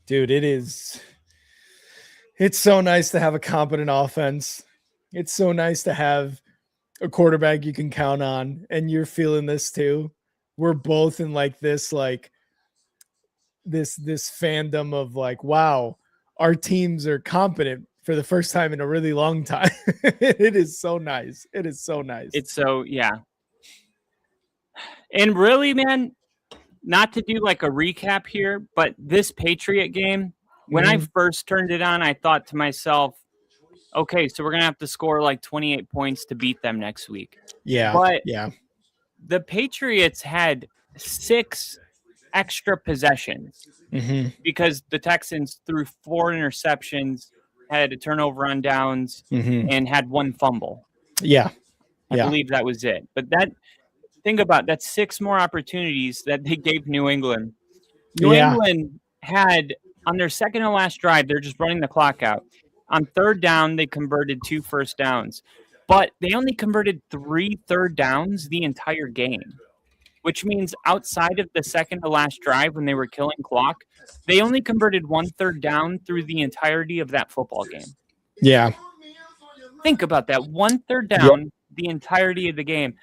Dude, it is It's so nice to have a competent offense. It's so nice to have a quarterback you can count on, and you're feeling this too. We're both in like this fandom of like, wow, our teams are competent for the first time in a really long time. It is so nice. It is so nice. It's so, yeah. And really, man, not to do like a recap here, but this Patriot game, when I first turned it on, I thought to myself, okay, so we're going to have to score like 28 points to beat them next week. Yeah. But yeah. The Patriots had 6 extra possessions because the Texans threw 4 interceptions, had a turnover on downs, and had 1 fumble. Yeah. I believe that was it. But think about that, 6 more opportunities that they gave New England. New England had, on their second to last drive, they're just running the clock out. On third down, they converted 2 first downs. But they only converted 3 third downs the entire game, which means outside of the second to last drive when they were killing clock, they only converted 1 third down through the entirety of that football game. Yeah. Think about that. 1 third down the entirety of the game.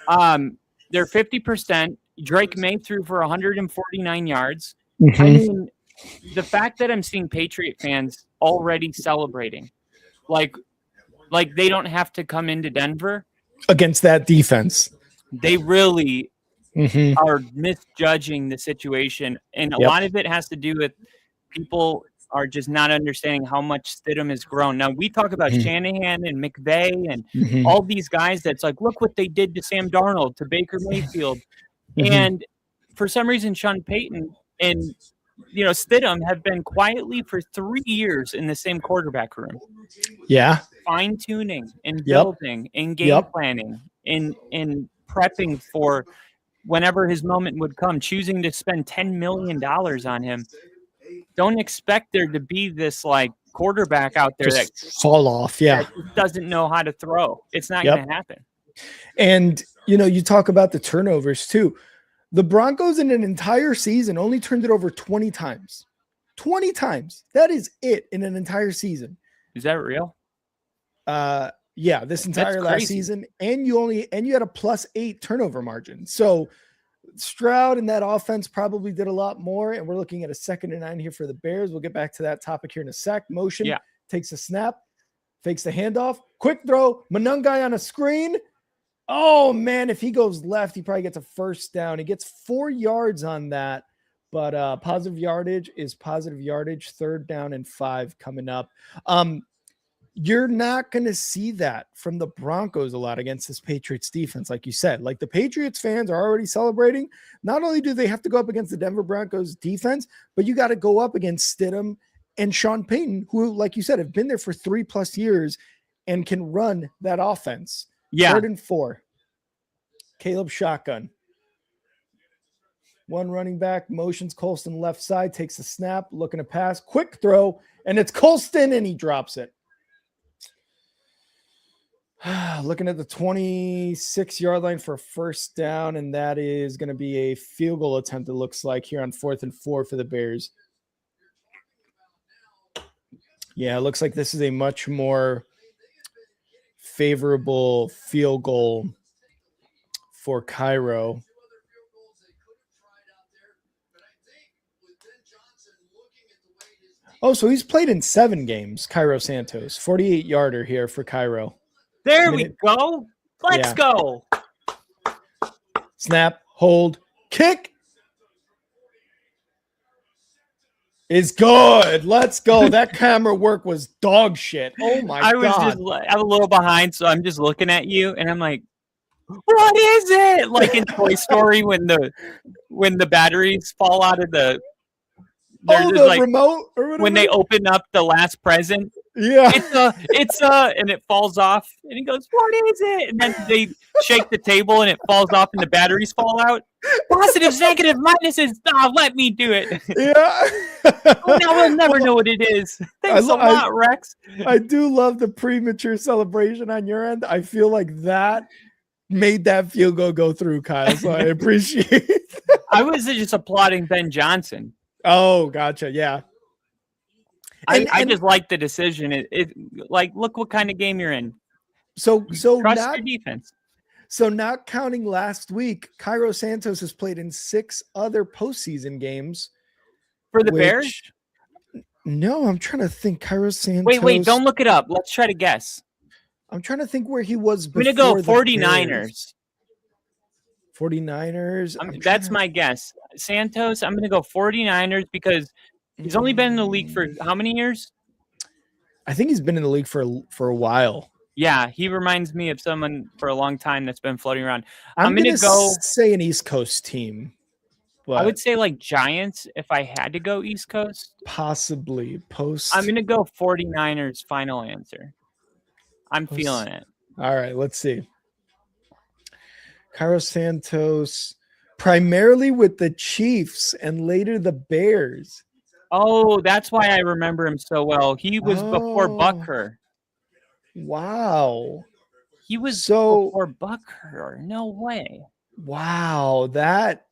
They're 50%. Drake May threw for 149 yards. I mean, the fact that I'm seeing Patriot fans already celebrating, like they don't have to come into Denver against that defense. They really are misjudging the situation. And a lot of it has to do with people are just not understanding how much Stidham has grown. Now, we talk about Shanahan and McVay and all these guys that's like, look what they did to Sam Darnold, to Baker Mayfield. And for some reason, Sean Payton and Stidham have been quietly for 3 years in the same quarterback room. Yeah. Fine-tuning and building and game planning and prepping for whenever his moment would come, choosing to spend $10 million on him. Don't expect there to be this like quarterback out there just that fall off. That doesn't know how to throw. It's not going to happen. And, you talk about the turnovers too. The Broncos in an entire season only turned it over 20 times. 20 times. That is it in an entire season. Is that real? Yeah, this entire last season. And you had a +8 turnover margin. So Stroud and that offense probably did a lot more. And we're looking at a 2nd and 9 here for the Bears. We'll get back to that topic here in a sec. Motion takes a snap, fakes the handoff, quick throw, Monungai on a screen. Oh, man, if he goes left, he probably gets a first down. He gets 4 yards on that, but positive yardage is positive yardage. 3rd down and 5 coming up. You're not going to see that from the Broncos a lot against this Patriots defense, like you said. Like, the Patriots fans are already celebrating. Not only do they have to go up against the Denver Broncos defense, but you got to go up against Stidham and Sean Payton, who, like you said, have been there for 3+ years and can run that offense. 3rd and 4. Caleb shotgun. 1 running back, motions Colston left side, takes a snap, looking to pass, quick throw, and it's Colston, and he drops it. Looking at the 26-yard line for a first down, and that is going to be a field goal attempt, it looks like, here on 4th and 4 for the Bears. Yeah, it looks like this is a much more favorable field goal for Cairo. Oh, so he's played in 7 games, Cairo Santos. 48-yarder here for Cairo. There we go. Let's go. Snap, hold, kick. Is good. Let's go. That camera work was dog shit. Oh my God. I'm a little behind, so I'm just looking at you and I'm like, what is it? Like in Toy Story when the batteries fall out of the remote or whatever. When they open up the last present. Yeah. It's and it falls off and he goes, what is it? And then they shake the table and it falls off and the batteries fall out. Positives, negative, minuses. Oh, let me do it. Yeah. Now we'll never know what it is. Thanks a lot, Rex. I do love the premature celebration on your end. I feel like that made that field goal go through, Kyle. So I appreciate it. I was just applauding Ben Johnson. Oh, gotcha. Yeah. I just like the decision. It like, look what kind of game you're in. So Trust your defense. So not counting last week, Cairo Santos has played in 6 other postseason games. For the Bears? No, I'm trying to think. Cairo Santos. Wait, don't look it up. Let's try to guess. I'm trying to think where he was before. I'm going to go 49ers. 49ers. That's my guess. Santos, I'm going to go 49ers because he's only been in the league for how many years? I think he's been in the league for a while. Yeah, he reminds me of someone for a long time that's been floating around. I'm going to say an East Coast team. I would say like Giants if I had to go East Coast. Possibly post. I'm going to go 49ers final answer. I'm feeling it. All right, let's see. Cairo Santos, primarily with the Chiefs and later the Bears. Oh, that's why I remember him so well. He was before Bucker. Wow. He was before Bucker. No way. Wow.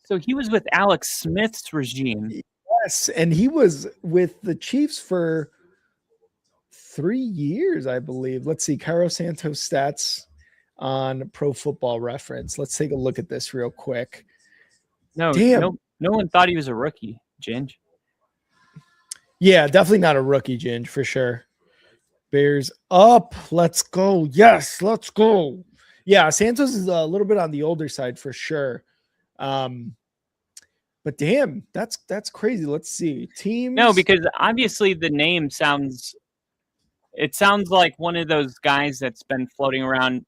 So he was with Alex Smith's regime. Yes, and he was with the Chiefs for 3 years, I believe. Let's see. Cairo Santos stats on Pro Football Reference. Let's take a look at this real quick. No one thought he was a rookie, Ginge. Yeah, definitely not a rookie, Ginge, for sure. Bears up. Let's go. Yes, let's go. Yeah, Santos is a little bit on the older side for sure. But damn, that's crazy. Let's see. Teams. No, because obviously the name sounds like one of those guys that's been floating around.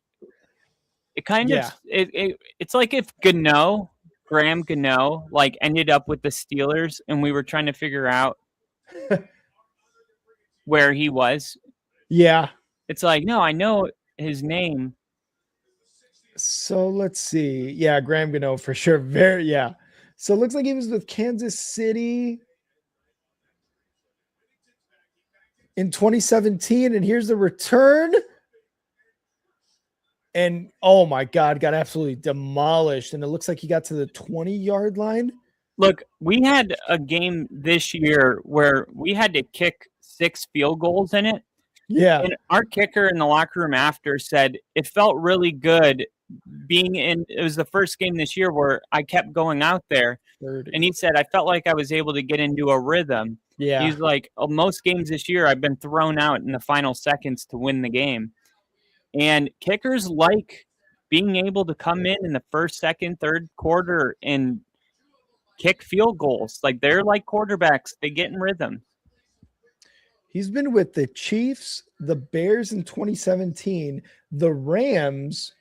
It kind of it's like if Graham Gano, like ended up with the Steelers and we were trying to figure out where he was. Yeah. It's like, no, I know his name. So let's see. Yeah, Graham Gano for sure. So it looks like he was with Kansas City in 2017. And here's the return. And oh my God, got absolutely demolished. And it looks like he got to the 20-yard line. Look, we had a game this year where we had to kick 6 field goals in it. Yeah. And our kicker in the locker room after said it felt really good being in. It was the first game this year where I kept going out there. 30. And he said, I felt like I was able to get into a rhythm. Yeah. He's like, most games this year, I've been thrown out in the final seconds to win the game. And kickers like being able to come in the first, second, third quarter and kick field goals. Like they're like quarterbacks. They get in rhythm. He's been with the Chiefs, the Bears in 2017, the Rams.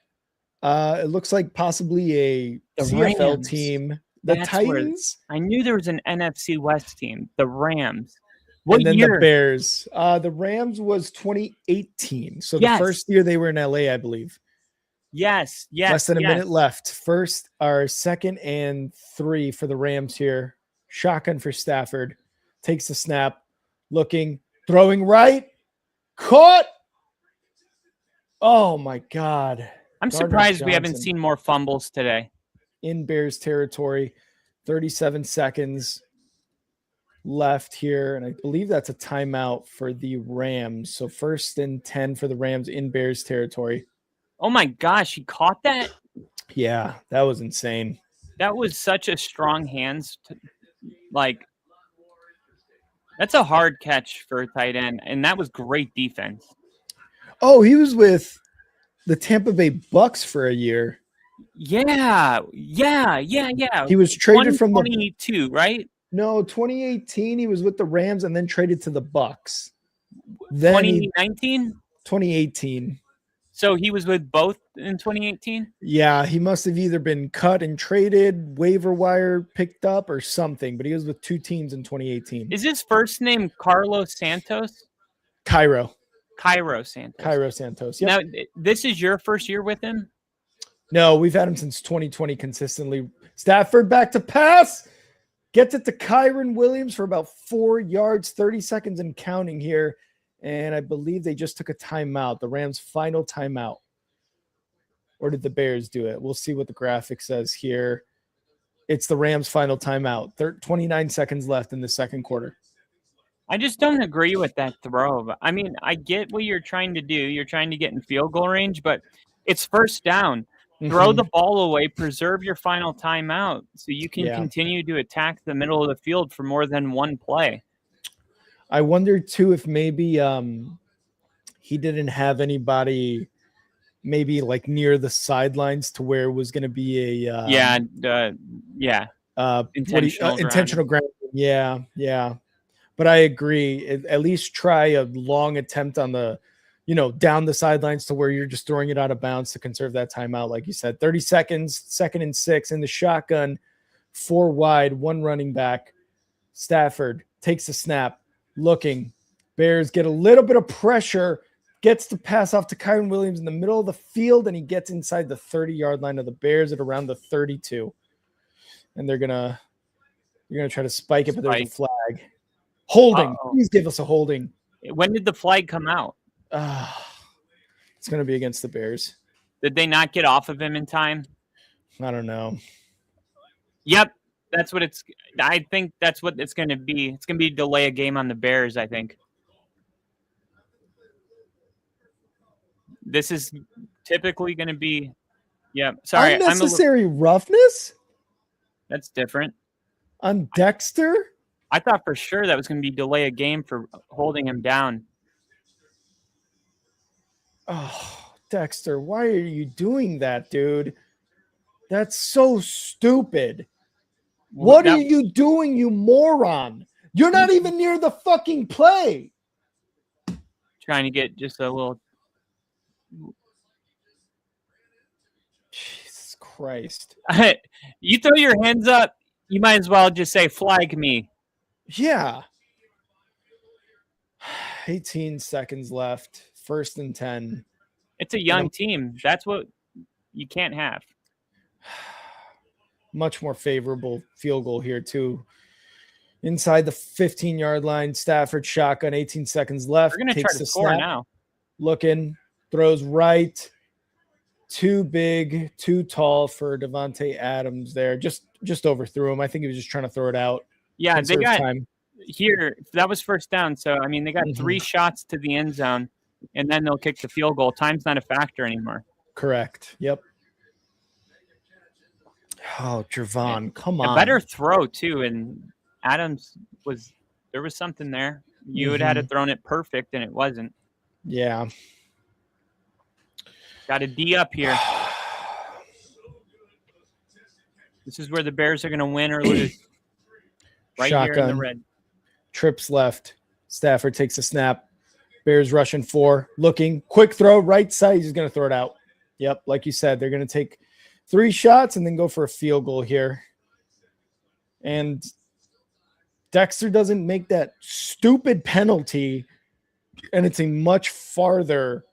It looks like possibly a CFL Rams team. The Titans. I knew there was an NFC West team. The Rams. What and then year? The Bears. The Rams was 2018. So the first year they were in LA, I believe. Yes. Less than a minute left. Second and 3 for the Rams here. Shotgun for Stafford. Takes the snap. Looking. Throwing right. Caught. Oh, my God. I'm surprised we haven't seen more fumbles today. In Bears territory. 37 seconds left here. And I believe that's a timeout for the Rams. So 1st and 10 for the Rams in Bears territory. Oh, my gosh. He caught that? Yeah, that was insane. That was such a strong hands. That's a hard catch for a tight end, and that was great defense. Oh, he was with the Tampa Bay Bucks for a year. Yeah. He was traded from 2022, right? No, 2018. He was with the Rams and then traded to the Bucks. Then 2019? 2018. So he was with both in 2018? Yeah, he must have either been cut and traded, waiver wire picked up, or something. But he was with 2 teams in 2018. Is his first name Carlos Santos? Cairo Santos. Cairo Santos. Yep. Now, this is your first year with him? No, we've had him since 2020 consistently. Stafford back to pass. Gets it to Kyron Williams for about 4 yards, 30 seconds and counting here. And I believe they just took a timeout, the Rams' final timeout. Or did the Bears do it? We'll see what the graphic says here. It's the Rams' final timeout. 29 seconds left in the second quarter. I just don't agree with that throw. I mean, I get what you're trying to do. You're trying to get in field goal range, but it's first down. Throw the ball away, preserve your final timeout so you can continue to attack the middle of the field for more than one play. I wonder, too, if maybe he didn't have anybody maybe like near the sidelines to where it was going to be a intentional ground. Yeah. But I agree. At least try a long attempt on the, down the sidelines to where you're just throwing it out of bounds to conserve that timeout. Like you said, 30 seconds, 2nd and 6 in the shotgun, 4 wide, 1 running back. Stafford takes the snap, looking. Bears get a little bit of pressure, gets the pass off to Kyron Williams in the middle of the field, and he gets inside the 30-yard line of the Bears at around the 32. And they're gonna try to spike it, but there's a flag. Holding. Uh-oh. Please give us a holding. When did the flag come out? It's going to be against the Bears. Did they not get off of him in time? I don't know. Yep. I think that's what it's going to be. It's going to be delay a game on the Bears, I think. This is typically going to be, sorry. Unnecessary roughness? That's different. On Dexter? I thought for sure that was going to be delay a game for holding him down. Oh, Dexter, why are you doing that, dude? That's so stupid. What are you doing, you moron? You're not even near the fucking play. Trying to get just a little. Jesus Christ. You throw your hands up, you might as well just say, flag me. Yeah. 18 seconds left. 1st and 10. It's a young team. That's what you can't have. Much more favorable field goal here, too. Inside the 15-yard line, Stafford shotgun, 18 seconds left. They're going to try to score now. Looking, throws right. Too big, too tall for Devontae Adams there. Just overthrew him. I think he was just trying to throw it out. Yeah, they got time. Here. That was first down. So, I mean, they got 3 shots to the end zone, and then they'll kick the field goal. Time's not a factor anymore. Correct. Yep. Oh, Javon, come on. A better throw, too. And Adams there was something there. You would have thrown it perfect, and it wasn't. Yeah. Got a D up here. This is where the Bears are going to win or lose. Right Shotgun. Here in the red. Trips left. Stafford takes a snap. Bears rushing 4. Looking. Quick throw. Right side. He's going to throw it out. Yep. Like you said, they're going to take 3 shots and then go for a field goal here. And Dexter doesn't make that stupid penalty. And it's a much farther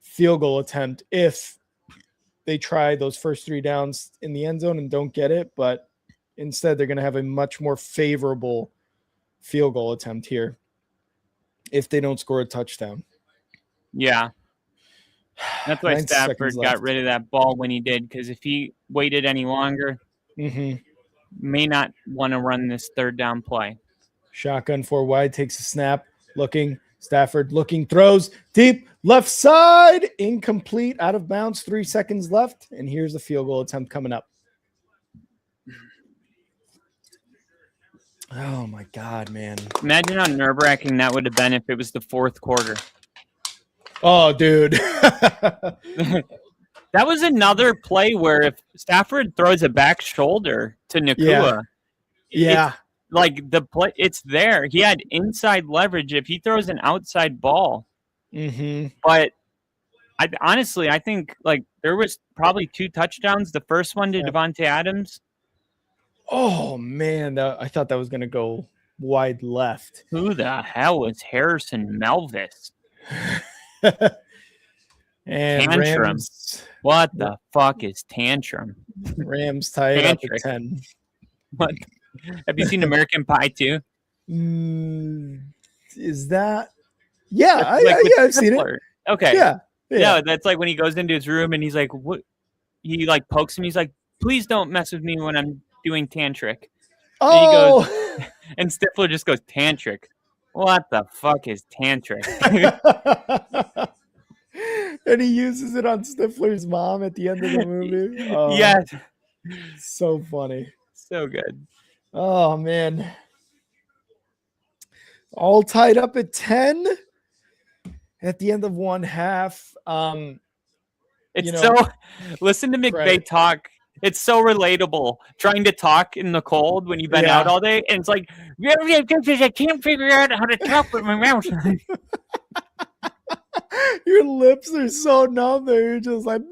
field goal attempt if they try those first 3 downs in the end zone and don't get it. But instead, they're going to have a much more favorable field goal attempt here if they don't score a touchdown. Yeah. That's why Stafford got rid of that ball when he did, because if he waited any longer, may not want to run this 3rd down play. Shotgun 4 wide, takes a snap, looking. Stafford looking, throws deep, left side, incomplete, out of bounds, 3 seconds left, and here's the field goal attempt coming up. Oh, my God, man. Imagine how nerve-wracking that would have been if it was the 4th quarter. Oh, dude. That was another play where if Stafford throws a back shoulder to Nakua, like the play, it's there. He had inside leverage. If he throws an outside ball, but I think like there was probably 2 touchdowns. The first one to Devontae Adams. Oh man, I thought that was going to go wide left. Who the hell was Harrison Melvis? And Tantrum. Rams, what the fuck is Tantrum? Rams tied up at 10. What? Have you seen American Pie 2? Is that? Yeah, I've seen it. Okay. Yeah, that's like when he goes into his room and he's like, what? He like pokes him. He's like, please don't mess with me when I'm doing tantric. Oh. And, he goes, and Stifler just goes tantric. What the fuck is tantric? And he uses it on Stifler's mom at the end of the movie. Oh, Yes. so funny. So good. Oh, man. All tied up at 10 at the end of one half. Listen to McVay right. talk. It's so relatable trying to talk in the cold when you've been out all day. And it's like, I can't figure out how to talk with my mouth. Your lips are so numb that you're just like,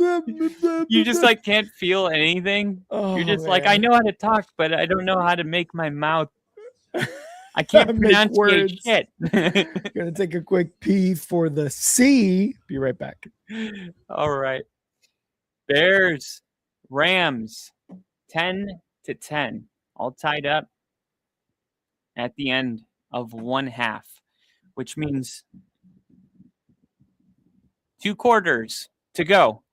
you just like can't feel anything. Oh, you're just man. like, I know how to talk, but I don't know how to make my mouth. I can't pronounce shit. Gonna take a quick pee for the C. Be right back. All right. Bears, Rams, 10-10, all tied up at the end of one half, which means 2 quarters to go.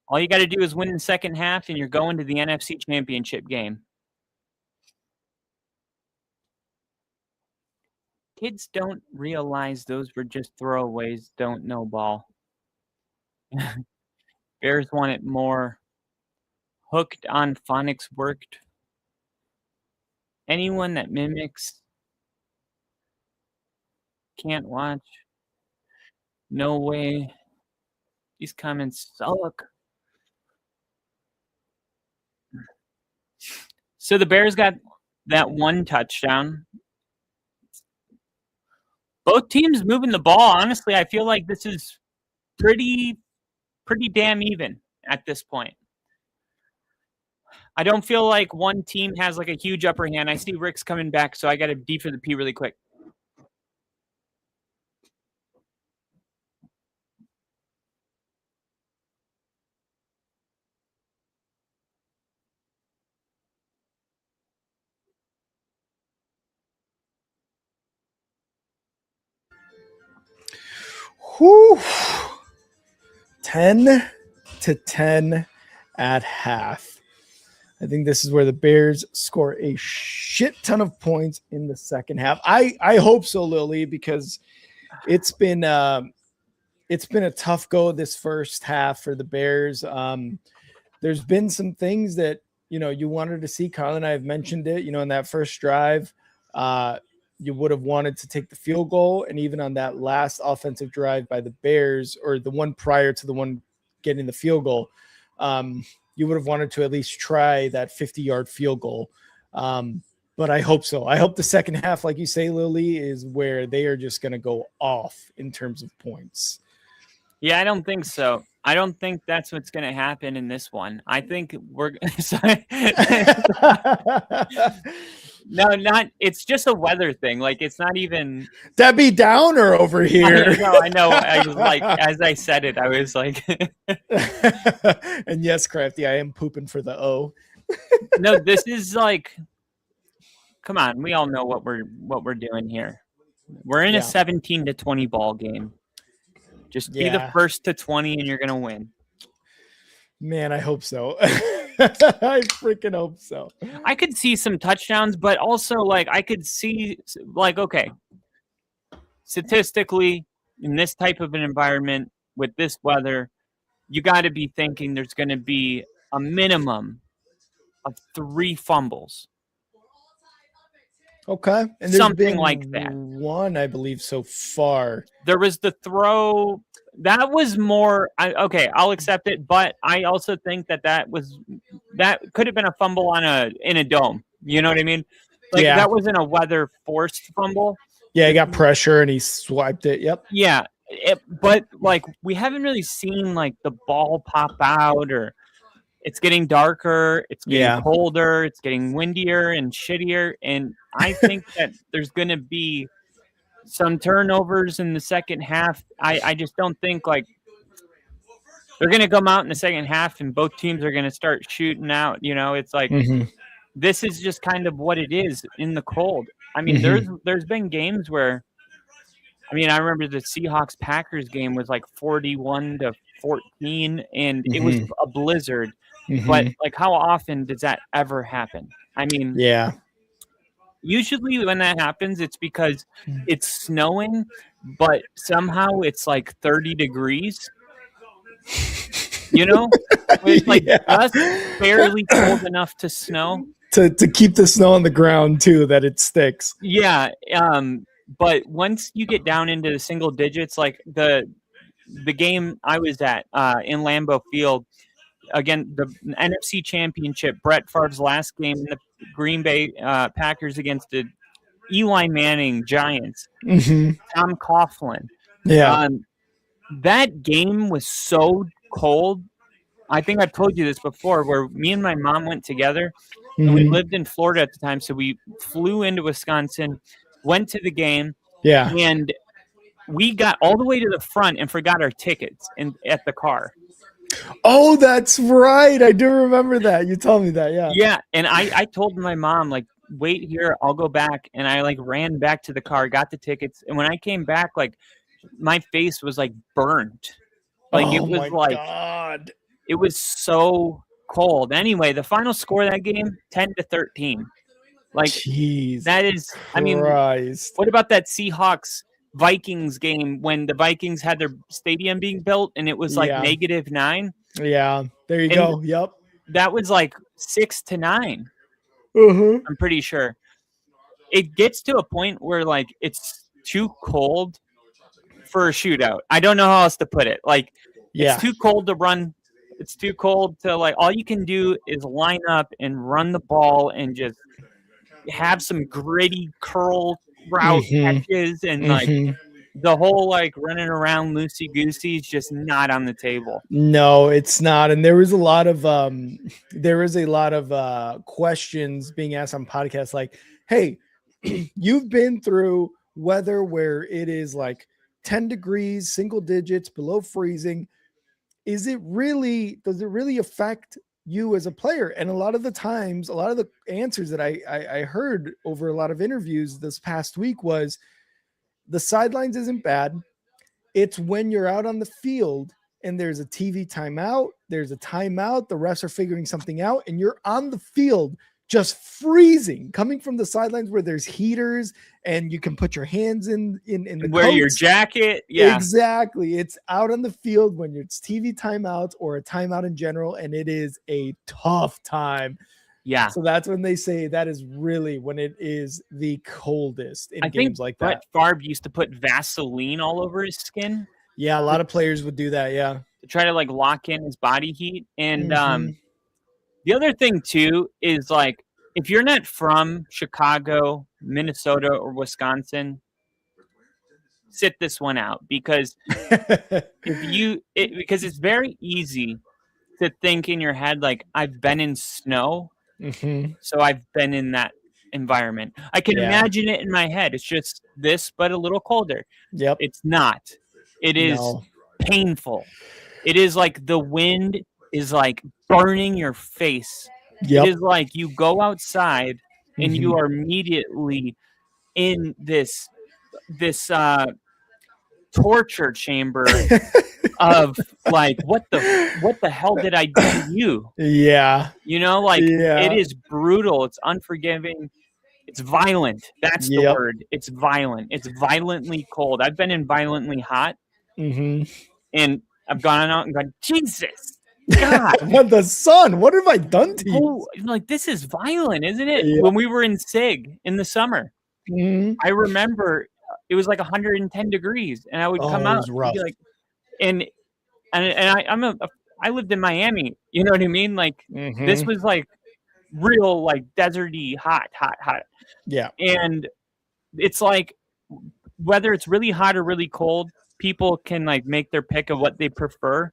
All you got to do is win the second half, and you're going to the NFC Championship game. Kids don't realize those were just throwaways, don't know ball. Bears want it more. Hooked on phonics worked. Anyone that mimics can't watch. No way. These comments suck. So the Bears got that 1 touchdown. Both teams moving the ball. Honestly, I feel like this is pretty damn even at this point. I don't feel like one team has like a huge upper hand. I see Rick's coming back, so I got to D for the P really quick. Whew. 10-10 at half. I think this is where the Bears score a shit ton of points in the second half. I hope so, Lily, because it's been a tough go this first half for the Bears. There's been some things that, you wanted to see. Carl and I have mentioned it, in that first drive, you would have wanted to take the field goal. And even on that last offensive drive by the Bears, or the one prior to the one getting the field goal, you would have wanted to at least try that 50-yard field goal. But I hope so. I hope the second half, like you say, Lily, is where they are just going to go off in terms of points. Yeah, I don't think so. I don't think that's what's going to happen in this one. I think we're sorry. No, it's just a weather thing. Like, it's not even Debbie Downer over here. I know. I was like, as I said it, I was like, and yes, Crafty, I am pooping for the O. No, this is like, come on. We all know what we're doing here. We're in a 17-20 ball game. Just be the first to 20 and you're going to win. Man, I hope so. I freaking hope so. I could see some touchdowns, but also like I could see like, okay, statistically in this type of an environment with this weather, you got to be thinking there's going to be a minimum of 3 fumbles. Okay. And something like that. One, I believe, so far. There was the throw. That was more okay. I'll accept it, but I also think that could have been a fumble in a dome. You know what I mean? Like that wasn't a weather forced fumble. Yeah, he got pressure and he swiped it. Yep. Yeah, but like we haven't really seen like the ball pop out, or it's getting darker, it's getting colder, it's getting windier and shittier, and I think that there's going to be some turnovers in the second half. I just don't think like they're going to come out in the second half and both teams are going to start shooting out. It's like this is just kind of what it is in the cold. I mean, there's been games where, I mean, I remember the Seahawks Packers game was like 41-14 and it was a blizzard. But like, how often does that ever happen? I mean, Usually when that happens, it's because it's snowing, but somehow it's like 30 degrees. You know, it's like just barely cold enough to snow. To keep the snow on the ground too, that it sticks. Yeah. But once you get down into the single digits, like the game I was at in Lambeau Field, again, the NFC Championship, Brett Favre's last game in the Green Bay Packers against the Eli Manning Giants, Tom Coughlin. Yeah. That game was so cold. I think I've told you this before, where me and my mom went together. And we lived in Florida at the time, so we flew into Wisconsin, went to the game, and we got all the way to the front and forgot our tickets at the car. Oh, that's right. I do remember that. You told me that, yeah. Yeah, and I told my mom, like, wait here, I'll go back. And I, like, ran back to the car, got the tickets. And when I came back, like, my face was, like, burnt. Like, it was, like, God. It was so cold. Anyway, the final score of that game, 10-13. Like, jeez, that is, I mean, what about that Seahawks Vikings game when the Vikings had their stadium being built and it was like -9? Yeah, there you go. Yep. That was like 6-9. I'm pretty sure. It gets to a point where like it's too cold for a shootout. I don't know how else to put it. Like, it's too cold to run. It's too cold to, like, all you can do is line up and run the ball and just have some gritty curl route catches and like the whole like running around loosey goosey is just not on the table. No, it's not. And there is a lot of questions being asked on podcasts like, hey, you've been through weather where it is like 10 degrees, single digits, below freezing. Does it really affect you as a player? And a lot of the times, a lot of the answers that I heard over a lot of interviews this past week was the sidelines isn't bad. It's when you're out on the field and there's a TV timeout, there's a timeout, the refs are figuring something out, and you're on the field just freezing, coming from the sidelines where there's heaters and you can put your hands in the wear coats. Your jacket. Yeah, exactly. It's out on the field when it's TV timeouts or a timeout in general, and it is a tough time. Yeah. So that's when they say that is really when it is the coldest in games like that. Brett Favre used to put Vaseline all over his skin. Yeah, a lot of players would do that. Yeah, to try to like lock in his body heat. And the other thing too is like, if you're not from Chicago, Minnesota, or Wisconsin, sit this one out because because it's very easy to think in your head like, I've been in snow, so I've been in that environment. I can imagine it in my head. It's just this, but a little colder. Yep. It's not. It is painful. It is like the wind is like burning your face. It is like you go outside and you are immediately in this torture chamber of like, what the hell did I do to you? Yeah. You know, like it is brutal. It's unforgiving. It's violent. That's the word. It's violent. It's violently cold. I've been in violently hot, and I've gone out and gone, Jesus, God, the sun. What have I done to you? Like, this is violent, isn't it? Yeah. When we were in SIG in the summer, I remember it was like 110 degrees, and I would come out and be like, and I lived in Miami. You know what I mean? Like this was like real, like deserty, hot. Yeah. And it's like, whether it's really hot or really cold, people can like make their pick of what they prefer.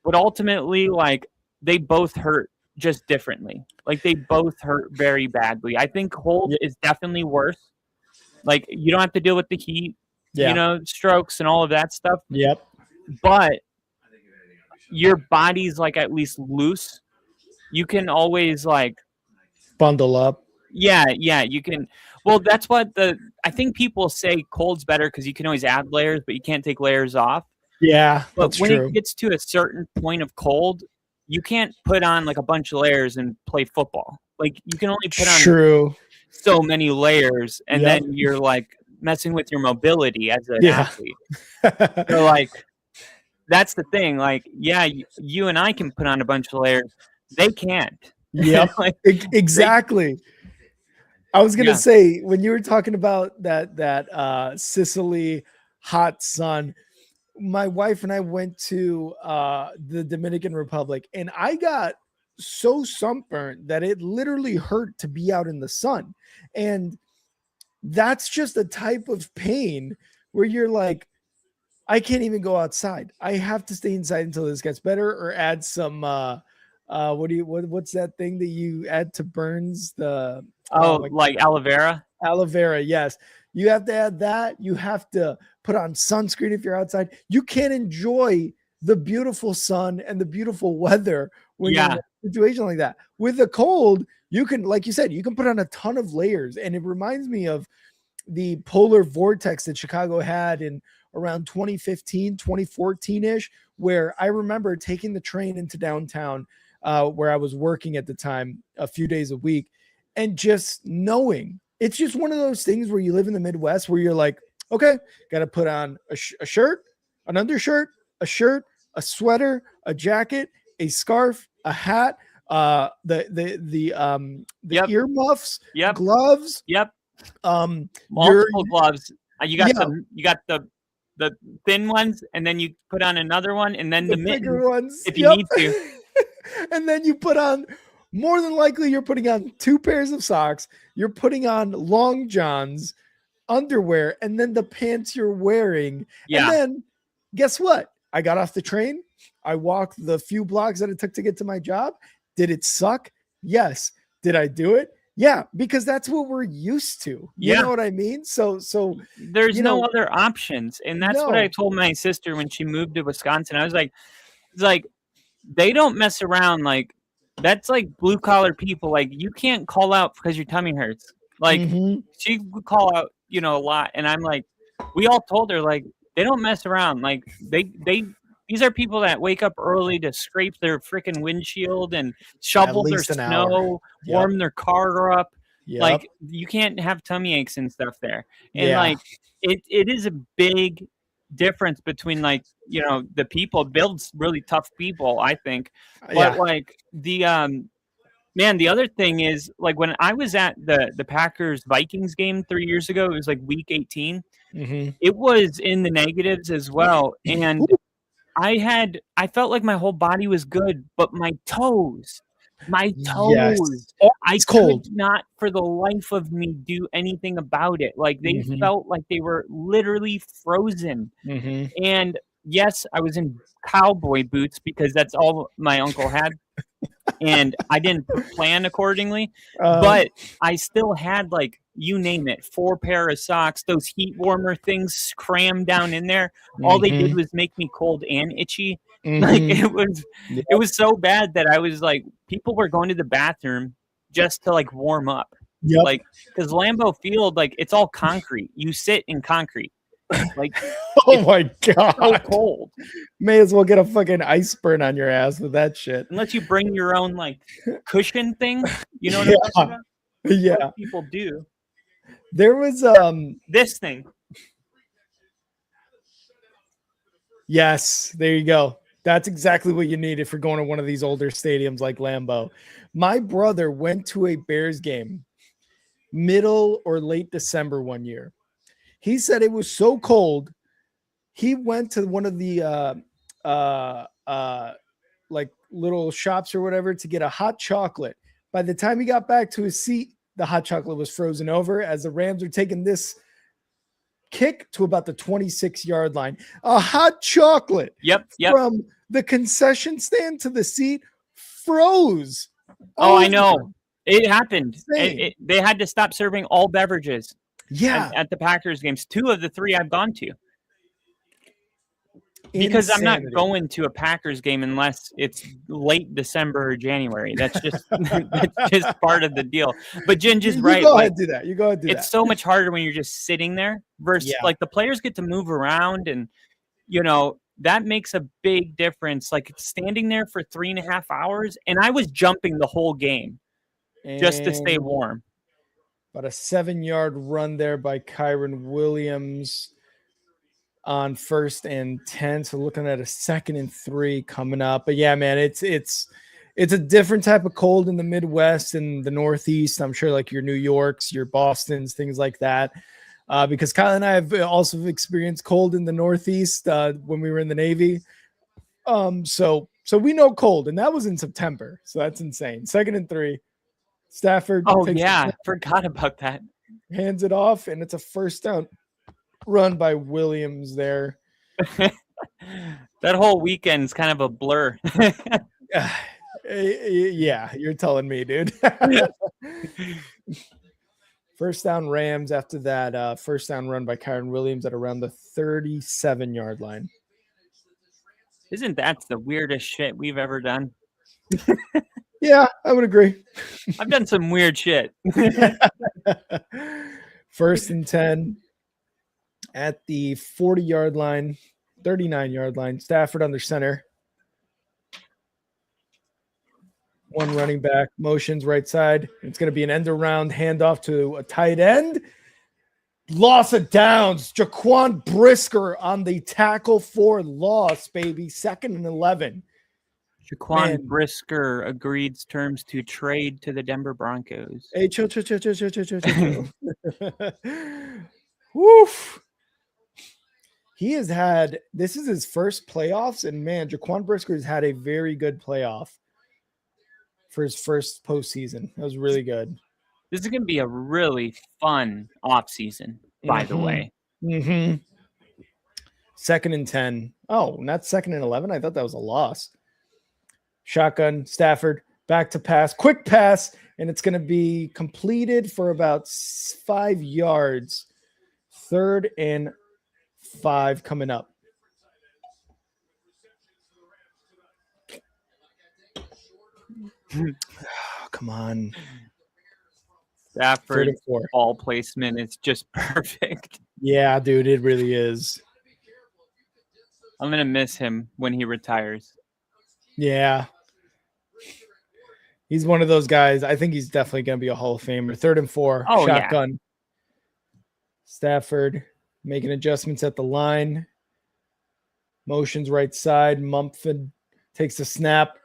But ultimately, like, they both hurt just differently. Like, they both hurt very badly. I think cold is definitely worse. Like, you don't have to deal with the heat, you know, strokes and all of that stuff. Yep. But your body's, like, at least loose. You can always, like... bundle up. Yeah, you can... Well, that's what I think people say cold's better because you can always add layers, but you can't take layers off. Yeah, but when it gets to a certain point of cold, you can't put on like a bunch of layers and play football. like you can only put on True. so many layers, and Yep. then you're like messing with your mobility as an Yeah. athlete. So like that's the thing. Like, yeah, you and I can put on a bunch of layers. They can't. Yep. Like, Exactly. I was gonna Yeah. say when you were talking about that Sicily hot sun, my wife and I went to the Dominican Republic, and I got so sunburnt that it literally hurt to be out in the sun. And that's just a type of pain where you're like, I can't even go outside. I have to stay inside until this gets better, or add some what's that thing that you add to burns? The like aloe vera. Aloe vera, yes. You have to add that. You have to put on sunscreen if you're outside. You can't enjoy the beautiful sun and the beautiful weather when you're in a situation like that. With the cold, you can, like you said, you can put on a ton of layers. And it reminds me of the polar vortex that Chicago had in around 2015, 2014-ish, where I remember taking the train into downtown where I was working at the time a few days a week, and just knowing it's just one of those things where you live in the Midwest where you're like, okay, got to put on a shirt, an undershirt, a shirt, a sweater, a jacket, a scarf, a hat, the earmuffs, gloves. Yep. Multiple gloves. You got the thin ones, and then you put on another one, and then the bigger ones if you need to. And then you put on, more than likely, you're putting on 2 pairs of socks. You're putting on long johns, underwear, and then the pants you're wearing. Yeah. And then guess what? I got off the train. I walked the few blocks that it took to get to my job. Did it suck? Yes. Did I do it? Yeah, because that's what we're used to. You know what I mean? So there's no other options. And that's what I told my sister when she moved to Wisconsin. I was like, it's like, they don't mess around. Like, that's like blue collar people. Like, you can't call out because your tummy hurts. Like, she would call out, a lot. And I'm like, we all told her, like, they don't mess around. Like, these are people that wake up early to scrape their freaking windshield and shovel their snow, warm their car up. Yep. Like, you can't have tummy aches and stuff there. And like, it is a big difference between, like, the people. Builds really tough people, I think. But like the the other thing is, like, when I was at the Packers Vikings game 3 years ago, it was like week 18. It was in the negatives as well. And I felt like my whole body was good, but my toes, I could not for the life of me do anything about it. Like, they felt like they were literally frozen. And yes, I was in cowboy boots because that's all my uncle had. And I didn't plan accordingly, but I still had, like, you name it, 4 pair of socks, those heat warmer things crammed down in there. All they did was make me cold and itchy. Like, it was so bad that I was like, people were going to the bathroom just to, like, warm up. Like, because Lambeau Field, like, it's all concrete. You sit in concrete. Like, oh my god, so cold. May as well get a fucking ice burn on your ass with that shit. Unless you bring your own, like, cushion thing, you know what I'm talking about? Yeah, most people do. There was this thing. Yes, there you go. That's exactly what you need if you're going to one of these older stadiums like Lambeau. My brother went to a Bears game middle or late December one year. He said it was so cold. He went to one of the like little shops or whatever to get a hot chocolate. By the time he got back to his seat, the hot chocolate was frozen over as the Rams are taking this kick to about the 26-yard line. A hot chocolate from the concession stand to the seat froze. Oh, I know. It happened. They had to stop serving all beverages. Yeah, at the Packers games, 2 of the 3 I've gone to. Because I'm not going to a Packers game unless it's late December or January. That's just part of the deal. But Ginger's right. You go ahead and do that. It's so much harder when you're just sitting there versus like the players get to move around, and that makes a big difference. Like, standing there for 3.5 hours, and I was jumping the whole game. just to stay And warm. about a 7-yard run there by Kyron Williams on 1st and 10. So looking at a 2nd and 3 coming up. But yeah, man, it's a different type of cold in the Midwest and the Northeast. I'm sure like your New Yorks, your Bostons, things like that. Because Kyle and I have also experienced cold in the Northeast when we were in the Navy. So we know cold, and that was in September. So that's insane. 2nd and 3. Stafford. Oh yeah, forgot about that. Hands it off, and it's a 1st down run by Williams there. That whole weekend's kind of a blur. Yeah, you're telling me, dude. 1st down Rams after that 1st down run by Kyron Williams at around the 37-yard line. Isn't that the weirdest shit we've ever done? Yeah, I would agree. I've done some weird shit. 1st and 10 at the 40-yard line, 39-yard line. Stafford under center. One running back, motions right side. It's going to be an end around handoff to a tight end. Loss of downs. Jaquan Brisker on the tackle for loss, baby. 2nd and 11. Jaquan Brisker agreed terms to trade to the Denver Broncos. Hey, chill. Woof. He has had, this is his first playoffs, and man, Jaquan Brisker has had a very good playoff for his first postseason. That was really good. This is going to be a really fun offseason, by the way. 2nd and 10. Oh, not 2nd and 11. I thought that was a loss. Shotgun, Stafford, back to pass, quick pass, and it's going to be completed for about 5 yards. 3rd and 5 coming up. Oh, come on. Stafford's ball placement is just perfect. Yeah, dude, it really is. I'm going to miss him when he retires. Yeah. He's one of those guys. I think he's definitely going to be a Hall of Famer. 3rd and 4. Oh, shotgun. Yeah. Stafford making adjustments at the line. Motions right side. Mumford takes the snap.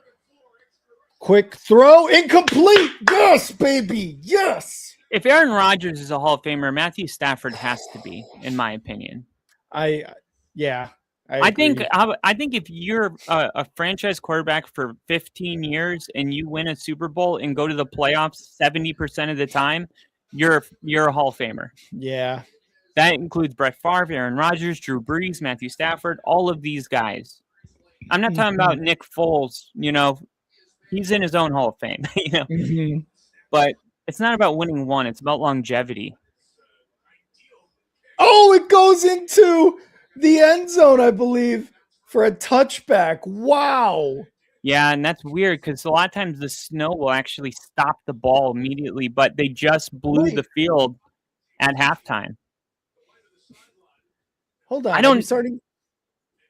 Quick throw. Incomplete. Yes, baby. Yes. If Aaron Rodgers is a Hall of Famer, Matthew Stafford has to be, in my opinion. I think if you're a franchise quarterback for 15 years and you win a Super Bowl and go to the playoffs 70% of the time, you're a Hall of Famer. Yeah. That includes Brett Favre, Aaron Rodgers, Drew Brees, Matthew Stafford, all of these guys. I'm not talking about Nick Foles, he's in his own Hall of Fame, But it's not about winning one, it's about longevity. Oh, it goes into the end zone, I believe, for a touchback. Wow. Yeah, and that's weird because a lot of times the snow will actually stop the ball immediately, but they just blew the field at halftime. Hold on.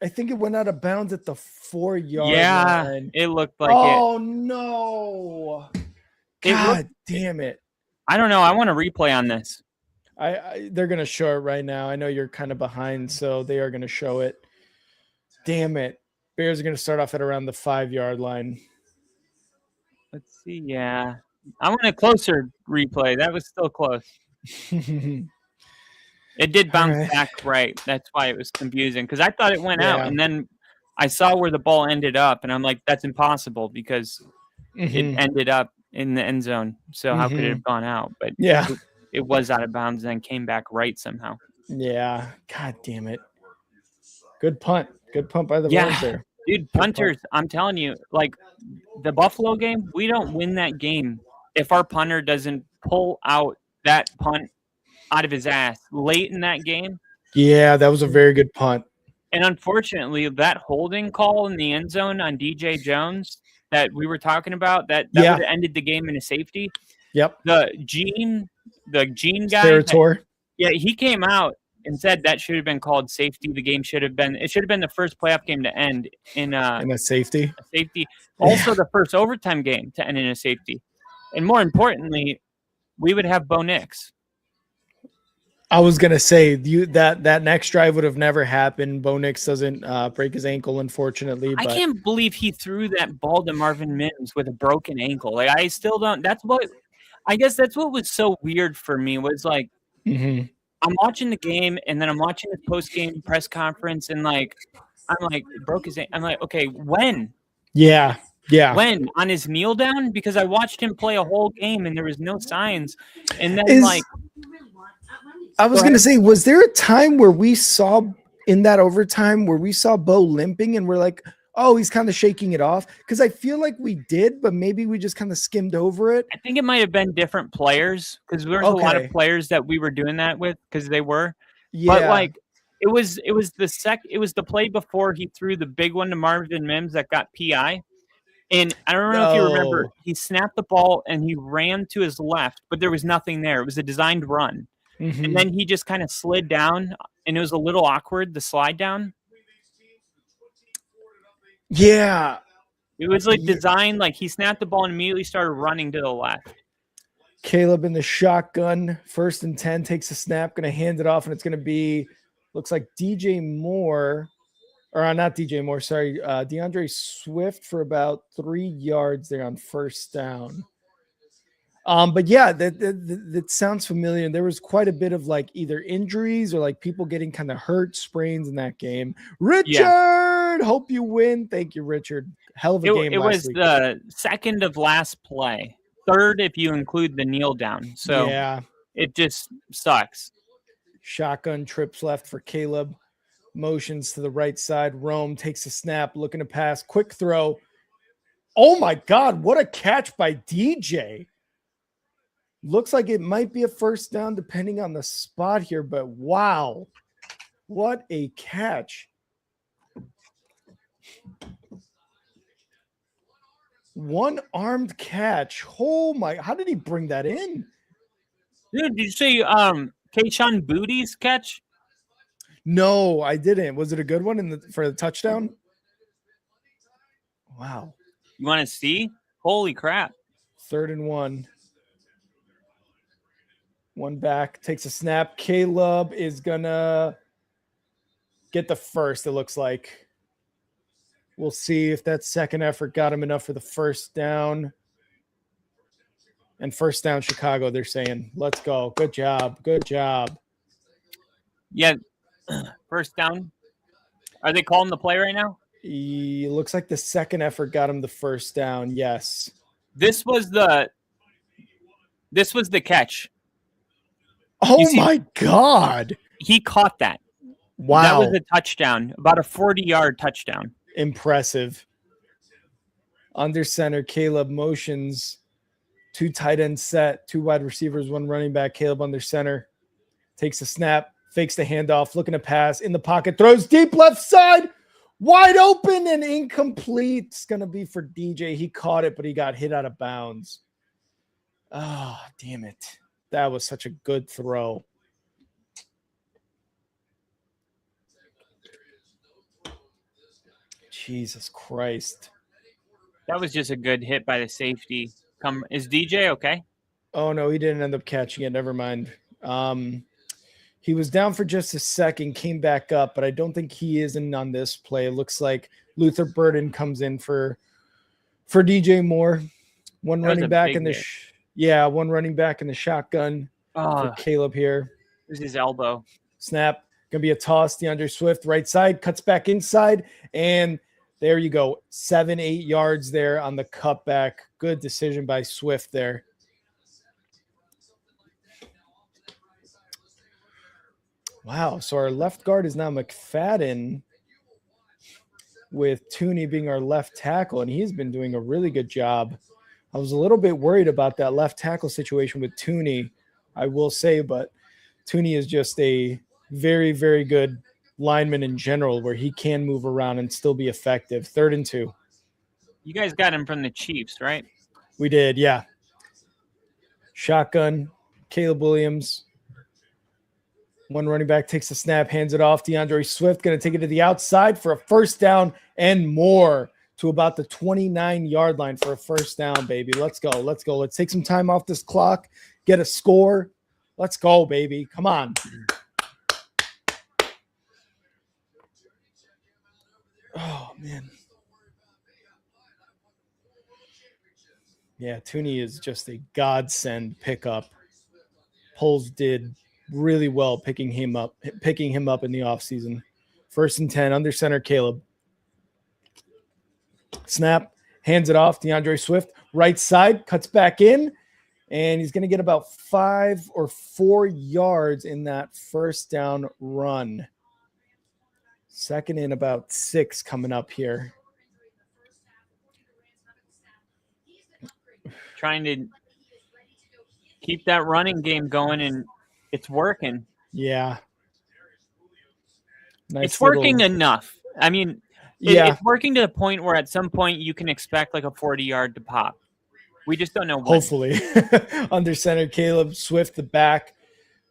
I think it went out of bounds at the 4-yard line. Yeah, it looked like it. Oh, no. God damn it. I don't know. I want to replay on this. They're going to show it right now. I know you're kind of behind, so they are going to show it. Damn it. Bears are going to start off at around the 5-yard line. Let's see. Yeah. I want a closer replay. That was still close. It did bounce back right. That's why it was confusing because I thought it went out. And then I saw where the ball ended up, and I'm like, that's impossible because it ended up in the end zone. So how could it have gone out? But it was out of bounds and then came back right somehow. Yeah. God damn it. Good punt. Good punt by the Rams there. Dude, punters, I'm telling you, like the Buffalo game, we don't win that game if our punter doesn't pull out that punt out of his ass late in that game. Yeah, that was a very good punt. And unfortunately, that holding call in the end zone on DJ Jones that we were talking about, that would have ended the game in a safety. Yep. The Gene guy. Spiritor. He came out and said that should have been called safety. The game should have been the first playoff game to end in a safety. Also the first overtime game to end in a safety. And more importantly, we would have Bo Nix. I was gonna say that next drive would have never happened. Bo Nix doesn't break his ankle, unfortunately. I But can't believe he threw that ball to Marvin Mims with a broken ankle. Like, I still don't. I guess that's what was so weird for me was like, Mhm. I'm watching the game and then I'm watching his post game press conference and like, I'm like, broke his ankle. I'm like, okay, when? Yeah. When? On his kneel down? Because I watched him play a whole game and there was no signs. And then I was going to say, was there a time where we saw in that overtime where we saw Bo limping and we're like, oh, he's kind of shaking it off? Because I feel like we did, but maybe we just kind of skimmed over it. I think it might have been different players because there was a lot of players that we were doing that with because they were. Yeah. But like it was the play before he threw the big one to Marvin Mims that got PI. And I don't know if you remember, he snapped the ball and he ran to his left, but there was nothing there. It was a designed run. Mm-hmm. And then he just kind of slid down, and it was a little awkward, the slide down. Yeah. It was like designed, like he snapped the ball and immediately started running to the left. Caleb in the shotgun, 1st and 10, takes a snap, going to hand it off, and it's going to be, looks like DJ Moore, or not DJ Moore, sorry, DeAndre Swift for about 3 yards there on 1st down. But yeah, that sounds familiar. There was quite a bit of like either injuries or like people getting kind of hurt, sprains in that game. Richard, hope you win. Thank you, Richard. Hell of a game. It was week. The second of last play, third if you include the kneel down. So yeah, it just sucks. Shotgun trips left for Caleb. Motions to the right side. Rome takes a snap, looking to pass. Quick throw. Oh my God, what a catch by DJ. Looks like it might be a 1st down depending on the spot here, but wow, what a catch. One armed catch. Oh my, how did he bring that in? Dude, did you say Kayshon Boudy's catch? No, I didn't. Was it a good one for the touchdown? Wow. You want to see? Holy crap. 3rd and 1. One back, takes a snap. Caleb is going to get the first, it looks like. We'll see if that second effort got him enough for the 1st down. And 1st down, Chicago, they're saying. Let's go. Good job. Good job. Yeah. 1st down. Are they calling the play right now? It looks like the second effort got him the 1st down. Yes. This was the catch. Oh my God. He caught that. Wow. That was a touchdown, about a 40-yard touchdown. Impressive. Under center, Caleb motions. 2 tight end set, 2 wide receivers, 1 running back. Caleb under center. Takes a snap, fakes the handoff, looking to pass in the pocket, throws deep left side, wide open and incomplete. It's going to be for DJ. He caught it, but he got hit out of bounds. Oh, damn it. That was such a good throw. Jesus Christ. That was just a good hit by the safety. Is DJ okay? Oh, no, he didn't end up catching it. Never mind. He was down for just a second, came back up, but I don't think he is in on this play. It looks like Luther Burden comes in for DJ Moore. One running back in the one running back in the shotgun for Caleb here. There's his elbow. Snap. Gonna be a toss. DeAndre Swift, right side, cuts back inside, and there you go. 7-8 yards there on the cutback. Good decision by Swift there. Wow. So our left guard is now McFadden, with Tooney being our left tackle, and he's been doing a really good job. I was a little bit worried about that left tackle situation with Tooney, I will say, but Tooney is just a very, very good lineman in general, where he can move around and still be effective. 3rd and 2. You guys got him from the Chiefs, right? We did, yeah. Shotgun, Caleb Williams. 1 running back takes a snap, hands it off. DeAndre Swift going to take it to the outside for a 1st down and more. to about the 29-yard line for a first down, baby. Let's go. Let's go. Let's take some time off this clock, get a score. Let's go, baby. Come on. Oh, man. Yeah, Tooney is just a godsend pickup. Poles did really well picking him up in the offseason. 1st and 10, under center, Caleb. Snap, hands it off. DeAndre Swift, right side, cuts back in, and he's going to get about 5 or 4 yards in that first down run. 2nd and about 6 coming up here. Trying to keep that running game going, and it's working. Yeah. Nice it's working enough. I mean, it's working to the point where at some point you can expect like a 40-yard to pop. We just don't know when. Hopefully. Under center, Caleb Swift, the back,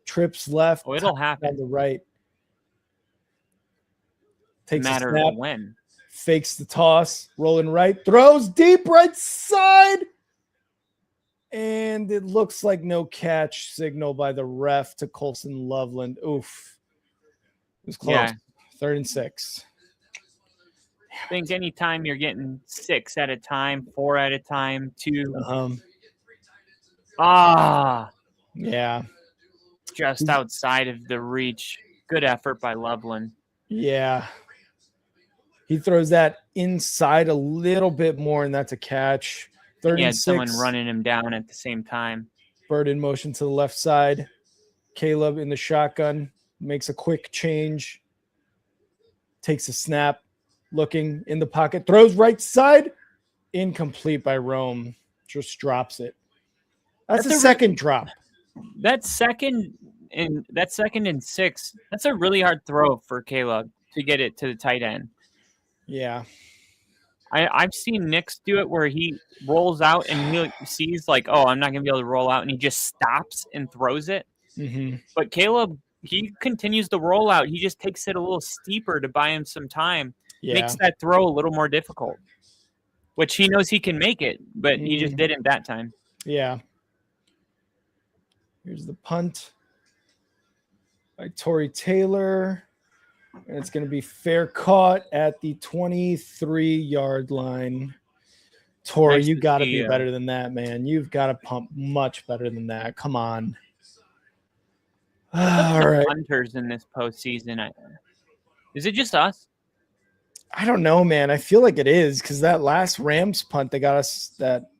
trips left. Oh, it'll happen. On the right. Takes a matter snap, of when. Fakes the toss, rolling right, throws deep right side. And it looks like no catch signal by the ref to Colson Loveland. Oof. It was close. Yeah. 3rd and 6. I think anytime you're getting 6 at a time, 4 at a time, 2. Yeah. Just outside of the reach. Good effort by Loveland. Yeah. He throws that inside a little bit more, and that's a catch. 3rd and 6. Someone running him down at the same time. Bird in motion to the left side. Caleb in the shotgun. Makes a quick change. Takes a snap. Looking in the pocket. Throws right side. Incomplete by Rome. Just drops it. That's a second drop. That second and 6. That's a really hard throw for Caleb to get it to the tight end. Yeah. I've seen Nix do it where he rolls out and he sees like, oh, I'm not going to be able to roll out, and he just stops and throws it. Mm-hmm. But Caleb, he continues the rollout. He just takes it a little steeper to buy him some time. Yeah. Makes that throw a little more difficult, which he knows he can make it, but he just didn't that time. Yeah. Here's the punt by Torrey Taylor. And it's going to be fair caught at the 23-yard line. Torrey, you got to be better than that, man. You've got to pump much better than that. Come on. All right. Punters in this postseason. Is it just us? I don't know, man. I feel like it is because that last Rams punt, they got us that.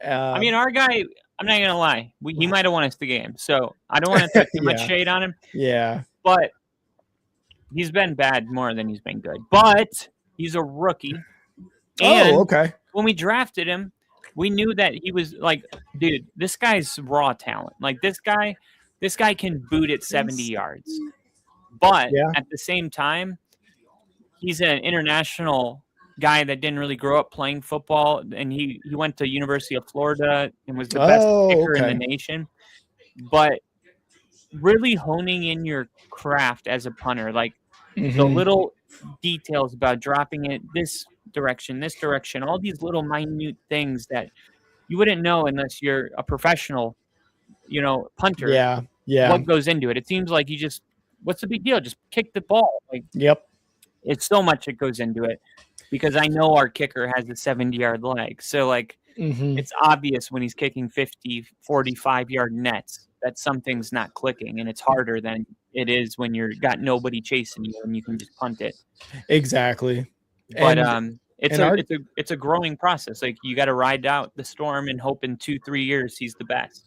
I mean, our guy, I'm not going to lie. He might have won us the game. So I don't want to put too much shade on him. Yeah. But he's been bad more than he's been good. But he's a rookie. And okay. When we drafted him, we knew that he was like, dude, this guy's raw talent. Like this guy can boot it 70 yards. But at the same time, he's an international guy that didn't really grow up playing football, and he went to University of Florida and was the best kicker in the nation. But really honing in your craft as a punter, like the little details about dropping it this direction, all these little minute things that you wouldn't know unless you're a professional, punter. Yeah. What goes into it? It seems like you just, what's the big deal? Just kick the ball. Like, yep. It's so much that goes into it because I know our kicker has a 70-yard leg. So, like, it's obvious when he's kicking 50, 45-yard nets that something's not clicking, and it's harder than it is when you're got nobody chasing you and you can just punt it. Exactly. But it's a growing process. Like, you got to ride out the storm and hope in 2-3 years he's the best.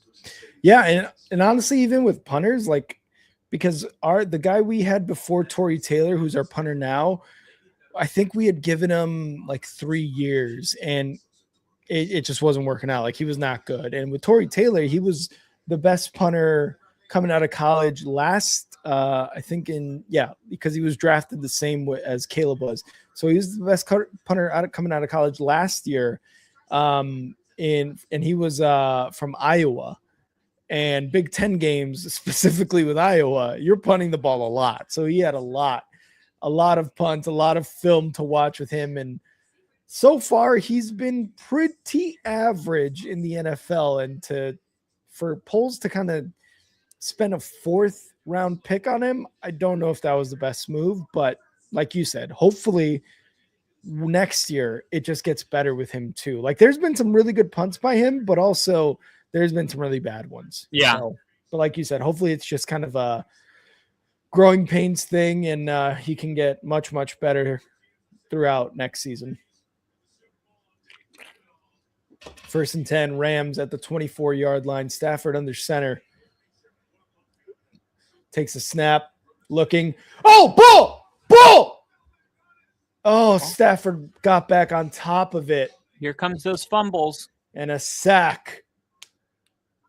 Yeah, and honestly, even with punters, like, because the guy we had before Torrey Taylor, who's our punter now, I think we had given him like 3 years, and it just wasn't working out. Like, he was not good. And with Torrey Taylor, he was the best punter coming out of college last, I think because he was drafted the same way as Caleb was. So he was the best punter coming out of college last year. And he was from Iowa. And Big Ten games, specifically with Iowa, you're punting the ball a lot. So he had a lot of punts, a lot of film to watch with him. And so far he's been pretty average in the NFL, and for Poles to kind of spend a 4th round pick on him, I don't know if that was the best move, but like you said, hopefully next year it just gets better with him too. Like there's been some really good punts by him, but also there's been some really bad ones. Yeah. So, but like you said, hopefully it's just kind of a growing pains thing, and he can get much, much better throughout next season. 1st and 10, Rams at the 24-yard line. Stafford under center. Takes a snap. Looking. Oh, ball! Oh, Stafford got back on top of it. Here comes those fumbles. And a sack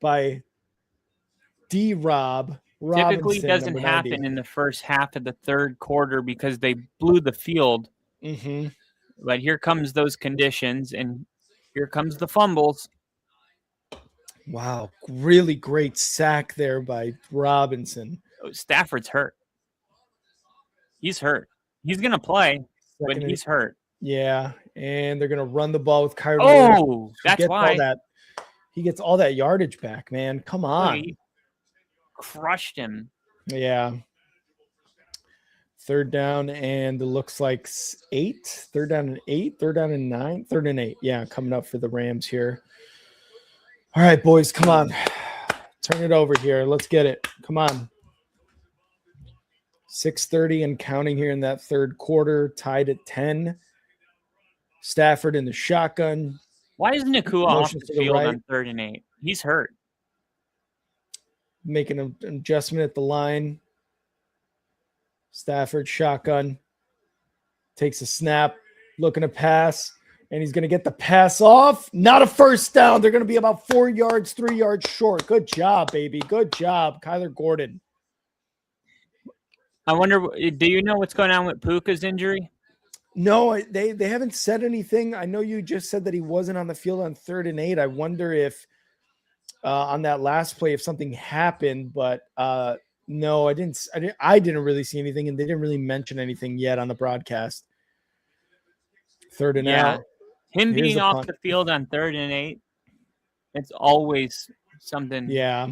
by D-Rob Robinson. Typically doesn't happen in the first half of the 3rd quarter because they blew the field. Mm-hmm. But here comes those conditions, and here comes the fumbles. Wow, really great sack there by Robinson. Stafford's hurt. He's hurt. He's going to play, but he's hurt. Yeah, and they're going to run the ball with Kyrie. Oh, that's why. He gets all that yardage back, man. Come on. He crushed him. Yeah. 3rd down, and it looks like 8. 3rd down and 8. 3rd down and 9. 3rd and 8. Yeah, coming up for the Rams here. All right, boys, come on. Turn it over here. Let's get it. Come on. 6:30 and counting here in that 3rd quarter, tied at 10. Stafford in the shotgun. Why isn't Nakua off the field on 3rd and 8? He's hurt. Making an adjustment at the line. Stafford shotgun. Takes a snap. Looking to pass. And he's going to get the pass off. Not a 1st down. They're going to be about 4 yards, 3 yards short. Good job, baby. Good job, Kyler Gordon. I wonder, do you know what's going on with Puka's injury? No, they haven't said anything. I know you just said that he wasn't on the field on 3rd and 8. I wonder if on that last play if something happened, but no, I didn't really see anything, and they didn't really mention anything yet on the broadcast. 3rd and out. Him being off the field on 3rd and 8, it's always something. Yeah.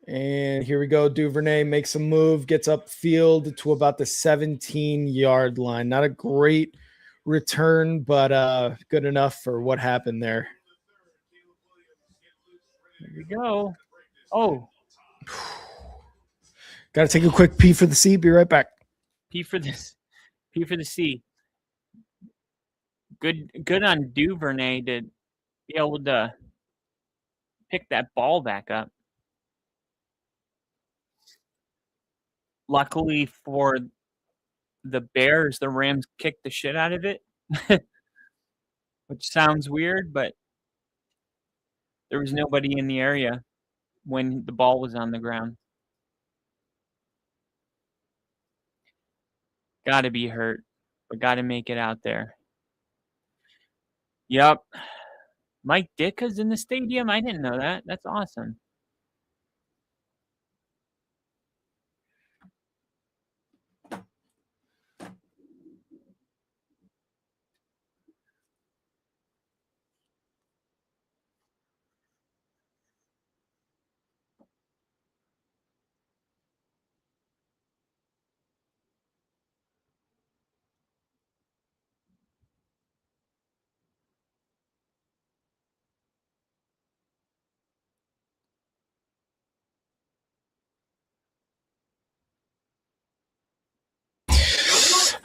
And here we go. Duvernay makes a move, gets upfield to about the 17-yard line. Not a great return, but good enough for what happened there. Here we go. Oh. Got to take a quick pee for the C. Be right back. P for the C. Good on Duvernay to be able to pick that ball back up. Luckily for the Bears, the Rams kicked the shit out of it, which sounds weird, but there was nobody in the area when the ball was on the ground. Got to be hurt, but got to make it out there. Yep. Mike Ditka's in the stadium? I didn't know that. That's awesome.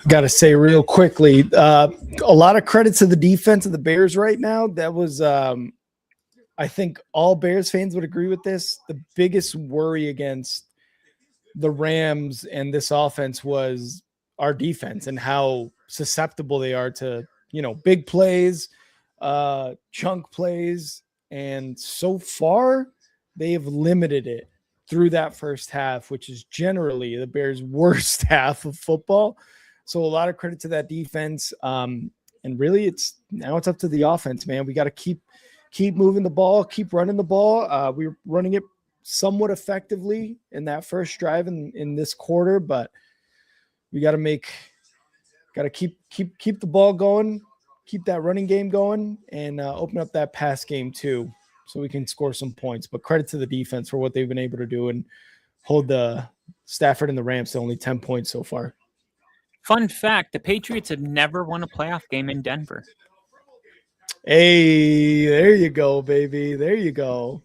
Got to say real quickly, a lot of credit to the defense of the Bears right now. That was, I think all Bears fans would agree with this. The biggest worry against the Rams and this offense was our defense and how susceptible they are to, big plays, chunk plays. And so far, they have limited it through that first half, which is generally the Bears' worst half of football. So a lot of credit to that defense. And really it's up to the offense, man. We got to keep moving the ball, keep running the ball. We were running it somewhat effectively in that first drive in this quarter, but we got to keep the ball going keep that running game going and open up that pass game too, so we can score some points. But credit to the defense for what they've been able to do and hold the Stafford and the Rams to only 10 points so far. Fun fact, the Patriots have never won a playoff game in Denver. Hey, there you go, baby. There you go.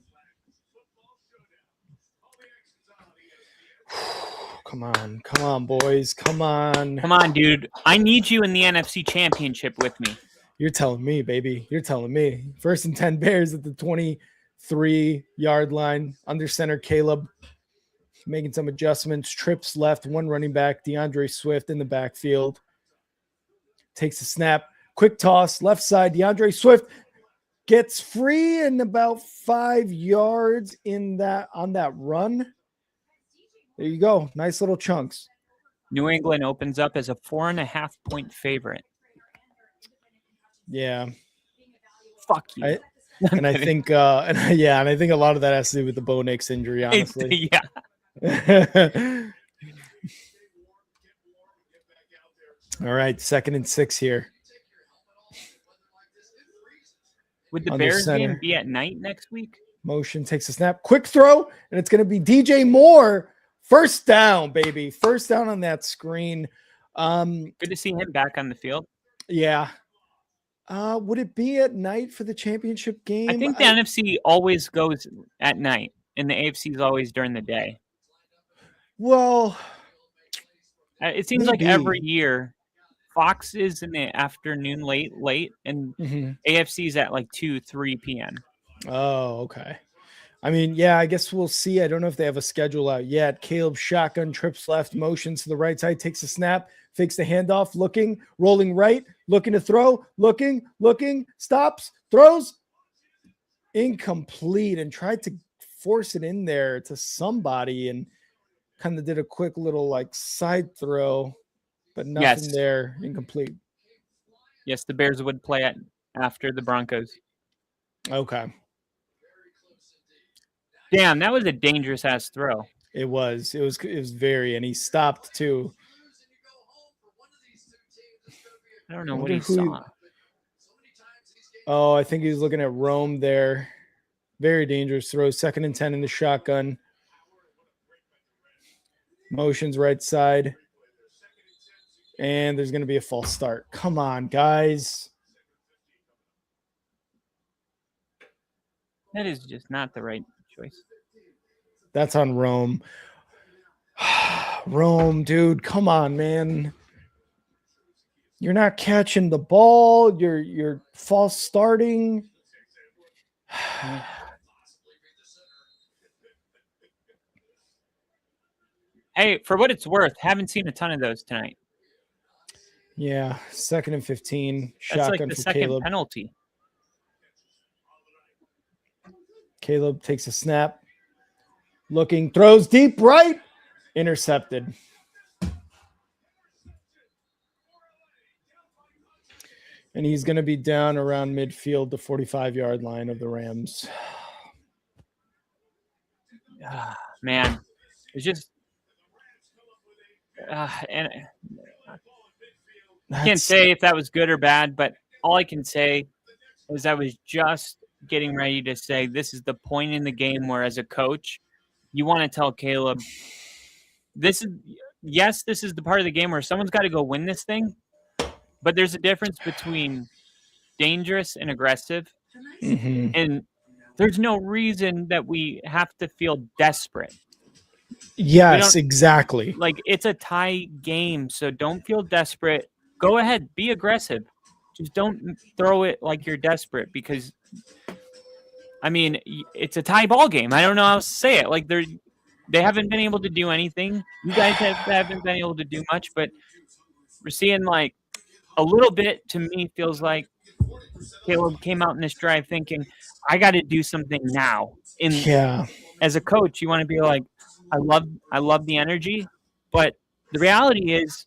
Come on, boys. Come on, dude. I need you in the NFC Championship with me. You're telling me, baby. You're telling me. 1st and 10 Bears at the 23-yard line. Under center, Caleb making some adjustments. Trips left, one running back. DeAndre Swift in the backfield. Takes a snap. Quick toss, left side. DeAndre Swift gets free and about 5 yards on that run. There you go. Nice little chunks. New England opens up as a 4.5-point favorite. Yeah. Fuck you. I think a lot of that has to do with the Bo Nix injury, honestly. Yeah. All right, 2nd and 6 here. Would the Bears game be at night next week? Motion, takes a snap. Quick throw, and it's going to be DJ Moore. First down, baby. First down on that screen. Good to see him back on the field. Yeah. Would it be at night for the championship game? I think the NFC always goes at night, and the AFC is always during the day. Well, it seems like every year Fox is in the afternoon late, and AFC is at like 2-3 p.m. Oh, okay. I mean, yeah, I guess we'll see. I don't know if they have a schedule out yet. Caleb shotgun, trips left, motions to the right side, takes a snap, fakes the handoff, looking, rolling right, looking to throw, looking, stops, throws, incomplete, and tried to force it in there to somebody and kind of did a quick little like side throw, but nothing there, incomplete. Yes, the Bears would play it after the Broncos. Okay. Damn, that was a dangerous ass throw. It was very, and he stopped too. I don't know what he saw. Oh, I think he was looking at Rome there. Very dangerous throw. 2nd and 10 in the shotgun. Motions right side. And there's going to be a false start. Come on, guys. That is just not the right choice. That's on Rome. Rome, dude, come on, man. You're not catching the ball. You're false starting. Hey, for what it's worth, haven't seen a ton of those tonight. Yeah, 2nd and 15. That's Shotgun like the for second Caleb. penalty. Caleb takes a snap. Looking, throws deep right. Intercepted. And he's going to be down around midfield, the 45-yard line of the Rams. Man, it's just and I can't say if that was good or bad, but all I can say is I was just getting ready to say this is the point in the game where, as a coach, you want to tell Caleb, this is the part of the game where someone's got to go win this thing, but there's a difference between dangerous and aggressive, and there's no reason that we have to feel desperate. Yes, exactly. Like, it's a tie game, so don't feel desperate. Go ahead, be aggressive. Just don't throw it like you're desperate, because, I mean, it's a tie ball game. I don't know how else to say it. Like, they haven't been able to do anything. You guys haven't been able to do much, but we're seeing, like, a little bit, to me, feels like Caleb came out in this drive thinking, I got to do something now. As a coach, you want to be like, I love the energy, but the reality is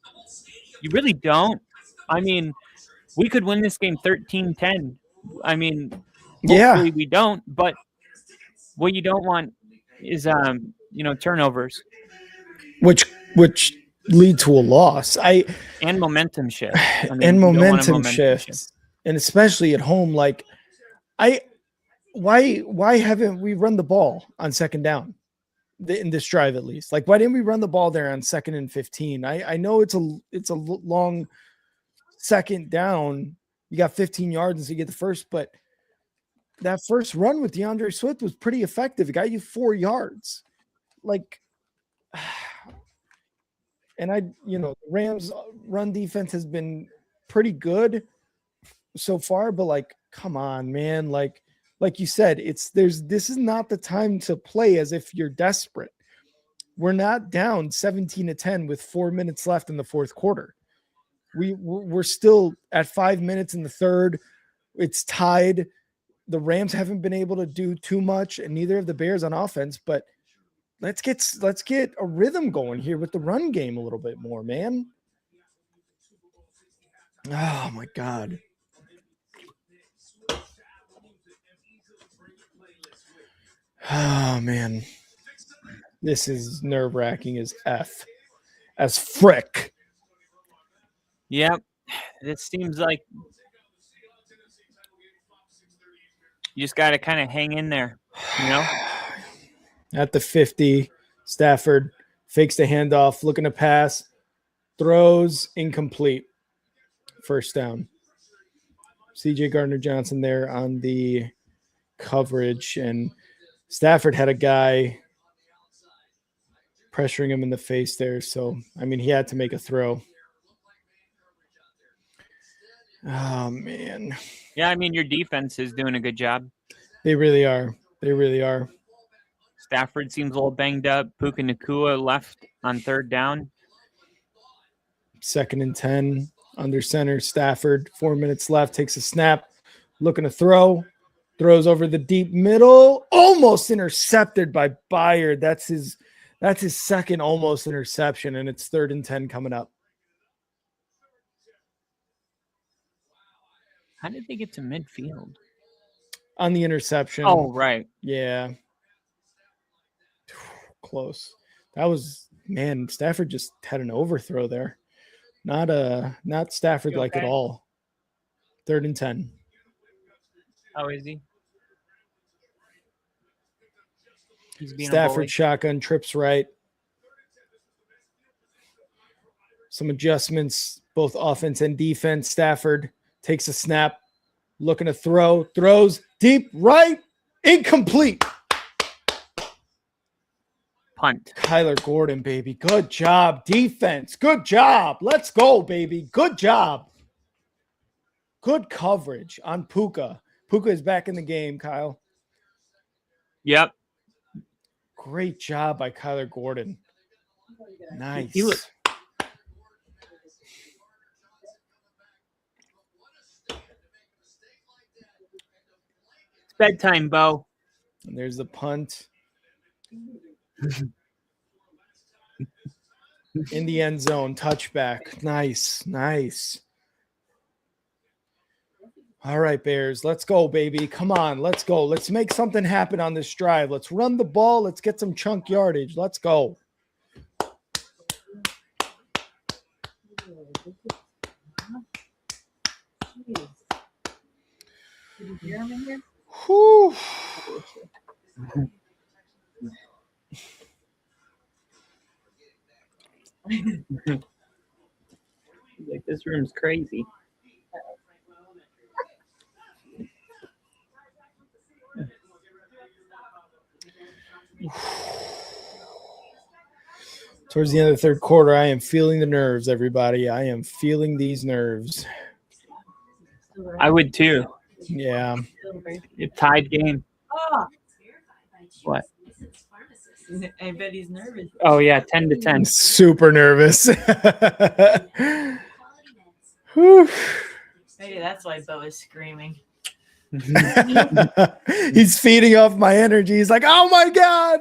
you really don't. I mean, we could win this game 13-10. I mean, hopefully we don't, but what you don't want is turnovers. Which lead to a loss. And momentum shift. And momentum shifts. and especially at home. Like, why haven't we run the ball on second down in this drive at least? Like, why didn't we run the ball there on 2nd and 15? I know it's a long second down. You got 15 yards, and so you get the first, but that first run with DeAndre Swift was pretty effective. It got you 4 yards. Like, and the Rams run defense has been pretty good so far, but like, come on, man. Like you said, this is not the time to play as if you're desperate. We're not down 17-10 with 4 minutes left in the fourth quarter. We're still at 5 minutes in the third. It's tied. The Rams haven't been able to do too much, and neither of the Bears on offense, but let's get a rhythm going here with the run game a little bit more, man. Oh my God. Oh man. This is nerve-wracking as frick. Yep. It seems like you just got to kind of hang in there, At the 50, Stafford fakes the handoff, looking to pass, throws, incomplete. First down. CJ Gardner-Johnson there on the coverage, and Stafford had a guy pressuring him in the face there. So, I mean, he had to make a throw. Oh, man. Yeah, I mean, your defense is doing a good job. They really are. They really are. Stafford seems a little banged up. Puka Nacua left on third down. 2nd and 10. Under center, Stafford. 4 minutes left. Takes a snap. Looking to throw. Throws over the deep middle. Almost intercepted by Byard. That's his second almost interception, and it's 3rd and 10 coming up. How did they get to midfield? On the interception. Oh, right. Yeah. Close. That was, man, Stafford just had an overthrow there. Not Stafford like at all. 3rd and 10. How is he? He's being Stafford shotgun, trips right. Some adjustments, both offense and defense. Stafford takes a snap, looking to throw, throws deep right, incomplete. Punt. Kyler Gordon, baby. Good job. Defense. Good job. Let's go, baby. Good job. Good coverage on Puka. Puka is back in the game, Kyle. Yep. Great job by Kyler Gordon. Nice. It's bedtime, Bo. And there's the punt. In the end zone, touchback. Nice, nice. All right, Bears, let's go, baby. Come on, let's go. Let's make something happen on this drive. Let's run the ball. Let's get some chunk yardage. Let's go. Did you hear him in here? Whew. Like, this room's crazy. Towards the end of the third quarter, I am feeling the nerves, everybody. I am feeling these nerves. I would too. Yeah. A tied game. Oh, What? I bet he's nervous. Oh, yeah, 10-10. Super nervous. Whew. Maybe that's why Bo is screaming. He's feeding off my energy. He's like, oh my God.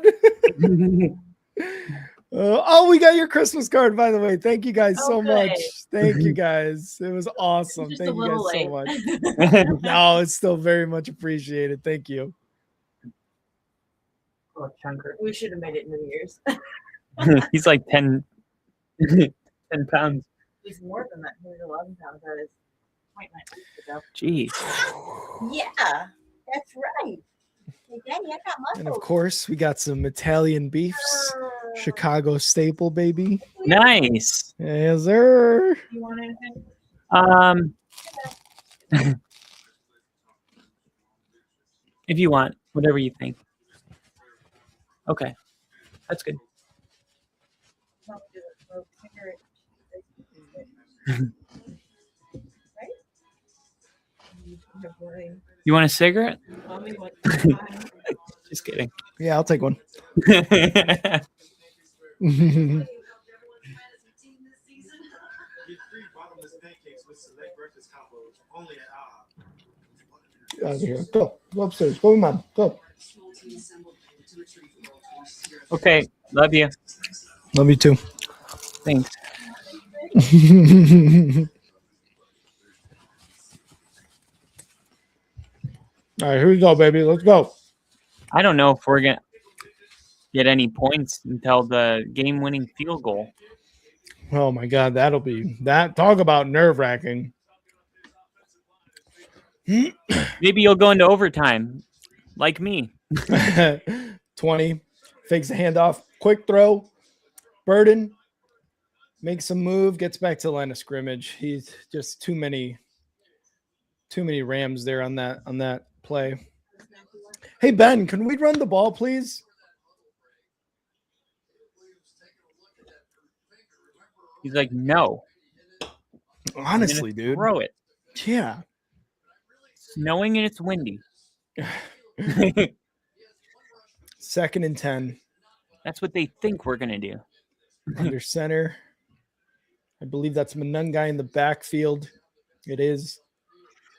Oh, we got your Christmas card, by the way. Thank you guys so much. Thank you guys. It was awesome. Just Thank a you little guys late. so much. No, it's still very much appreciated. Thank you. Oh, chunker. We should have made it New Year's. He's like 10 pounds. He's more than that. He's 11 pounds. That is Jeez. Yeah, that's right. Hey, Daddy, I got muscles. And of course, we got some Italian beefs. Chicago staple, baby. Nice. Yes, sir. You want anything? If you want, whatever you think. Okay, that's good. You want a cigarette? Just kidding. Yeah, I'll take one. Out of here. Go upstairs. Go, Mom. Go. Okay, love you. Love you too. Thanks. All right, here we go, baby. Let's go. I don't know if we're gonna get any points until the game-winning field goal. Oh my God, that'll be that. Talk about nerve-wracking. Maybe you'll go into overtime, like me. 20, fakes the handoff, quick throw, Burden makes a move, gets back to the line of scrimmage. He's just too many Rams there on that play. Hey Ben, can we run the ball, please? He's like, no. Honestly, dude. Throw it. Yeah. Snowing and it's windy. 2nd and 10. That's what they think we're gonna do. Under center. I believe that's Monungai in the backfield. It is.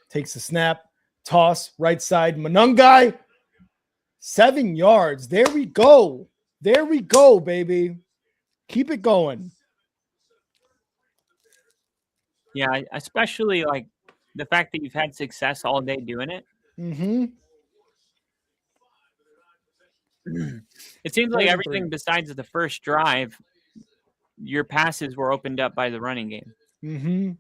Takes the snap. Toss. Right side. Monungai. 7 yards. There we go. There we go, baby. Keep it going. Yeah, especially like the fact that you've had success all day doing it. Mm-hmm. It seems like 3rd and everything 3. besides the first drive, your passes were opened up by the running game. Mm-hmm.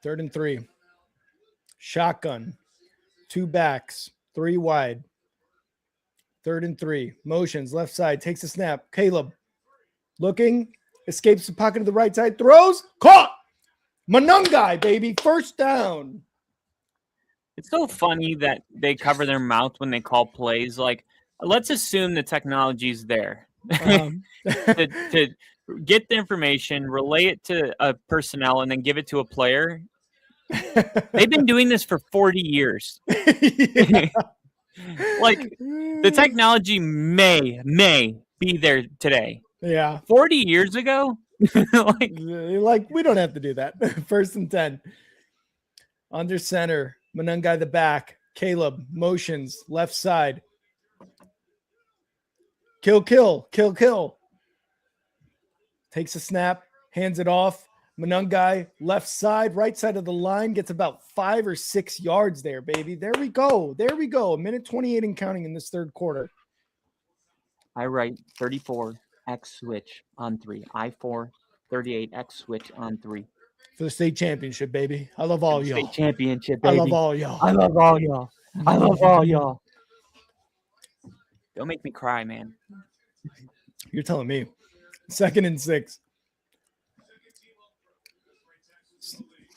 3rd and 3. Shotgun. 2 backs. 3 wide. 3rd and 3. Motions. Left side. Takes a snap. Caleb. Looking. Escapes the pocket of the right side. Throws. Caught. Monungai, baby. 1st down. It's so funny that they cover their mouth when they call plays. Like, let's assume the technology's there to get the information, relay it to a personnel, and then give it to a player. They've been doing this for 40 years. Like, the technology may be there today. Yeah. 40 years ago? like we don't have to do that. 1st and 10. Under center. Monungai the back. Caleb motions left side. Kill. Takes a snap. Hands it off. Monungai left side, right side of the line, gets about 5 or 6 yards there, baby. There we go. A minute 28 and counting in this 3rd quarter. I write 34 X switch on 3. I4 38 X switch on 3. For the state championship, baby. I love all y'all. State championship, baby. I love all y'all. I love all y'all. I love all y'all. Don't make me cry, man. You're telling me. 2nd and 6.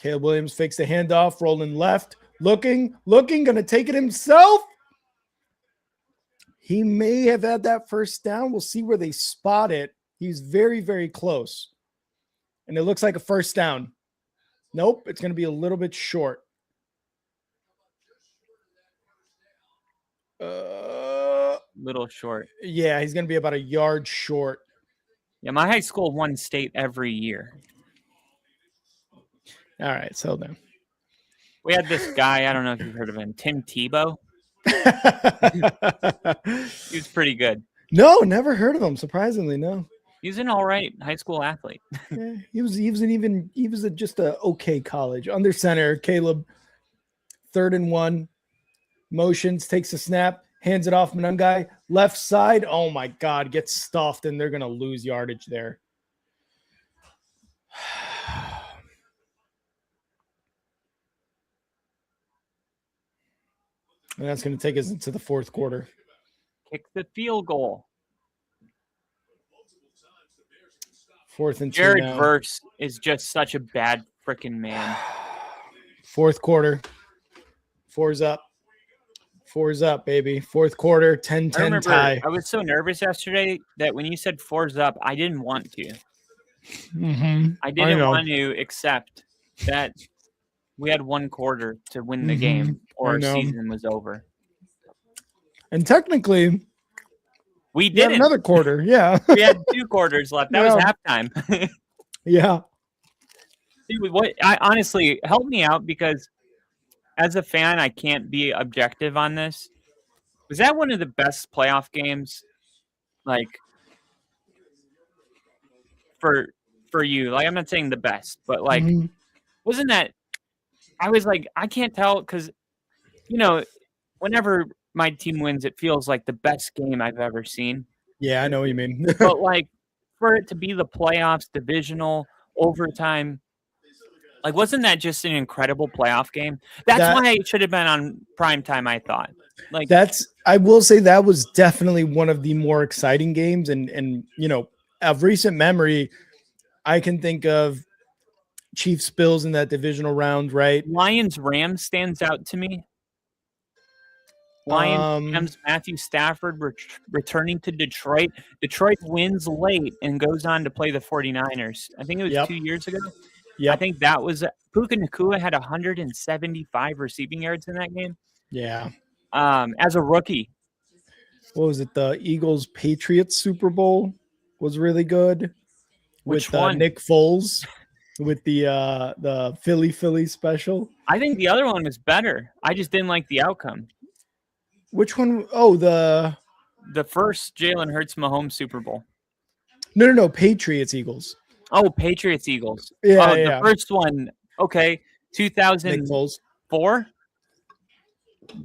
Caleb Williams fakes the handoff, rolling left, looking, gonna take it himself. He may have had that 1st down. We'll see where they spot it. He's very, very close. And it looks like a 1st down. Nope, it's going to be a little bit short. Little short. Yeah, he's going to be about a yard short. Yeah, my high school won state every year. All right, so then. We had this guy, I don't know if you've heard of him, Tim Tebow. He was pretty good. No, never heard of him. Surprisingly, no. He's an all right high school athlete. Yeah, he was just a okay college. Under center, Caleb, 3rd and 1. Motions, takes a snap, hands it off Monungai. Left side, oh my God, gets stuffed, and they're going to lose yardage there. And that's going to take us into the fourth quarter. Kick the field goal. 4th and 2 Jared now. Verse is just such a bad freaking man. Fourth quarter. 4's up. 4's up, baby. Fourth quarter, 10-10 I remember tie. I was so nervous yesterday that when you said 4's up, I didn't want to. Mm-hmm. I didn't want to accept that we had 1 quarter to win the game or our season was over. And technically, we did another quarter. Yeah. We had 2 quarters left. That was halftime. Yeah. Dude, honestly, help me out because as a fan, I can't be objective on this. Was that one of the best playoff games? Like for you? Like, I'm not saying the best, but like, wasn't that? I was like, I can't tell because, whenever my team wins, it feels like the best game I've ever seen. Yeah, I know what you mean. But like, for it to be the playoffs, divisional, overtime. Like, wasn't that just an incredible playoff game? That's why it should have been on prime time, I thought. Like, I will say that was definitely one of the more exciting games. And of recent memory, I can think of Chiefs Bills in that divisional round, right? Lions Rams stands out to me. Lions Rams Matthew Stafford returning to Detroit. Detroit wins late and goes on to play the 49ers. I think it was 2 years ago. Yeah, I think that was Puka Nacua had 175 receiving yards in that game. Yeah. As a rookie. What was it? The Eagles Patriots Super Bowl was really good. Which with one? Nick Foles with the Philly special. I think the other one was better. I just didn't like the outcome. Which one? Oh, the first Jalen Hurts Mahomes Super Bowl. No, Patriots Eagles. Oh, Patriots Eagles. Yeah, the first one. Okay, 2004.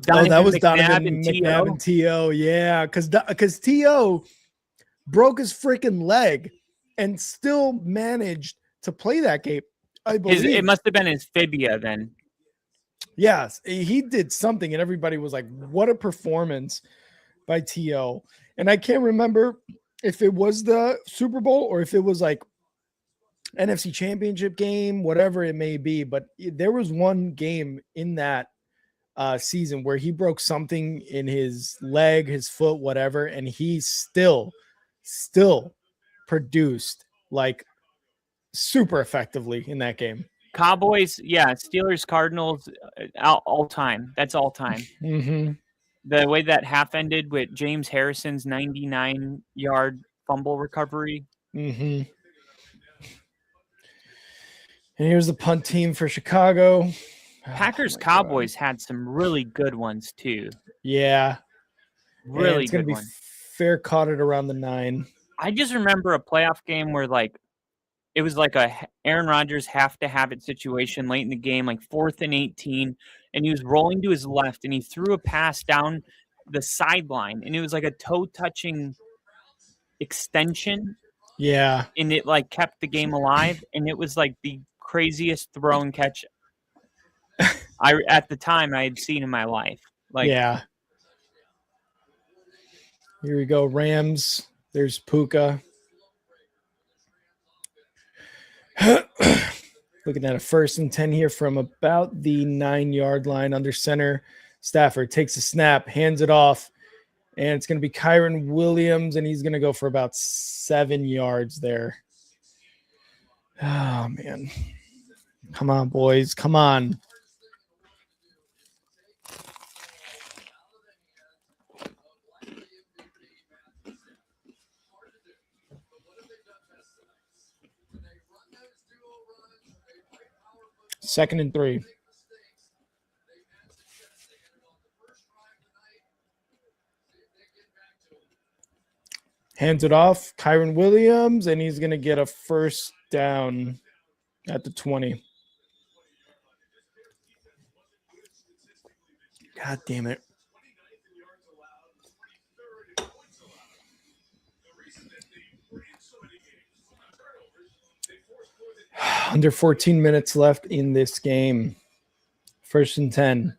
That was Donovan McNabb and T.O. Yeah, because T.O. broke his freaking leg and still managed to play that game. I believe it must have been his fibia then. Yes, he did something, and everybody was like, "What a performance by T.O." And I can't remember if it was the Super Bowl or if it was like NFC Championship game, whatever it may be. But there was one game in that season where he broke something in his leg, his foot, whatever, and he still produced like super effectively in that game. Cowboys, Steelers, Cardinals, all time. That's all time. Mm-hmm. The way that half ended with James Harrison's 99-yard fumble recovery. Mm-hmm. And here's the punt team for Chicago. Packers Cowboys had some really good ones too. Yeah. Really good one. Fair caught it around the 9. I just remember a playoff game where like it was like a Aaron Rodgers have to have it situation late in the game, like 4th and 18, and he was rolling to his left and he threw a pass down the sideline and it was like a toe touching extension. Yeah. And it like kept the game alive and it was like the craziest throw and catch at the time I had seen in my life. Like, yeah. Here we go. Rams. There's Puka. Looking at a 1st and 10 here from about the 9-yard line under center. Stafford takes a snap, hands it off, and it's going to be Kyron Williams, and he's going to go for about 7 yards there. Oh, man. Come on, boys. Come on. Second and 3. Hands it off. Kyron Williams, and he's going to get a 1st down at the 20. God damn it. Under 14 minutes left in this game. 1st and 10.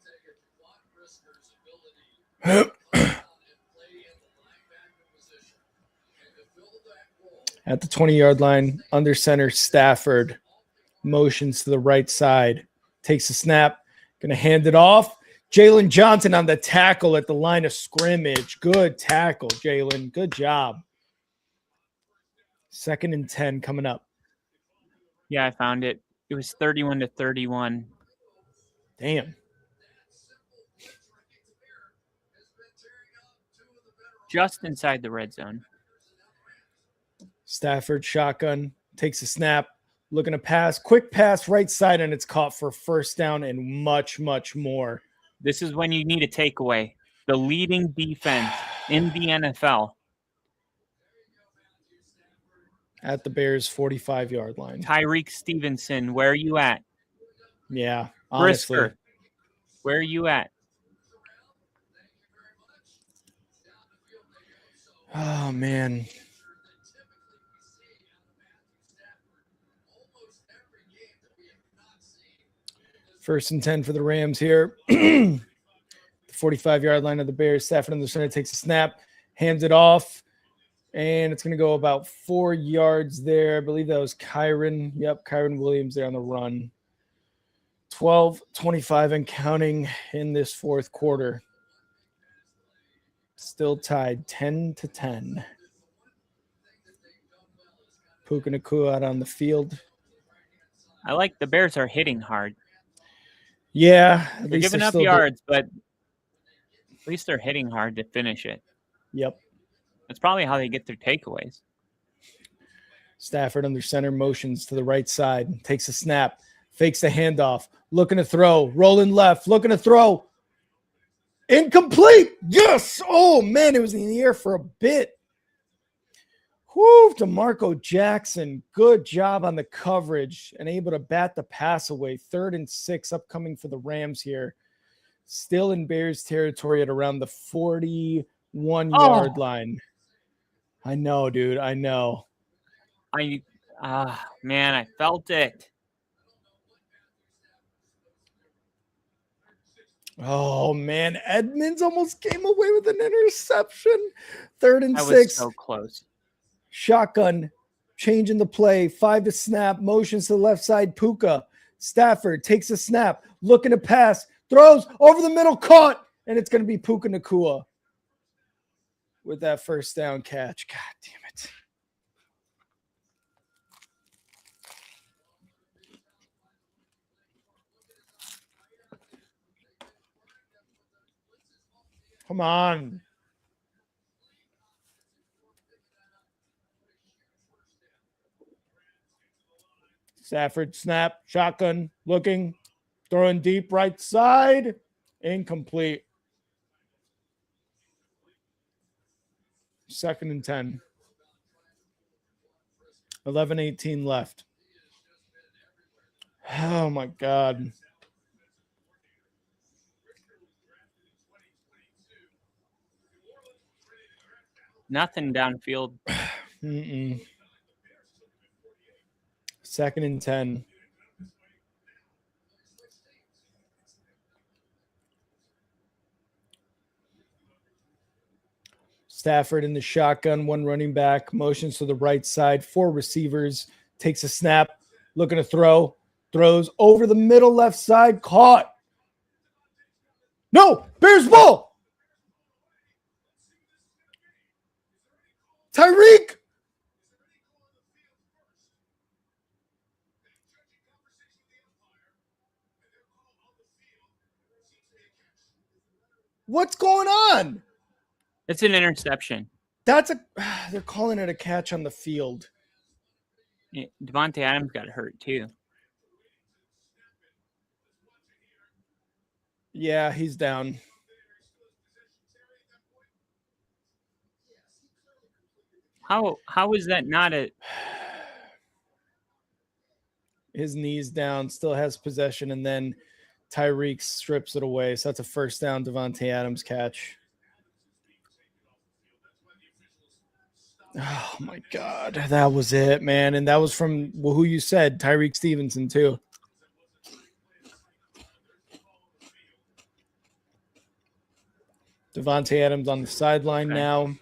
At the 20-yard line, under center, Stafford motions to the right side, takes a snap, going to hand it off. Jalen Johnson on the tackle at the line of scrimmage. Good tackle, Jalen. Good job. 2nd and 10 coming up. Yeah, I found it. It was 31-31. Damn. Just inside the red zone. Stafford shotgun, takes a snap, looking to pass. Quick pass right side, and it's caught for first down and much, much more. This is when you need a takeaway. The leading defense in the NFL. At the Bears' 45-yard line. Tyreek Stevenson, where are you at? Yeah, honestly. Brisker, where are you at? Oh, man. First and 10 for the Rams here. The 45-yard line of the Bears. Stafford on the center takes a snap, hands it off, and it's going to go about 4 yards there. I believe that was Kyron. Yep, Kyron Williams there on the run. 12-25 and counting in this fourth quarter. Still tied 10-10. Puka Nacua out on the field. I like the Bears are hitting hard. Yeah. They're giving up yards, but at least they're hitting hard to finish it. Yep. That's probably how they get their takeaways. Stafford under center motions to the right side. Takes a snap. Fakes the handoff. Looking to throw. Rolling left. Looking to throw. Incomplete. Yes. Oh, man. It was in the air for a bit. Whoo, DeMarco Jackson. Good job on the coverage and able to bat the pass away. 3rd and 6 upcoming for the Rams here. Still in Bears territory at around the 41-yard line. I know, dude. I know. Man, I felt it. Oh, man. Edmonds almost came away with an interception. 3rd and 6. Was so close. Shotgun, changing the play. 5 to snap. Motions to the left side. Puka. Stafford takes a snap. Looking to pass. Throws over the middle. Caught. And it's going to be Puka Nacua with that first down catch. God damn it. Come on. Stafford snap, shotgun, looking, throwing deep right side, incomplete. 2nd and 10. 11:18 left. Oh my God. Nothing downfield. 2nd and 10. Stafford in the shotgun, 1 running back, motions to the right side, 4 receivers, takes a snap, looking to throw, throws over the middle left side, caught. No, Bears ball. Tyreek. What's going on? It's an interception. They're calling it a catch on the field. Devontae Adams got hurt too. Yeah, he's down. How is that not a... His knee's down, still has possession, and then Tyreek strips it away. So that's a first down Devontae Adams catch. Oh, my God. That was it, man. And that was from who you said, Tyreek Stevenson, too. Devontae Adams on the sideline Okay. now.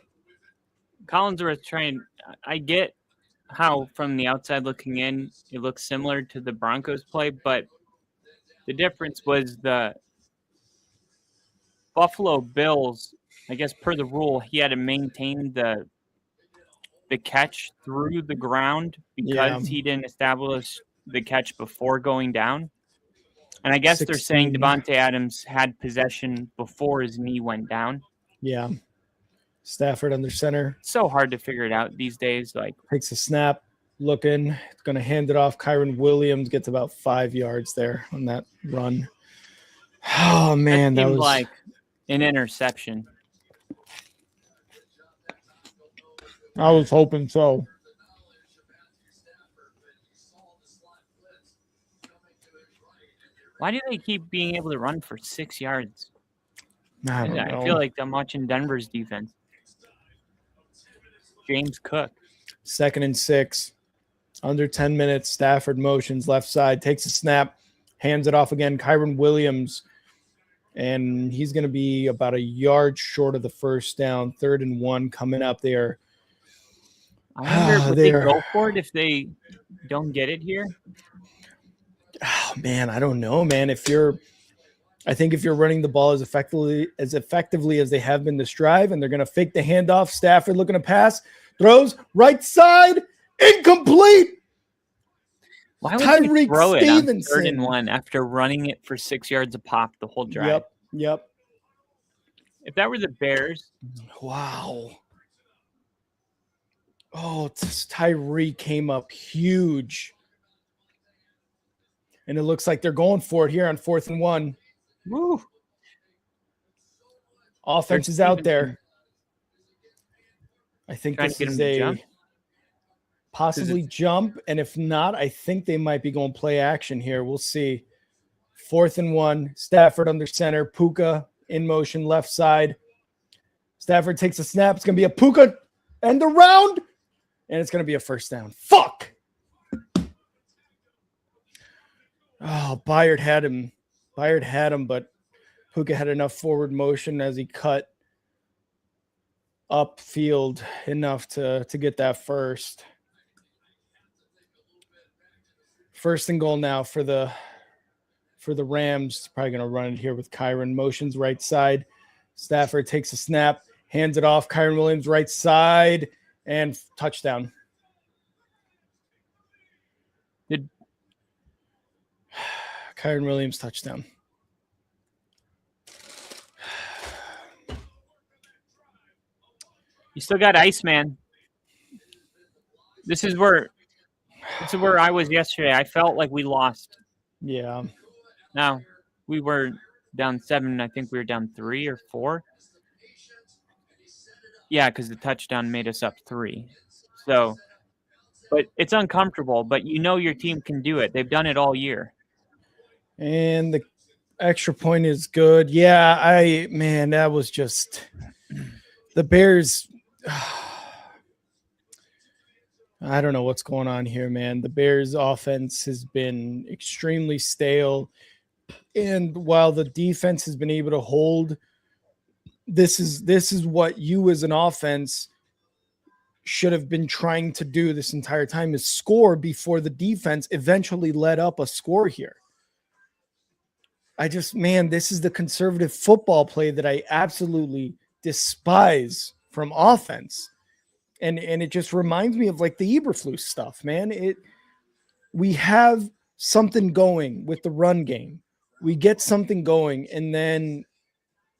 Collinsworth trying. I get how from the outside looking in, it looks similar to the Broncos play, but the difference was the Buffalo Bills. I guess per the rule, he had to maintain the catch through the ground because he didn't establish the catch before going down. And I guess they're saying 16. Devontae Adams had possession before his knee went down. Yeah. Stafford under center. So hard to figure it out these days. Like, Takes a snap, looking. It's going to hand it off. Kyron Williams gets about 5 yards there on that run. Oh, man. That seemed was like an interception. I was hoping so. Why do they keep being able to run for 6 yards? I don't know. I feel like I'm watching Denver's defense. James Cook. 2nd and 6. Under 10 minutes. Stafford motions left side. Takes a snap. Hands it off again. Kyron Williams. And he's going to be about a yard short of the first down. 3rd and 1 coming up there. I wonder would they go for it if they don't get it here? Oh, man, I don't know, man. I think if you're running the ball as effectively as they have been this drive, and they're going to fake the handoff, Stafford looking to pass, throws right side, incomplete. Why would Tyreek you throw it on Stevenson. 3rd and 1 after running it for 6 yards a pop the whole drive? Yep. If that were the Bears, Wow. Oh, Tyreek came up huge. And it looks like they're going for it here on 4th and 1. woo, Offense is out there. I think Trying this to get is him to a jump? possibly jump. And if not, I think they might be going play action here. We'll see. 4th and 1. Stafford under center. Puka in motion left side. Stafford takes a snap. It's going to be a Puka end around. And it's going to be a first down. Fuck. Oh, Byard had him, but Puka had enough forward motion as he cut upfield enough to get that first. First and goal now for the Rams. Probably going to run it here with Kyron. Motions right side. Stafford takes a snap, hands it off. Kyron Williams right side, and touchdown. Kyron Williams touchdown. you still got Iceman. This is where I was yesterday. I felt like we lost. Yeah. Now, we were down 7. I think we were down 3 or 4. Yeah, because the touchdown made us up 3. So, but it's uncomfortable. But you know your team can do it. They've done it all year. And the extra point is good. Yeah, that was just the Bears. I don't know what's going on here, man. The Bears offense has been extremely stale. And while the defense has been able to hold, this is what you as an offense should have been trying to do this entire time, is score before the defense eventually let up a score here. This is the conservative football play that I absolutely despise from offense. And it just reminds me of like the Eberflus stuff, man. We have something going with the run game. We get something going, and then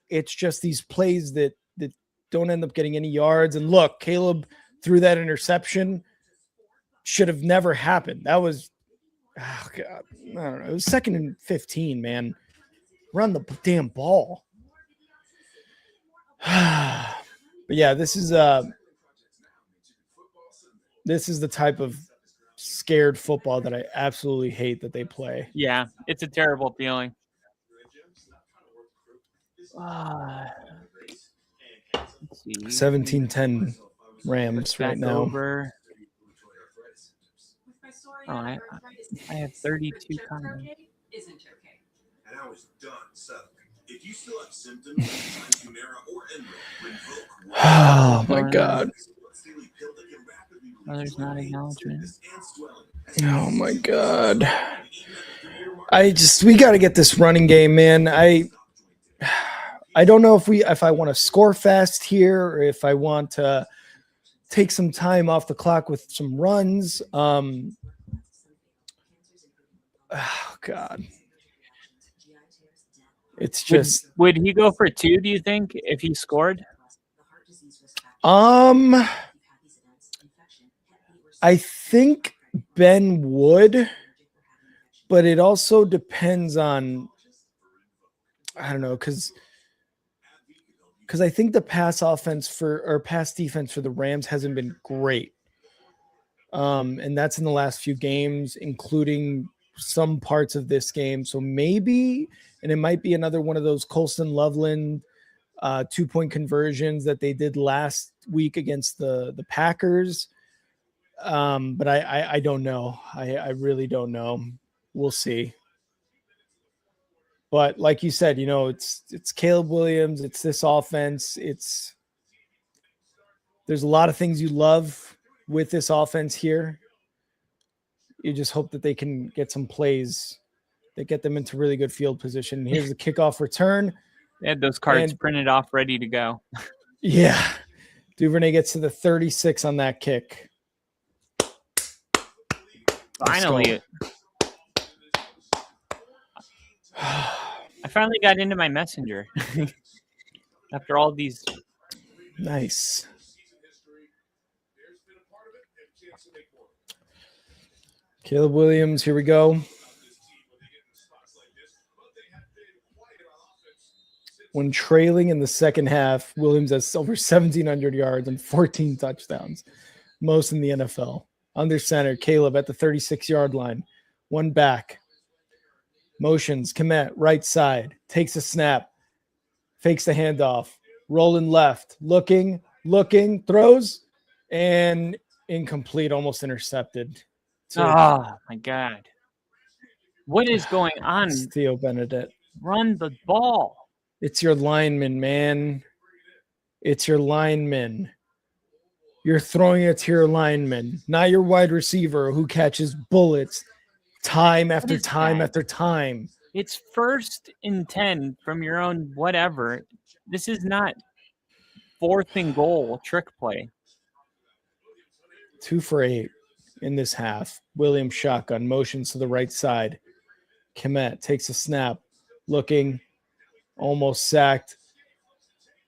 it's just these plays that don't end up getting any yards. And look, Caleb threw that interception. Should have never happened. That was, oh God, I don't know. It was 2nd and 15, man. Run the damn ball. But yeah, this is the type of scared football that I absolutely hate that they play. Yeah, it's a terrible feeling. 17-10 Rams right now. Over. Oh, I have 32 comments. And I was done. So Oh my God. There's not acknowledgement. Oh my God. We got to get this running game, man. I don't know if I want to score fast here or if I want to take some time off the clock with some runs. Oh God. It's just would he go for 2, do you think, if he scored? I think Ben would, but it also depends on, I don't know, because I think the pass defense for the Rams hasn't been great. And that's in the last few games, including some parts of this game. So maybe, and it might be another one of those Colston Loveland 2-point conversions that they did last week against the Packers. But I don't know. I really don't know. We'll see. But like you said, it's Caleb Williams. It's this offense. There's a lot of things you love with this offense here. You just hope that they can get some plays that get them into really good field position. Here's the kickoff return. They had those cards printed off, ready to go. Yeah. Duvernay gets to the 36 on that kick. Finally. I finally got into my messenger after all these. Nice. Caleb Williams, here we go. When trailing in the second half, Williams has over 1,700 yards and 14 touchdowns, most in the NFL. Under center, Caleb at the 36-yard line. One back. Motions, Kmet, right side. Takes a snap. Fakes the handoff. Rolling left. Looking, throws, and incomplete, almost intercepted. Oh, my God. What is going on? Theo Benedict. Run the ball. It's your lineman, man. It's your lineman. You're throwing it to your lineman, not your wide receiver who catches bullets time after time after time. It's 1st and 10 from your own whatever. This is not 4th and goal trick play. 2 for 8 in this half. Williams shotgun, motions to the right side. Kmet takes a snap, looking, almost sacked,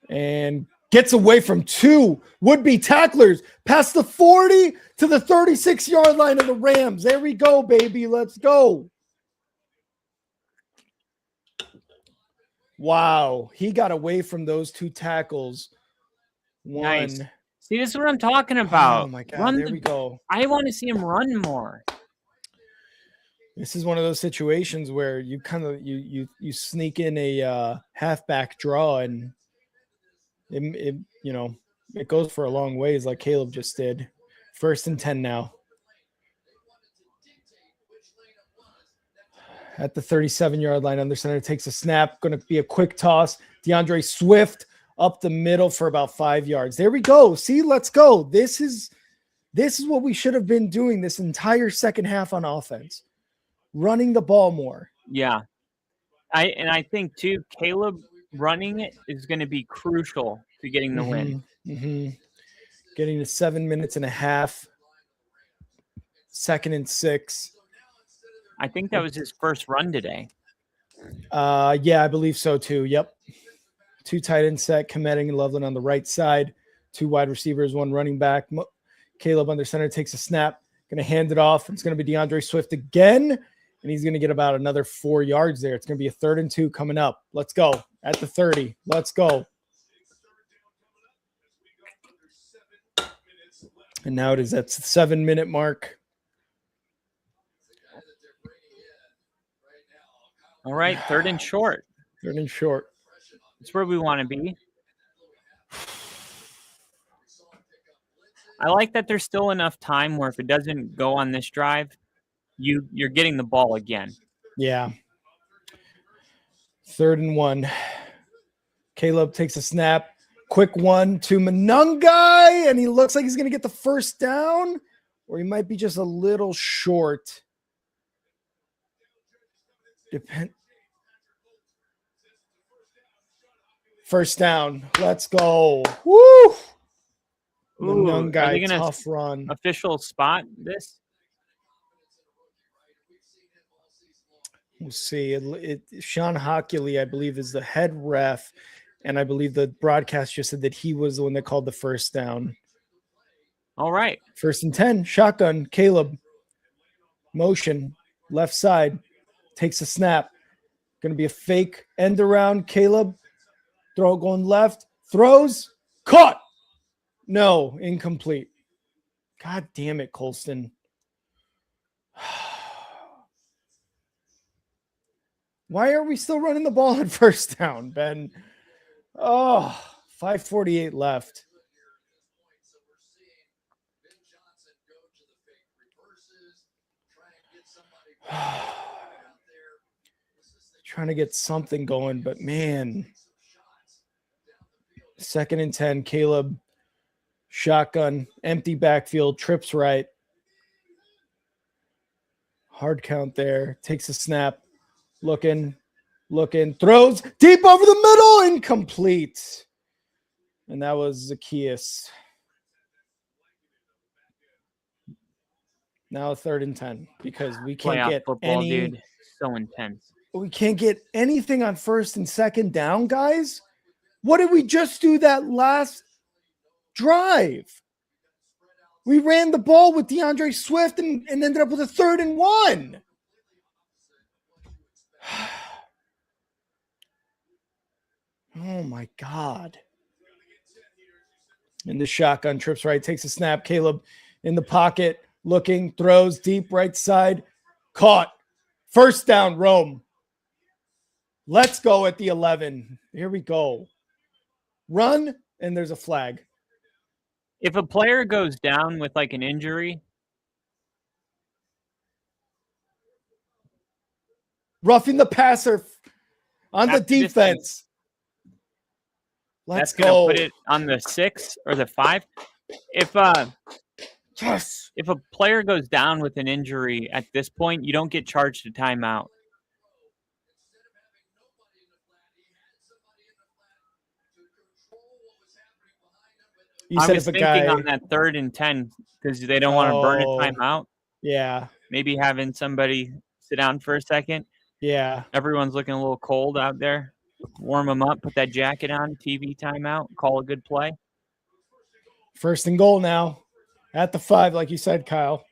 and gets away from 2 would-be tacklers past the 40 to the 36-yard line of the Rams. There we go, baby. Let's go. Wow. He got away from those 2 tackles. Nice. See, this is what I'm talking about. Oh, my God. There we go. I want to see him run more. This is one of those situations where you kind of you sneak in a halfback draw, and it goes for a long ways, like Caleb just did. 1st and 10 now. At the 37-yard line, under center, takes a snap. Going to be a quick toss. DeAndre Swift up the middle for about 5 yards. There we go. See, let's go. This is what we should have been doing this entire second half on offense. Running the ball more. Yeah. I think, too, Caleb running it is going to be crucial to getting the win. Mm-hmm. Getting to 7 minutes and a half. 2nd and 6. I think that was his first run today. Yeah, I believe so, too. Yep. 2 tight end set, Kmet and Loveland on the right side. 2 wide receivers, 1 running back. Caleb under center takes a snap. Going to hand it off. It's going to be DeAndre Swift again. And he's going to get about another 4 yards there. It's going to be a 3rd and 2 coming up. Let's go. At the 30. Let's go. And now it is at the 7-minute mark. All right, 3rd and short. 3rd and short. That's where we want to be. I like that there's still enough time where if it doesn't go on this drive, you're getting the ball again. Yeah. 3rd and 1. Caleb takes a snap. Quick one to Monungai, and he looks like he's going to get the first down, or he might be just a little short. First down. Let's go. Woo! Monungai, are they gonna tough run. official spot this? We'll see. Sean Hockley, I believe, is the head ref, and I believe the broadcast just said that he was the one that called the first down. All right. 1st and 10, shotgun, Caleb. Motion, left side, takes a snap. Going to be a fake end around, Caleb. Throw going left, throws, caught. No, incomplete. God damn it, Colston. Why are we still running the ball at first down, Ben? Oh, 5:48 left. Trying to get something going, but man. 2nd and 10, Caleb. Shotgun, empty backfield, trips right. Hard count there. Takes a snap. Looking, throws deep over the middle, incomplete. And that was Zacchaeus. Now 3rd and 10 because we can't Playoff get football, any. dude. So intense. We can't get anything on 1st and 2nd down, guys. What did we just do that last drive? We ran the ball with DeAndre Swift and ended up with a 3rd and 1. Oh, my God. And the shotgun trips right, takes a snap. Caleb in the pocket, looking, throws deep right side. Caught. First down, Rome. Let's go at the 11. Here we go. Run, and there's a flag. If a player goes down with like an injury, roughing the passer on the defense. Let's that's gonna go. put it on the 6 or the 5. If a player goes down with an injury at this point, you don't get charged a timeout. I was thinking on that 3rd and 10 because they don't want to burn a timeout. Yeah. Maybe having somebody sit down for a second. Yeah. Everyone's looking a little cold out there. Warm them up, put that jacket on, TV timeout, call a good play. 1st and goal now at the 5, like you said, Kyle.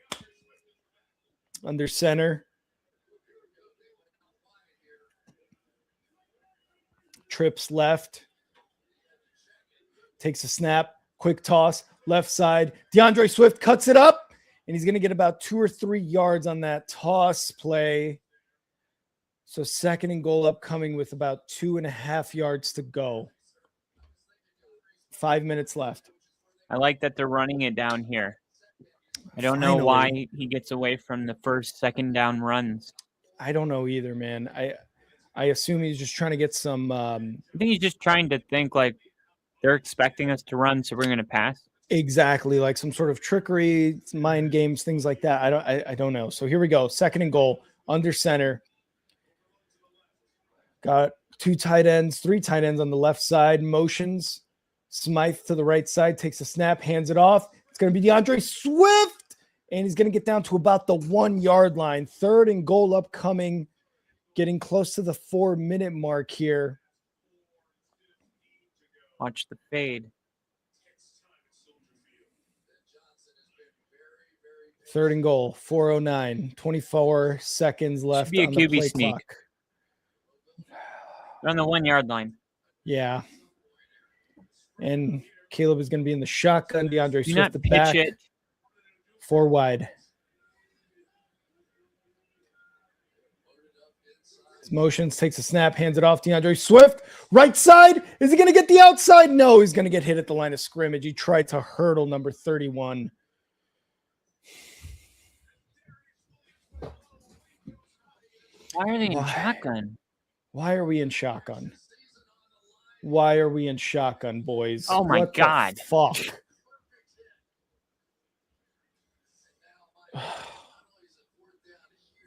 Under center. Trips left. Takes a snap. Quick toss. Left side. DeAndre Swift cuts it up. And he's going to get about 2 or 3 yards on that toss play. So 2nd and goal upcoming with about 2.5 yards to go. 5 minutes left. I like that they're running it down here. I don't know why he gets away from the 1st, 2nd down runs. I don't know either, man. I assume he's just trying to get some. I think he's just trying to think like they're expecting us to run, so we're going to pass. Exactly, like some sort of trickery, mind games, things like that. I don't know. So here we go. 2nd and goal, under center. Got 2 tight ends, 3 tight ends on the left side. Motions. Smythe to the right side, takes a snap, hands it off. It's going to be DeAndre Swift, and he's going to get down to about the 1 yard line. 3rd and goal upcoming, getting close to the 4-minute mark here. Watch the fade. 3rd and goal, 4:09, 24 seconds left Should be a on QB the play sneak. clock. They're on the 1 yard line. Yeah. And Caleb is going to be in the shotgun. DeAndre Do Swift not the pitch back. it. 4 wide. Motions, takes a snap, hands it off. DeAndre Swift, right side. Is he going to get the outside? No, he's going to get hit at the line of scrimmage. He tried to hurdle number 31. Why are they in shotgun? Why are we in shotgun? Why are we in shotgun, boys? Oh, my What the God. fuck.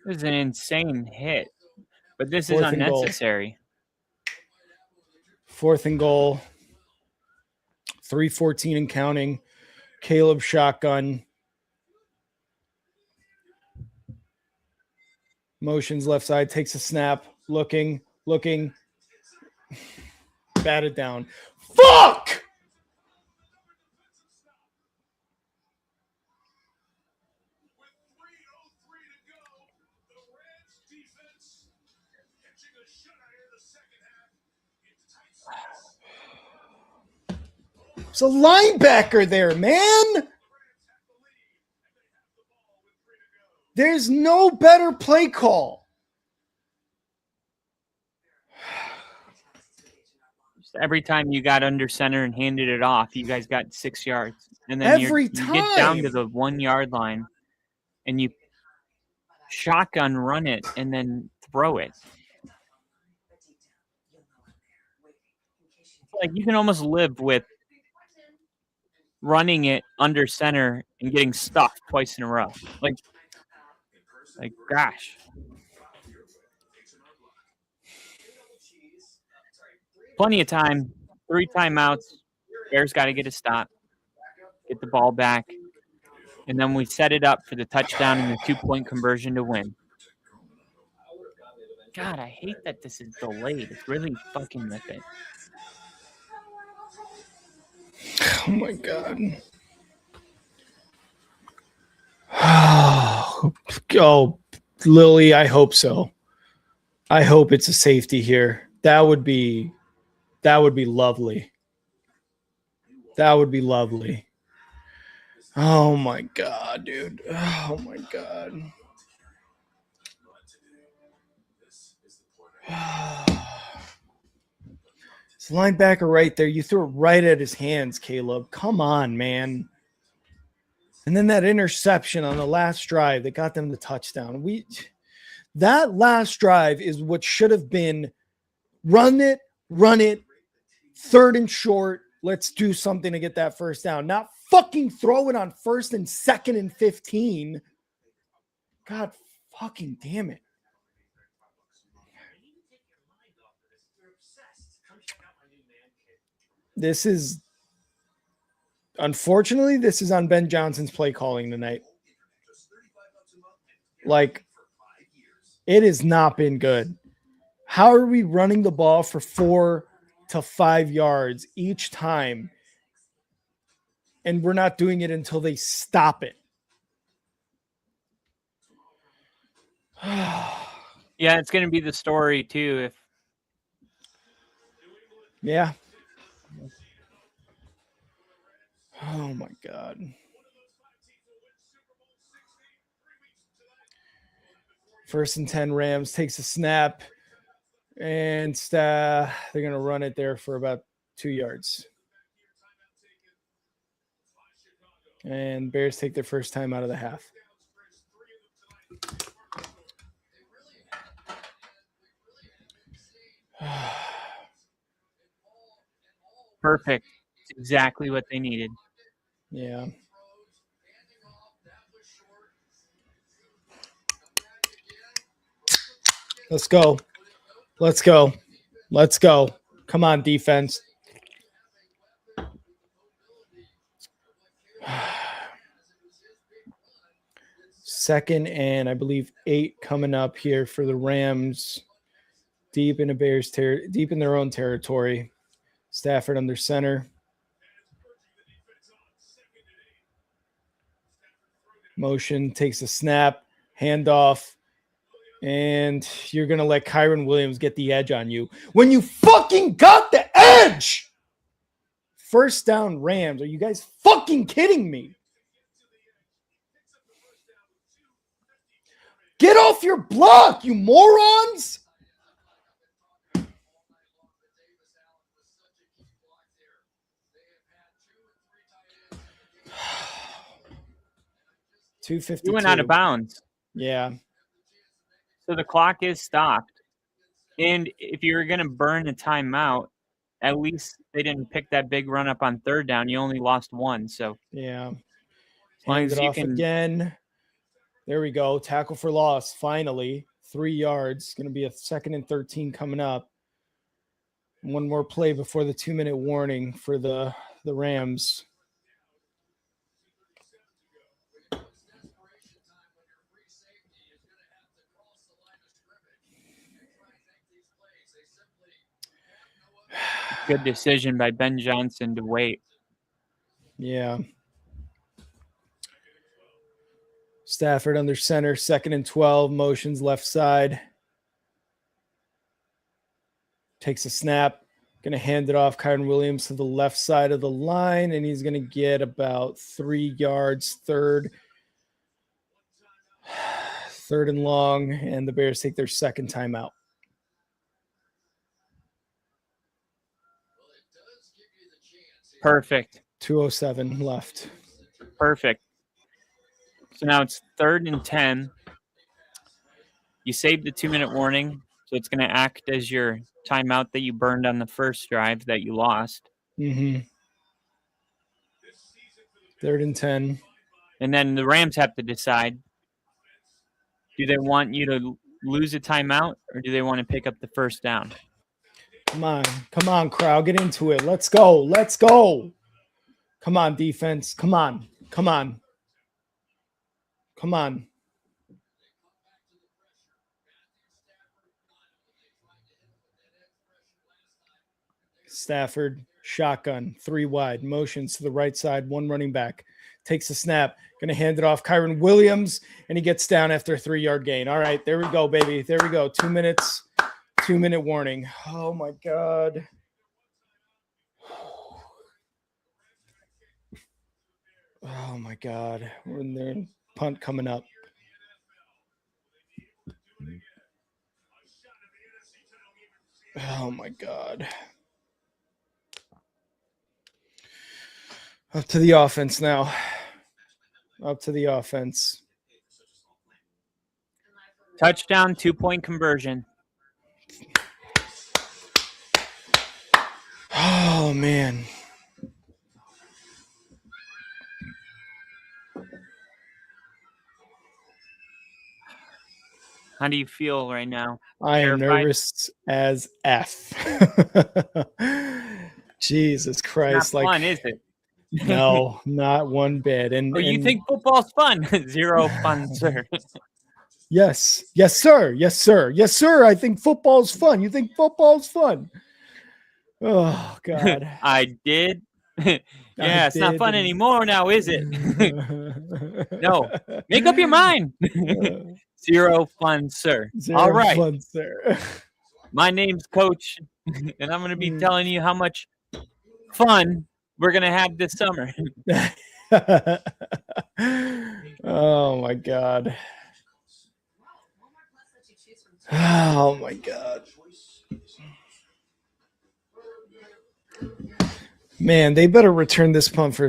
This is an insane hit, but this Fourth is and goal. unnecessary. 4th and goal. 3:14 and counting. Caleb shotgun. Motions left side, takes a snap. Looking. Batted down. Fuck! It's a linebacker there, man. There's no better play call. Every time you got under center and handed it off, you guys got 6 yards. And then you get down to the 1 yard line and you shotgun run it and then throw it. Like you can almost live with running it under center and getting stuffed twice in a row. Like gosh. Plenty of time. 3 timeouts. Bears got to get a stop. Get the ball back. And then we set it up for the touchdown and the 2-point conversion to win. God, I hate that this is delayed. It's really fucking with it. Oh, my God. Oh, Lily, I hope so. I hope it's a safety here. That would be lovely. That would be lovely. Oh, my God, dude. Oh, my God. It's linebacker right there. You threw it right at his hands, Caleb. Come on, man. And then that interception on the last drive that got them the touchdown. That last drive is what should have been run it, 3rd and short. Let's do something to get that first down. Not fucking throw it on 1st and 2nd and 15. God fucking damn it. Unfortunately, this is on Ben Johnson's play calling tonight. Like, it has not been good. How are we running the ball for 4 to 5 yards each time? And we're not doing it until they stop it. Yeah, it's going to be the story, too. Yeah. Oh, my God. First and 10 Rams, takes a snap, and they're going to run it there for about 2 yards. And Bears take their first time out of the half. Perfect. It's exactly what they needed. Yeah. Let's go. Come on, defense. Second and I believe 8 coming up here for the Rams. Deep in their own territory. Stafford under center. Motion, takes a snap, handoff, and you're going to let Kyron Williams get the edge on you when you fucking got the edge. First down Rams. Are you guys fucking kidding me? Get off your block, you morons. $2.52. You went out of bounds. Yeah. So the clock is stopped. And if you're going to burn a timeout, at least they didn't pick that big run up on third down. You only lost one. So Yeah. as long Hand as it you off can again. There we go. Tackle for loss. Finally, 3 yards. Going to be a 2nd and 13 coming up. One more play before the 2-minute warning for the Rams. good decision by Ben Johnson to wait. Yeah. Stafford under center, 2nd and 12, motions left side. Takes a snap, going to hand it off Kyron Williams to the left side of the line, and he's going to get about 3 yards, third and long, and the Bears take their second timeout. Perfect. 2:07 left. Perfect. So now it's 3rd and 10. You saved the 2-minute warning, so it's going to act as your timeout that you burned on the first drive that you lost. Mm-hmm. 3rd and 10. And then the Rams have to decide, do they want you to lose a timeout or do they want to pick up the first down? Come on, crowd, get into it. Let's go. Come on, defense. Come on. Stafford, shotgun, 3 wide, motions to the right side, 1 running back, takes a snap, going to hand it off Kyron Williams, and he gets down after a 3-yard gain. All right, there we go, baby. There we go. 2 minutes, 2-minute warning. Oh, my God. Oh, my God. We're in there. Punt coming up. Oh, my God. Up to the offense now. Up to the offense. Touchdown, 2-point conversion. Oh, man. How do you feel right now? I am Terrified? nervous as F. Jesus Christ. Not fun, is it? No, not one bit. And you think football's fun? Zero fun, sir. Yes, sir. I think football's fun. You think football's fun? Oh, God. I did. It's not fun anymore now, is it? No. Make up your mind. Zero fun, sir. All right. Fun, sir. My name's Coach, and I'm going to be telling you how much fun we're going to have this summer. Oh, my God. Oh, my God. Man, they better return this punt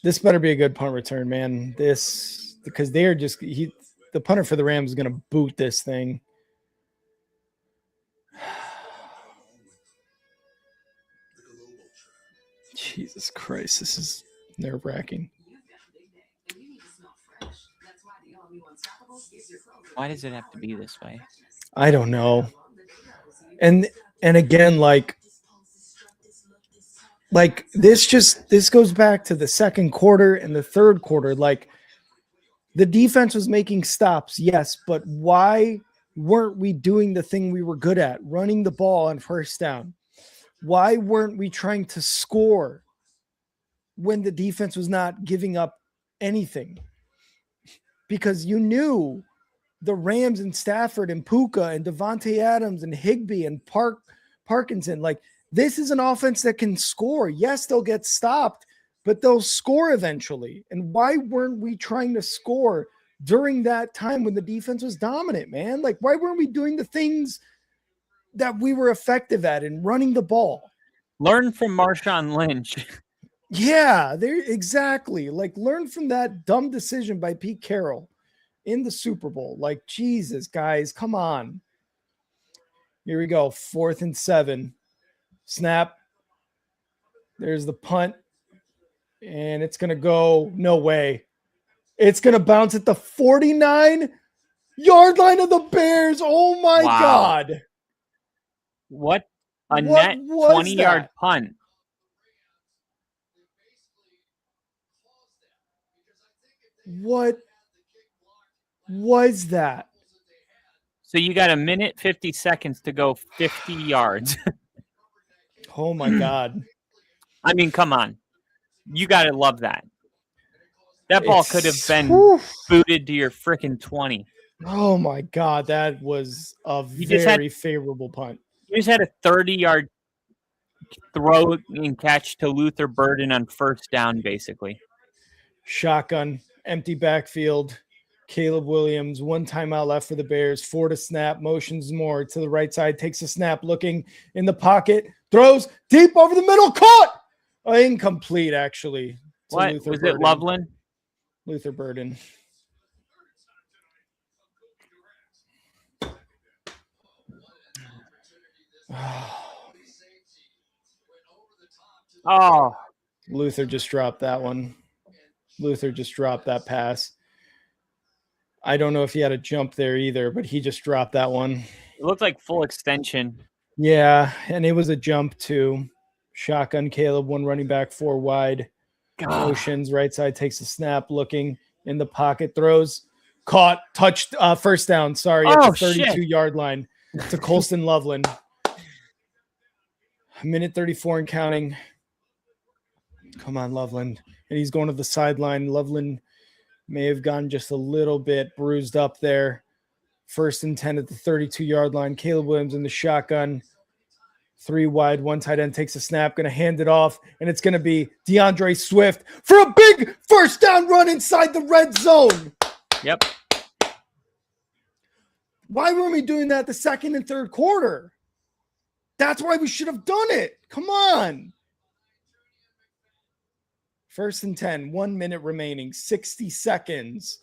this better be a good punt return, man. Because they are just the punter for the Rams is going to boot this thing. Jesus Christ, this is nerve-wracking. Why does it have to be this way? I don't know. And again, like this goes back to the second quarter and the third quarter. Like, the defense was making stops, yes, but why weren't we doing the thing we were good at, running the ball on first down? Why weren't we trying to score when the defense was not giving up anything? Because you knew the Rams and Stafford and Puka and Devontae Adams and Higbee and Parkinson, like, this is an offense that can score. Yes, they'll get stopped, but they'll score eventually. And why weren't we trying to score during that time when the defense was dominant, man? Like, why weren't we doing the things that we were effective at in running the ball? Learn from Marshawn Lynch. Yeah, exactly. Like, learn from that dumb decision by Pete Carroll in the Super Bowl. Like, Jesus, guys, come on. Here we go. 4th and 7. Snap. There's the punt. And it's going to go. No way. It's going to bounce at the 49-yard line of the Bears. Oh, my God. What a net 20-yard punt. What was that? So you got a minute, 50 seconds to go 50 yards. Oh, my God. I mean, come on. You got to love that. That ball could have been booted to your freaking 20. Oh, my God. That was a very favorable punt. You just had a 30-yard throw and catch to Luther Burden on first down, basically. Shotgun, empty backfield. Caleb Williams, 1 timeout left for the Bears. 4 to snap, motions more to the right side, takes a snap, looking in the pocket, throws deep over the middle, caught! Incomplete, actually. What? Luther Was Burden. It Loveland? Luther Burden. Oh. Luther just dropped that one. Luther just dropped that pass. I don't know if he had a jump there either, but he just dropped that one. It looked like full extension. Yeah, and it was a jump too. Shotgun Caleb, 1 running back, 4 wide. Motions, right side takes a snap, looking in the pocket, throws, caught, touched, first down. Sorry, at the 32-yard line to Colston Loveland. Minute 34 and counting. Come on, Loveland. And he's going to the sideline. Loveland may have gone just a little bit bruised up there. 1st and 10 at the 32-yard line. Caleb Williams in the shotgun. 3 wide, 1 tight end takes a snap, going to hand it off, and it's going to be DeAndre Swift for a big first down run inside the red zone. Yep. Why weren't we doing that the second and third quarter? That's why we should have done it. Come on. 1st and 10, 1 minute remaining, 60 seconds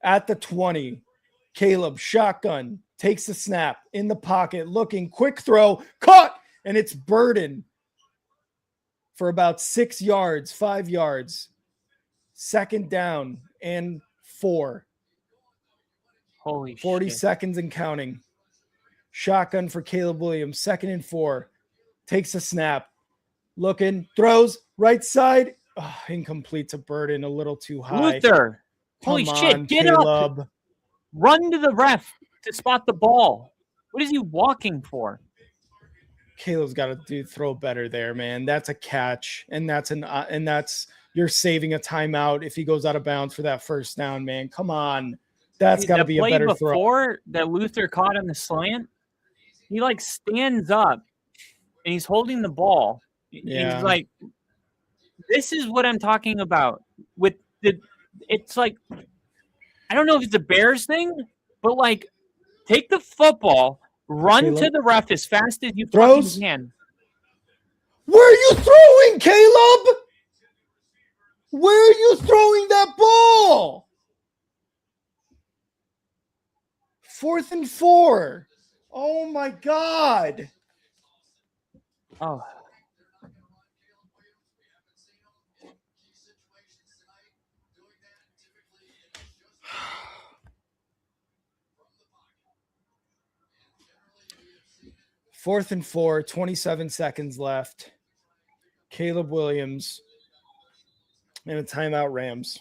at the 20. Caleb, shotgun, takes a snap in the pocket, looking, quick throw, caught, and it's Burden for about 6 yards, 5 yards. 2nd down and 4. Holy 40 shit. seconds and counting. Shotgun for Caleb Williams, 2nd and 4. Takes a snap, looking, throws, right side. Oh, incomplete to Burden, a little too high. Luther. Holy shit, get up. Run to the ref to spot the ball. What is he walking for? Caleb's got to throw better there, man. That's a catch, and that's you're saving a timeout if he goes out of bounds for that first down, man. Come on, that's got to be a better throw. Before that Luther caught on the slant, he like stands up and he's holding the ball. Yeah. He's like, this is what I'm talking about. It's like, I don't know if it's a Bears thing, but like, take the football, run to the ref as fast as you fucking can. Where are you throwing, Caleb? Where are you throwing that ball? 4th and 4. Oh my God. Oh. Fourth and 4, 27 seconds left. Caleb Williams and a timeout, Rams.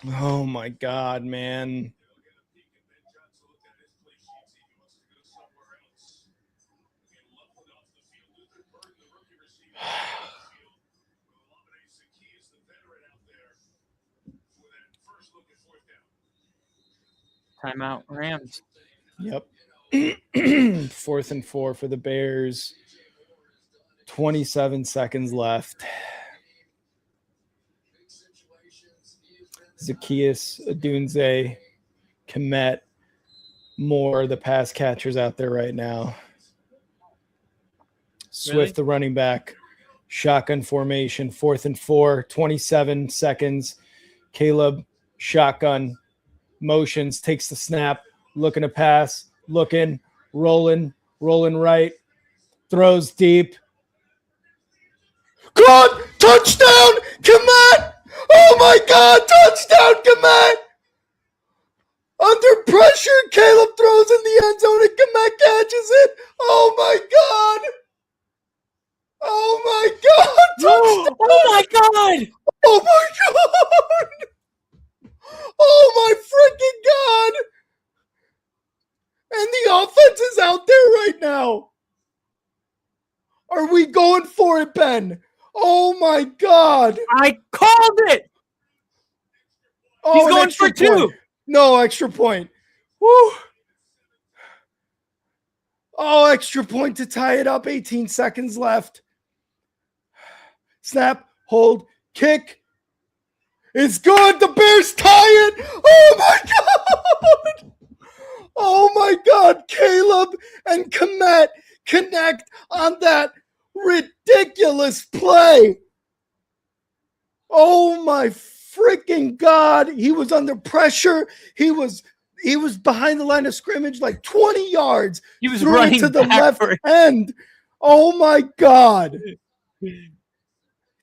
Oh my God, man. Timeout, Rams. Yep. 4th and 4 for the Bears. 27 seconds left. Zacchaeus, Adunze, Komet, Moore, the pass catchers out there right now. Swift, the running back. Shotgun formation, 4th and 4, 27 seconds. Caleb, shotgun, motions, takes the snap, looking to pass, looking, rolling, rolling right, throws deep. God, touchdown, Komet! Oh my God, touchdown, Komet! Under pressure, Caleb throws in the end zone and Komet catches it. Oh my God! Oh my God! Touchdown! Oh my God! Oh my God! Oh my freaking God! And the offense is out there right now. Are we going for it, Ben? Oh my God! I called it. Oh, He's an going extra for two. point. No, extra point. Woo! Oh, extra point to tie it up. 18 seconds left. Snap, hold, kick. It's good. The Bears tie it. Oh my God! Oh my God! Caleb and Komet connect on that ridiculous play. Oh my freaking God. He was under pressure. He was behind the line of scrimmage like 20 yards. He was threw running it to the backward. left end. Oh my God.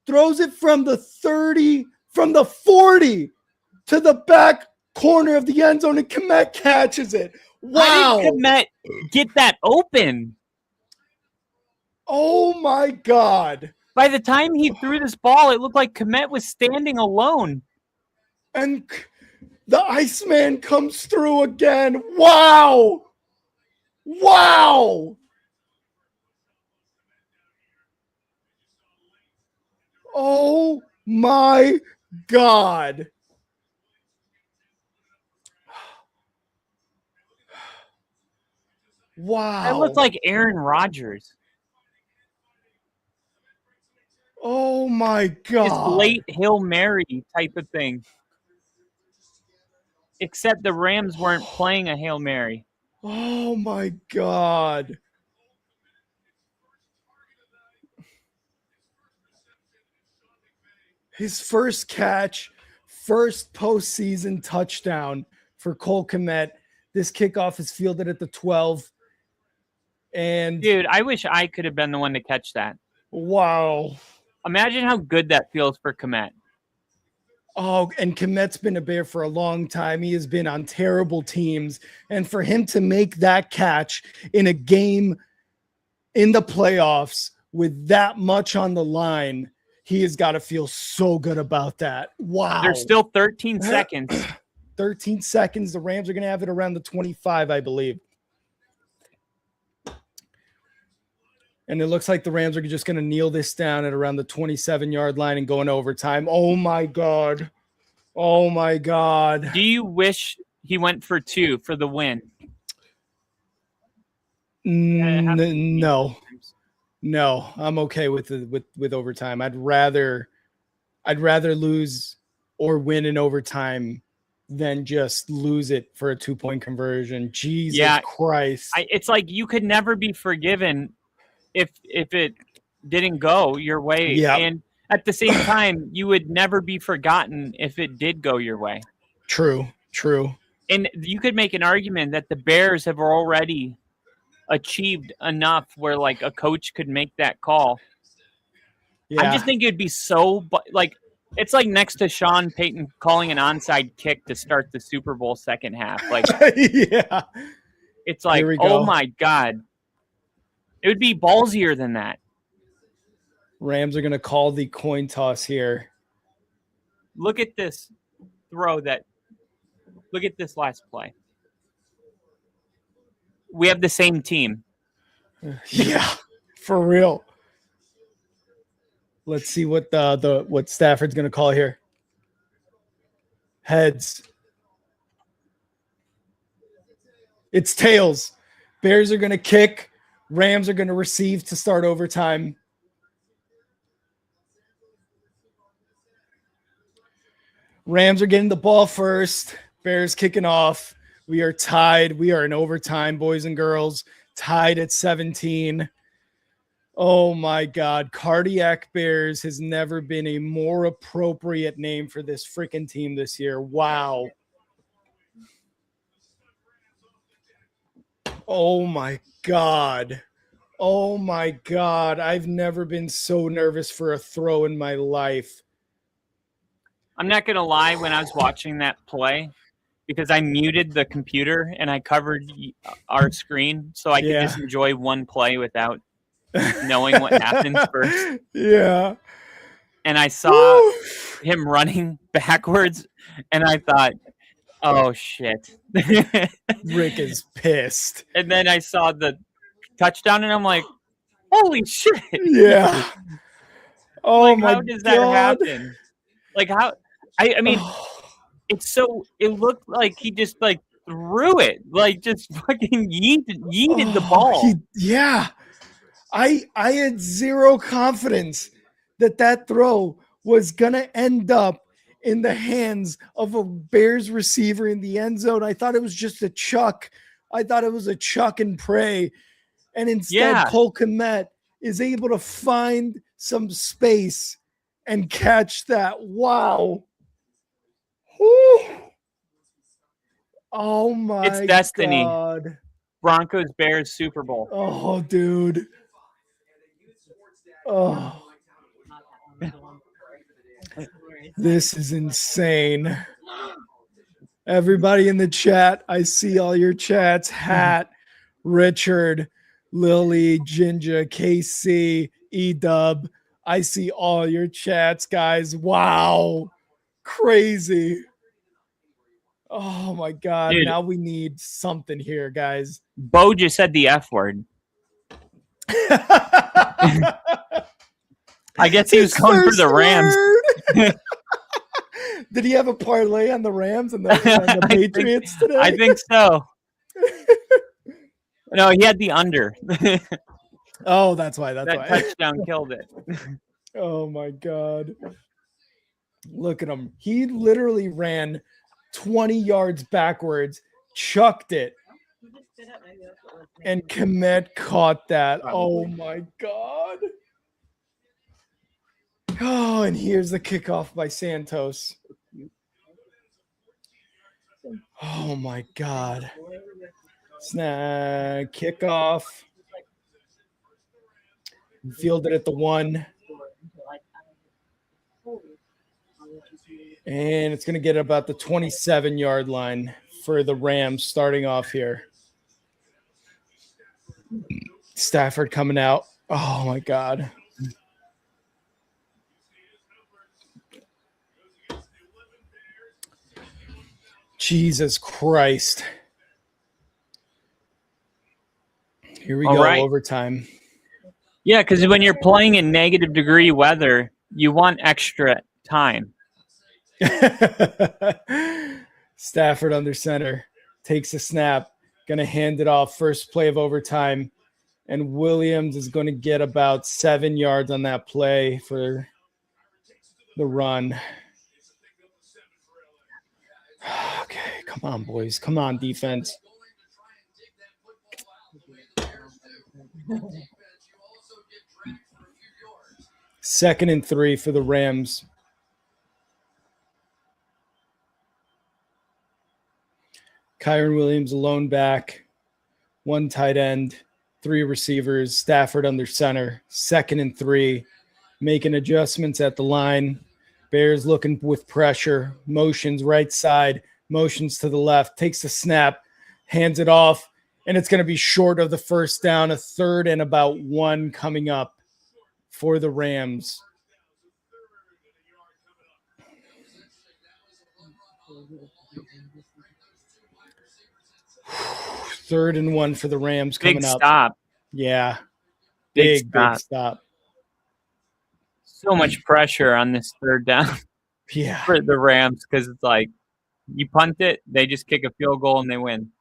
Throws it from the 30, from the 40 to the back corner of the end zone, and Komet catches it. Wow. How did Komet get that open? Oh my God. By the time he threw this ball, it looked like Komet was standing alone. And the Iceman comes through again. Wow. Wow. Oh my God. Wow. It looked like Aaron Rodgers. Oh my God. His late Hail Mary type of thing. Except the Rams weren't playing a Hail Mary. Oh my God. His first catch, first postseason touchdown for Cole Komet. This kickoff is fielded at the 12. And dude, I wish I could have been the one to catch that. Wow. Imagine how good that feels for Komet. Oh, and Komet's been a Bear for a long time. He has been on terrible teams. And for him to make that catch in a game in the playoffs with that much on the line, he has got to feel so good about that. Wow. There's still 13 seconds. 13 seconds. The Rams are going to have it around the 25, I believe. And it looks like the Rams are just going to kneel this down at around the 27-yard line and go into overtime. Oh, my God. Oh, my God. Do you wish he went for two for the win? No. No, I'm okay with overtime. I'd rather lose or win in overtime than just lose it for a 2-point conversion. Jesus Christ. It's like you could never be forgiven if it didn't go your way. Yeah. And at the same time, you would never be forgotten if it did go your way. True. And you could make an argument that the Bears have already achieved enough where like a coach could make that call. Yeah. I just think it'd be so like it's like next to Sean Payton calling an onside kick to start the Super Bowl second half. Like yeah. It's like, oh my God. It would be ballsier than that. Rams are going to call the coin toss here. Look at this throw look at this last play. We have the same team. Yeah, for real. Let's see what what Stafford's going to call here. Heads. It's tails. Bears are going to kick. Rams are going to receive to start overtime. Rams are getting the ball first. Bears kicking off. We are tied. We are in overtime, boys and girls. Tied at 17. Oh, my God. Cardiac Bears has never been a more appropriate name for this freaking team this year. Wow. Oh my God. Oh my God. I've never been so nervous for a throw in my life. I'm not going to lie, when I was watching that play, because I muted the computer and I covered our screen so I could just enjoy one play without knowing what happens first. Yeah. And I saw him running backwards and I thought, oh shit. Rick is pissed. And then I saw the touchdown and I'm like, holy shit. Yeah. Oh like, my how does that God. happen? Like how I mean it looked like he just like threw it, like just fucking yeeted the ball. I had zero confidence that throw was gonna end up in the hands of a Bears receiver in the end zone. I thought it was just a chuck. I thought it was a chuck and pray. And instead, Cole Kmet is able to find some space and catch that. Wow. Whew. Oh my God. It's destiny. Broncos Bears Super Bowl. Oh, dude. Oh. This is insane. Everybody in the chat, I see all your chats. Hat, Richard, Lily, Ginger, KC, E-Dub. I see all your chats, guys. Wow. Crazy. Oh, my God. Dude, now we need something here, guys. Bo just said the F word. I guess he was going for the Rams. Did he have a parlay on the Rams and the Patriots today? I think so. No, he had the under. Oh, that's why. That touchdown killed it. Oh, my God. Look at him. He literally ran 20 yards backwards, chucked it, and Kmet caught that. Oh, my God. Oh, and here's the kickoff by Santos. Oh, my God. Snap, kickoff. Fielded at the 1. And it's going to get about the 27-yard line for the Rams starting off here. Stafford coming out. Oh, my God. Jesus Christ. Here we go, overtime. Yeah, because when you're playing in negative degree weather, you want extra time. Stafford under center. Takes a snap. Going to hand it off. First play of overtime. And Williams is going to get about 7 yards on that play for the run. Okay, come on, boys. Come on, defense. Second and 3 for the Rams. Kyron Williams alone back. 1 tight end. 3 receivers. Stafford under center. Second and 3. Making adjustments at the line. Bears looking with pressure. Motions right side. Motions to the left. Takes the snap. Hands it off. And it's going to be short of the first down. A 3rd and about 1 coming up for the Rams. Third and 1 for the Rams coming Big up. Stop. Yeah. Big stop. So much pressure on this 3rd down for the Rams because it's like you punt it, they just kick a field goal and they win.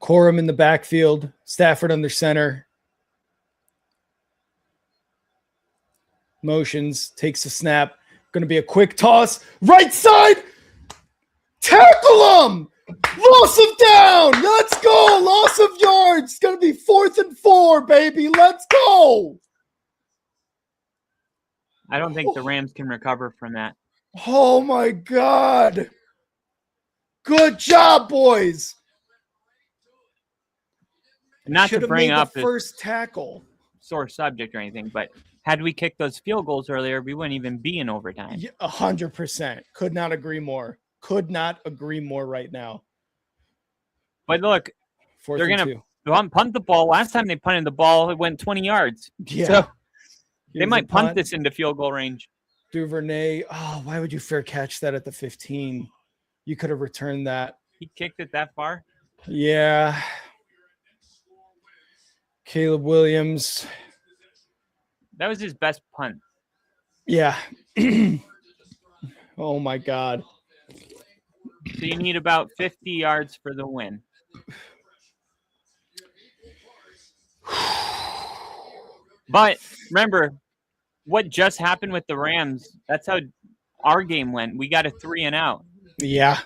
Corum in the backfield. Stafford under center. Motions. Takes a snap. Going to be a quick toss. Right side. Tackle him. Loss of down. Let's go. Loss of yards. It's going to be 4th and 4, baby. Let's go. I don't think the Rams can recover from that. Oh, my God. Good job, boys. not Should to have bring made up the a first tackle. sore subject or anything, but had we kicked those field goals earlier, we wouldn't even be in overtime. 100%. Could not agree more. Could not agree more right now. But look, Fourth they're and going two. to punt the ball. Last time they punted the ball, it went 20 yards. Yeah. So they Here's might a punt this into field goal range. Duvernay. Oh, why would you fair catch that at the 15? You could have returned that. He kicked it that far. Yeah. Caleb Williams. That was his best punt. Yeah. Oh, my God. So you need about 50 yards for the win. But remember, what just happened with the Rams, that's how our game went. We got a 3-and-out. Yeah.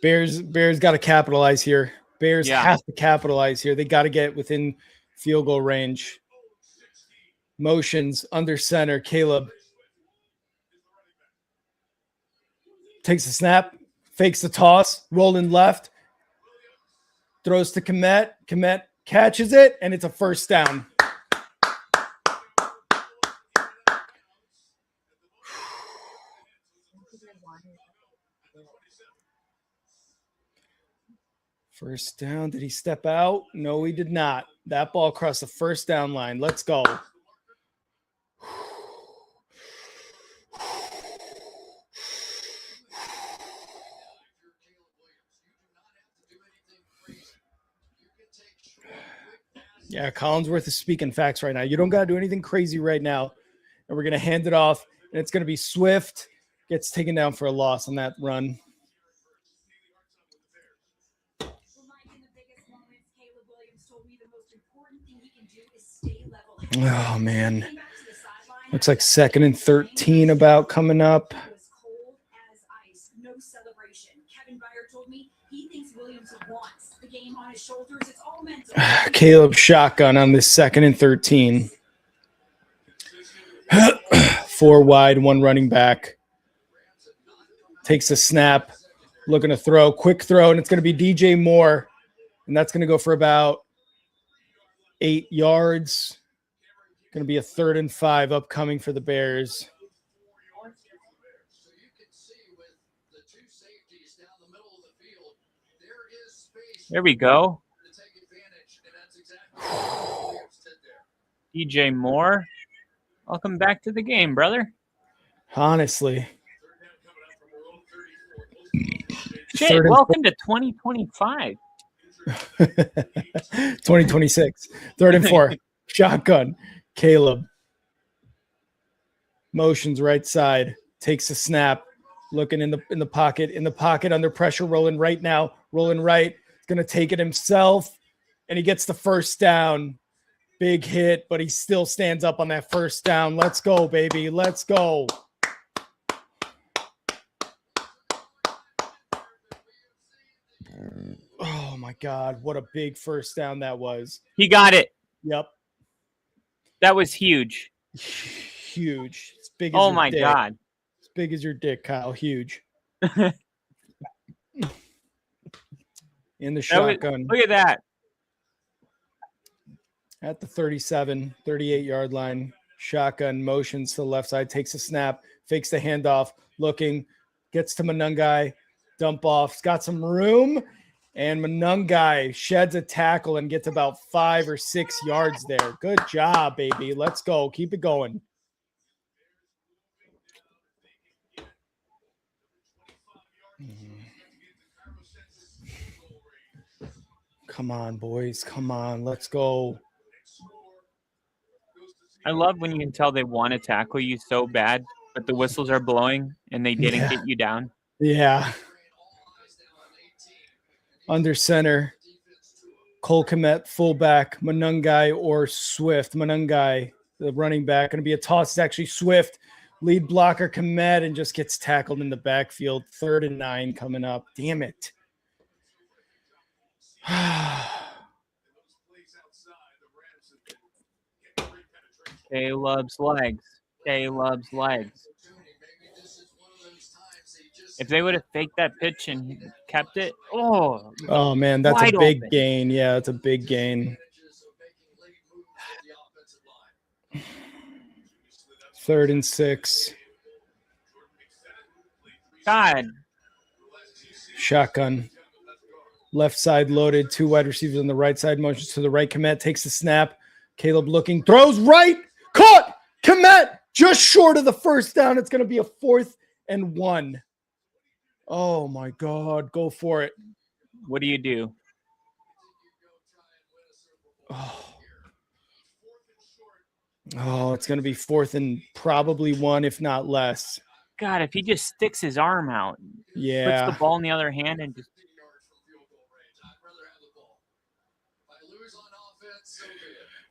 Bears got to capitalize here. Bears have to capitalize here. They got to get within field goal range. Motions under center. Caleb takes a snap, fakes the toss, rolling left, throws to Kmet. Kmet catches it, and it's a first down. First down. Did he step out? No, he did not. That ball crossed the first down line. Let's go. Yeah, Collinsworth is speaking facts right now. You don't got to do anything crazy right now. And we're going to hand it off, and it's going to be Swift. Gets taken down for a loss on that run. Oh, man. Looks like 2nd and 13 about coming up. Caleb shotgun on this 2nd and 13. 4 wide, 1 running back. Takes a snap. Looking to throw. Quick throw, and it's going to be DJ Moore. And that's going to go for about 8 yards. Going to be a 3rd and 5 upcoming for the Bears. There we go. DJ Moore, welcome back to the game, brother. Honestly. Shit, welcome to 2025. 2026. 3rd and 4. Shotgun. Caleb. Motions right side. Takes a snap. Looking in the pocket. In the pocket under pressure. Rolling right now. Rolling right. Going to take it himself. And he gets the first down. Big hit, but he still stands up on that first down. Let's go, baby. Let's go. Oh, my God. What a big first down that was. He got it. Yep. That was huge. Huge. As big as oh, your my dick. God. As big as your dick, Kyle. Huge. In the shotgun. Look at that. At the 37, 38-yard line. Shotgun motions to the left side. Takes a snap. Fakes the handoff. Looking. Gets to Manungai. Dump off. It's got some room. And Manungai sheds a tackle and gets about 5 or 6 yards there. Good job, baby. Let's go. Keep it going. Come on, boys. Come on. Let's go. I love when you can tell they want to tackle you so bad, but the whistles are blowing and they didn't get you down. Yeah. Under center. Cole Kmet, fullback. Manungai or Swift. Manungai, the running back. Going to be a toss. It's actually Swift. Lead blocker Kmet and just gets tackled in the backfield. 3rd and 9 coming up. Damn it. Caleb's legs. Caleb's legs. If they would have faked that pitch and kept it, oh man, that's a wide big open. gain. Yeah, it's a big gain. 3rd and 6. God, Shotgun. Left side loaded. 2 wide receivers on the right side. Motions to the right. Komet takes the snap. Caleb looking. Throws right. Caught. Komet just short of the first down. It's going to be a 4th and 1. Oh, my God. Go for it. what do you do? Oh, it's going to be 4th and probably 1, if not less. God, if he just sticks his arm out, puts Yeah. the ball in the other hand, and just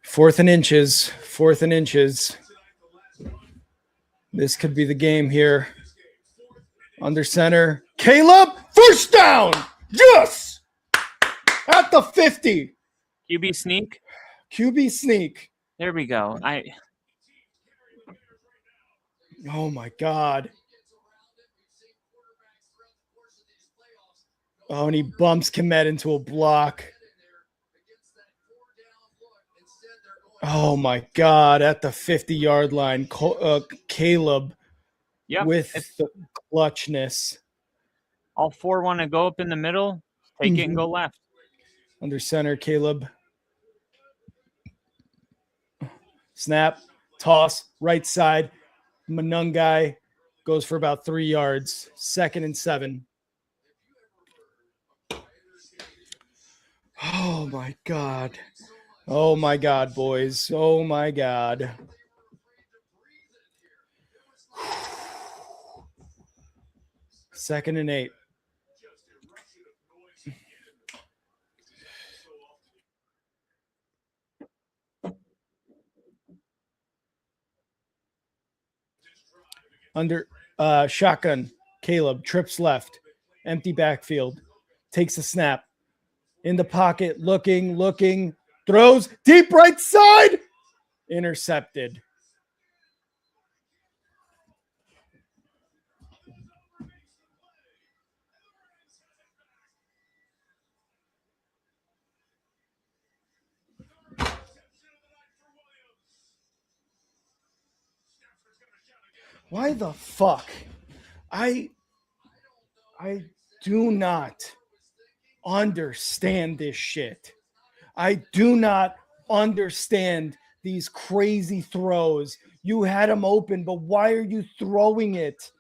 4th and inches. 4th and inches. This could be the game here. Under center. Caleb, first down. Yes! At the 50. QB sneak. QB sneak. There we go. Oh, my God. Oh, and he bumps Komet into a block. Oh, my God. At the 50-yard line, Caleb with the clutchness. All 4 want to go up in the middle, take it and go left. Under center, Caleb. Snap, toss, right side. Manungai goes for about 3 yards. 2nd and 7. Oh, my God. Oh, my God, boys. Oh, my God. Second and 8. Under shotgun, Caleb trips left, empty backfield, takes a snap, in the pocket, looking, throws deep right side, intercepted. Why the fuck? I do not understand this shit. I do not understand these crazy throws. You had him open, but why are you throwing it?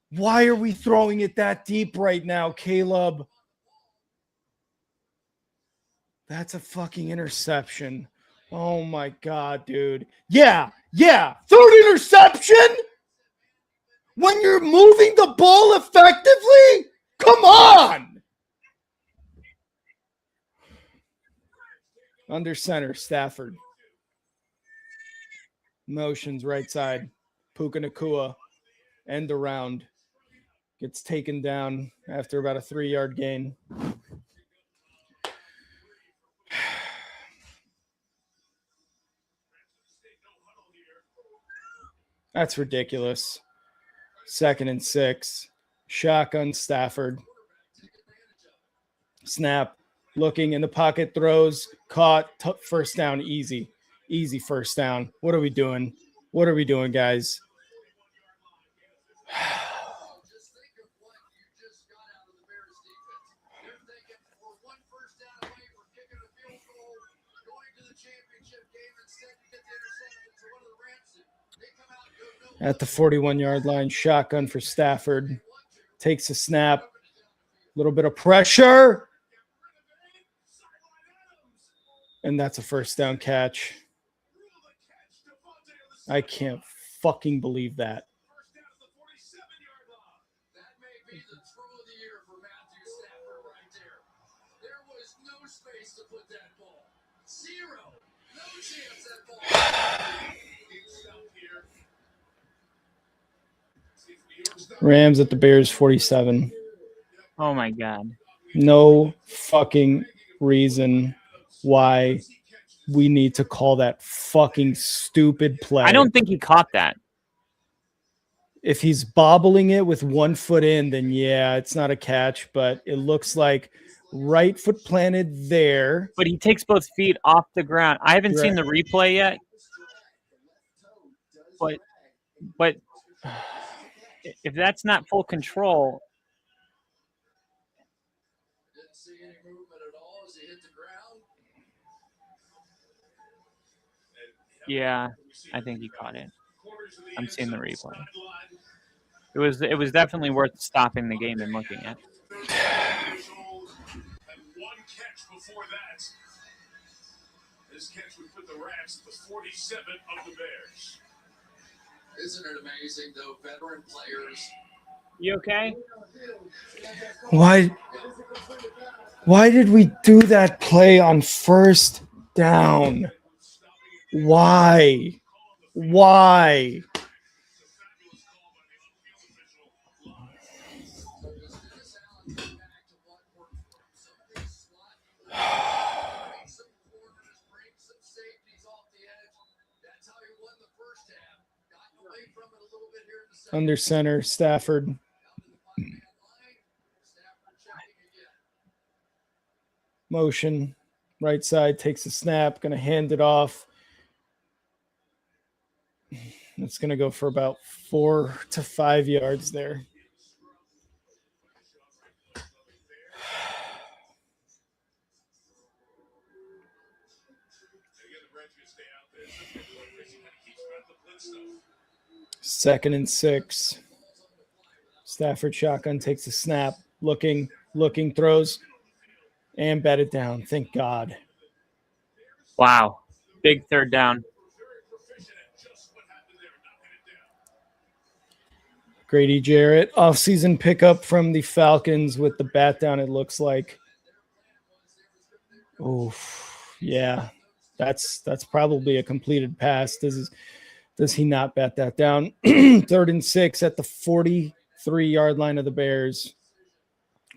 Why are we throwing it that deep right now, Caleb? That's a fucking interception. Oh my God, dude. Yeah. 3rd interception? When you're moving the ball effectively? Come on. Under center, Stafford. Motions right side. Puka Nacua. End around. Gets taken down after about a 3-yard gain. That's ridiculous. 2nd and 6. Shotgun Stafford. Snap. Looking in the pocket. Throws. Caught. First down. Easy first down. What are we doing? Guys? At the 41-yard line, shotgun for Stafford. Takes a snap. A little bit of pressure. And that's a first down catch. I can't fucking believe that. Rams at the Bears 47. Oh my God. No fucking reason why we need to call that fucking stupid play. I don't think he caught that. If he's bobbling it with 1 foot in, then yeah, it's not a catch, but it looks like right foot planted there. But he takes both feet off the ground. I haven't seen the replay yet. But if that's not full control, yeah, I think he caught it. I'm seeing the replay. It was definitely worth stopping the game and looking at. This catch would put the Rams at the 47 of the Bears. Isn't it amazing, though, veteran players? You okay? Why did we do that play on first down? Why? Under center, Stafford. Motion. Right side takes a snap. Going to hand it off. It's going to go for about 4 to 5 yards there. Second and 6. Stafford shotgun takes a snap. Looking, throws, and batted down. Thank God. Wow. Big third down. Grady Jarrett, offseason pickup from the Falcons with the bat down, it looks like. Oh, yeah. That's probably a completed pass. Does he not bat that down? 3rd and 6 at the 43-yard line of the Bears.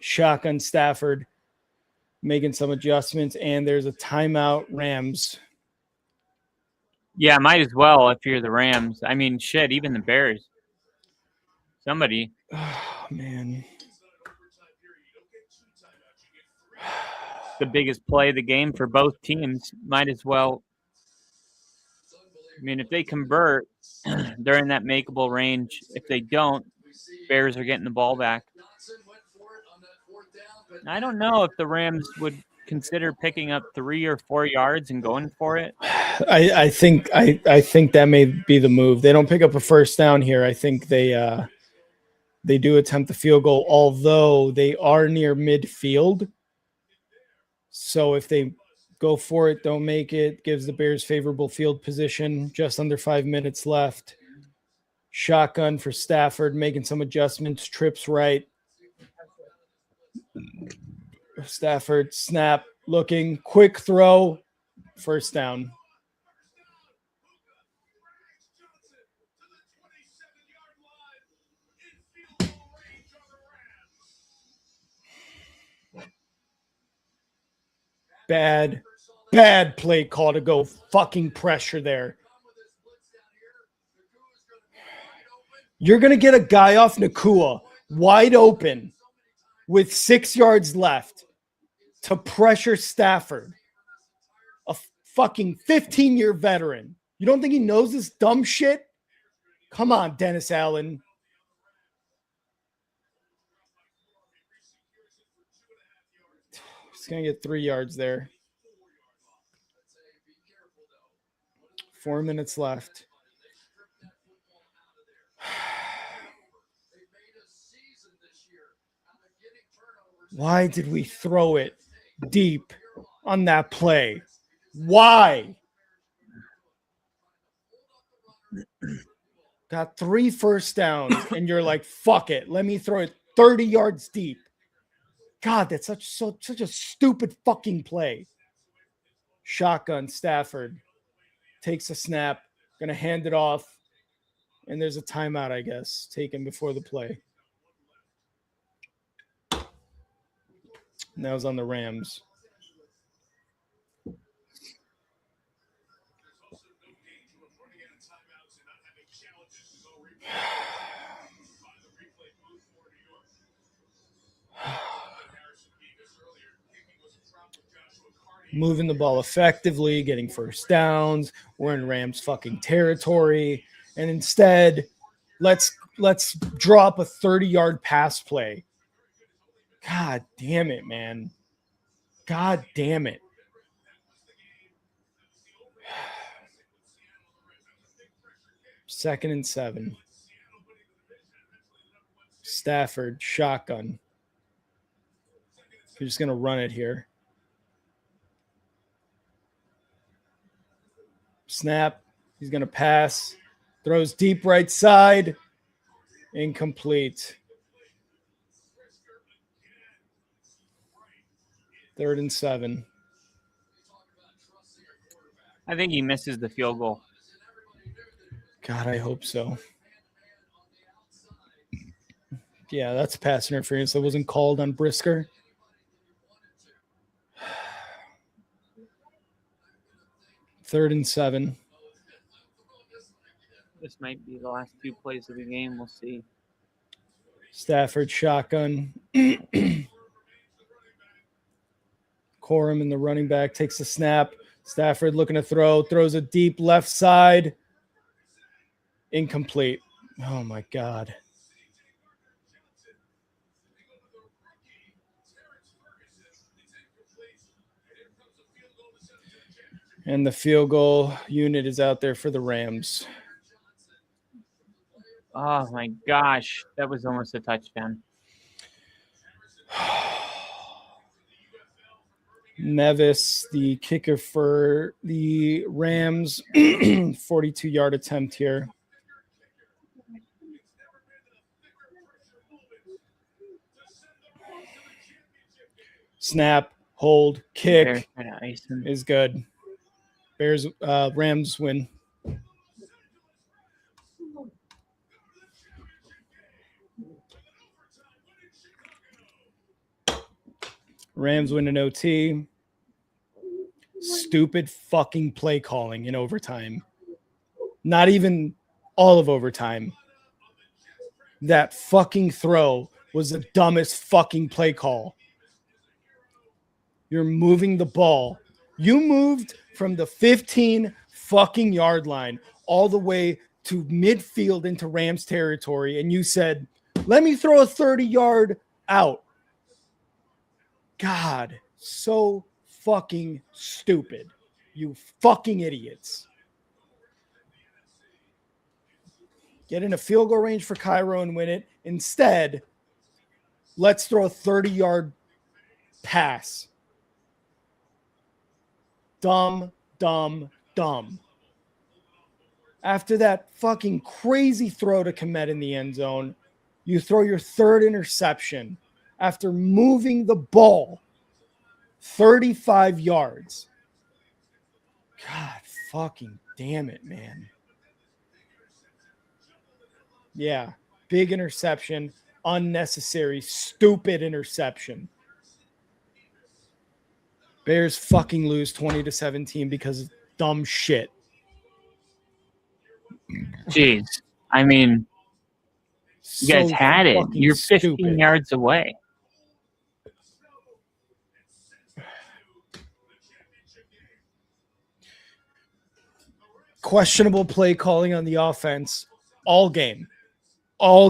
Shotgun Stafford making some adjustments, and there's a timeout, Rams. Yeah, might as well if you're the Rams. I mean, shit, even the Bears. Somebody. Oh, man. The biggest play of the game for both teams. Might as well. I mean, if they convert, they're in that makeable range. If they don't, Bears are getting the ball back. I don't know if the Rams would consider picking up 3 or 4 yards and going for it. I think that may be the move. They don't pick up a first down here. I think they do attempt the field goal, although they are near midfield. So if they go for it, don't make it, gives the Bears favorable field position, just under 5 minutes left. Shotgun for Stafford, making some adjustments, trips right. Stafford, snap, looking, quick throw, first down. Bad play call to go fucking pressure there. You're going to get a guy off Nakua wide open with 6 yards left to pressure Stafford, a fucking 15-year veteran. You don't think he knows this dumb shit? Come on, Dennis Allen. He's going to get 3 yards there. 4 minutes left. Why did we throw it deep on that play? Why? Got 3 first downs, and you're like, fuck it. Let me throw it 30 yards deep. God, that's such a stupid fucking play. Shotgun, Stafford takes a snap, going to hand it off, and there's a timeout, I guess, taken before the play. And that was on the Rams. moving the ball effectively, getting first downs. We're in Rams fucking territory. And instead, let's drop a 30-yard pass play. God damn it, man. God damn it. Second and 7. Stafford, shotgun. We're just going to run it here. Snap. He's going to pass. Throws deep right side. Incomplete. 3rd and 7. I think he misses the field goal. God, I hope so. Yeah, that's pass interference that wasn't called on Brisker. Third and 7. This might be the last 2 plays of the game. We'll see. Stafford shotgun. Corum in the running back takes the snap. Stafford looking to throw. Throws a deep left side. Incomplete. Oh, my God. And the field goal unit is out there for the Rams. Oh, my gosh. That was almost a touchdown. Nevis, the kicker for the Rams, 42-yard attempt here. Snap, hold, kick is good. Rams win. Rams win in OT. Stupid fucking play calling in overtime. Not even all of overtime. That fucking throw was the dumbest fucking play call. You're moving the ball. You moved from the 15 fucking yard line all the way to midfield into Rams territory, and you said, let me throw a 30-yard out. God, so fucking stupid. You fucking idiots. Get in a field goal range for Cairo and win it. Instead, let's throw a 30-yard pass. Dumb. After that fucking crazy throw to Kmet in the end zone, you throw your 3rd interception after moving the ball 35 yards. God fucking damn it, man. Yeah, big interception, unnecessary, stupid interception. Bears fucking lose 20-17 because of dumb shit. Jeez. I mean, you guys had it. You're 15 stupid. yards away. Questionable play calling on the offense all game. All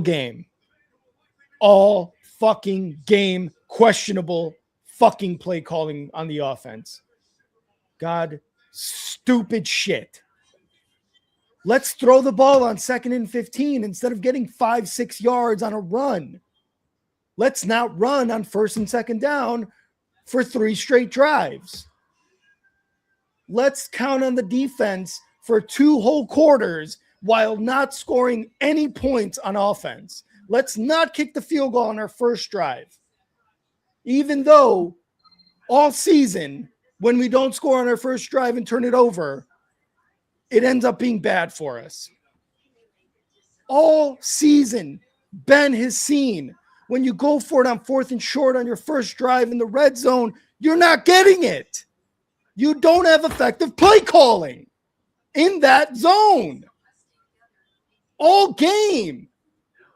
fucking game. Questionable fucking play calling on the offense. God, stupid shit. Let's throw the ball on 2nd and 15 instead of getting 5-6 yards on a run. Let's not run on 1st and 2nd down for 3 straight drives. Let's count on the defense for 2 whole quarters while not scoring any points on offense. Let's not kick the field goal on our first drive. Even though all season, when we don't score on our first drive and turn it over, it ends up being bad for us. All season, Ben has seen when you go for it on 4th and short on your first drive in the red zone, you're not getting it. You don't have effective play calling in that zone. All game.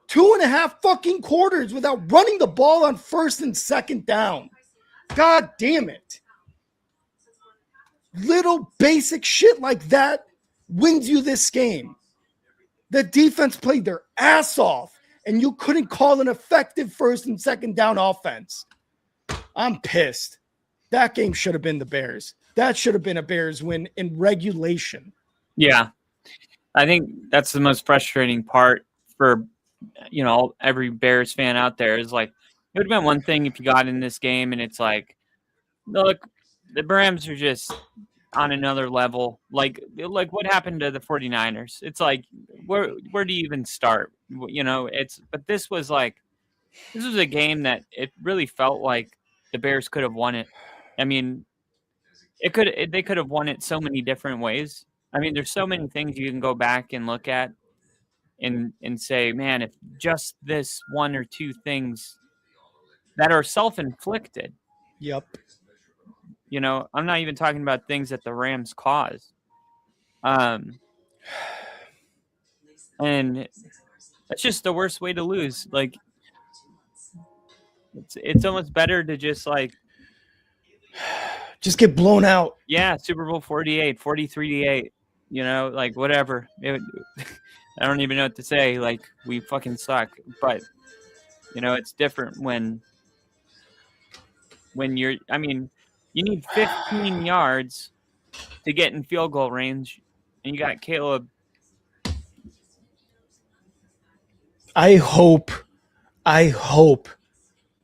2.5 fucking quarters without running the ball on 1st and 2nd down. God damn it. Little basic shit like that wins you this game. The defense played their ass off, and you couldn't call an effective first and second down offense. I'm pissed. That game should have been the Bears. That should have been a Bears win in regulation. Yeah. I think that's the most frustrating part for, every Bears fan out there is like, it would have been one thing if you got in this game and it's like, look, the Rams are just on another level. Like what happened to the 49ers? It's like, where do you even start? But this was a game that it really felt like the Bears could have won it. I mean, they could have won it so many different ways. I mean, there's so many things you can go back and look at and say, man, if just this one or two things that are self-inflicted. Yep. I'm not even talking about things that the Rams caused. And that's just the worst way to lose. Like, it's almost better to just get blown out. Yeah, Super Bowl 48, 43-8. Whatever. I don't even know what to say. Like, we fucking suck. But it's different when you're. I mean, you need 15 yards to get in field goal range, and you got Caleb. I hope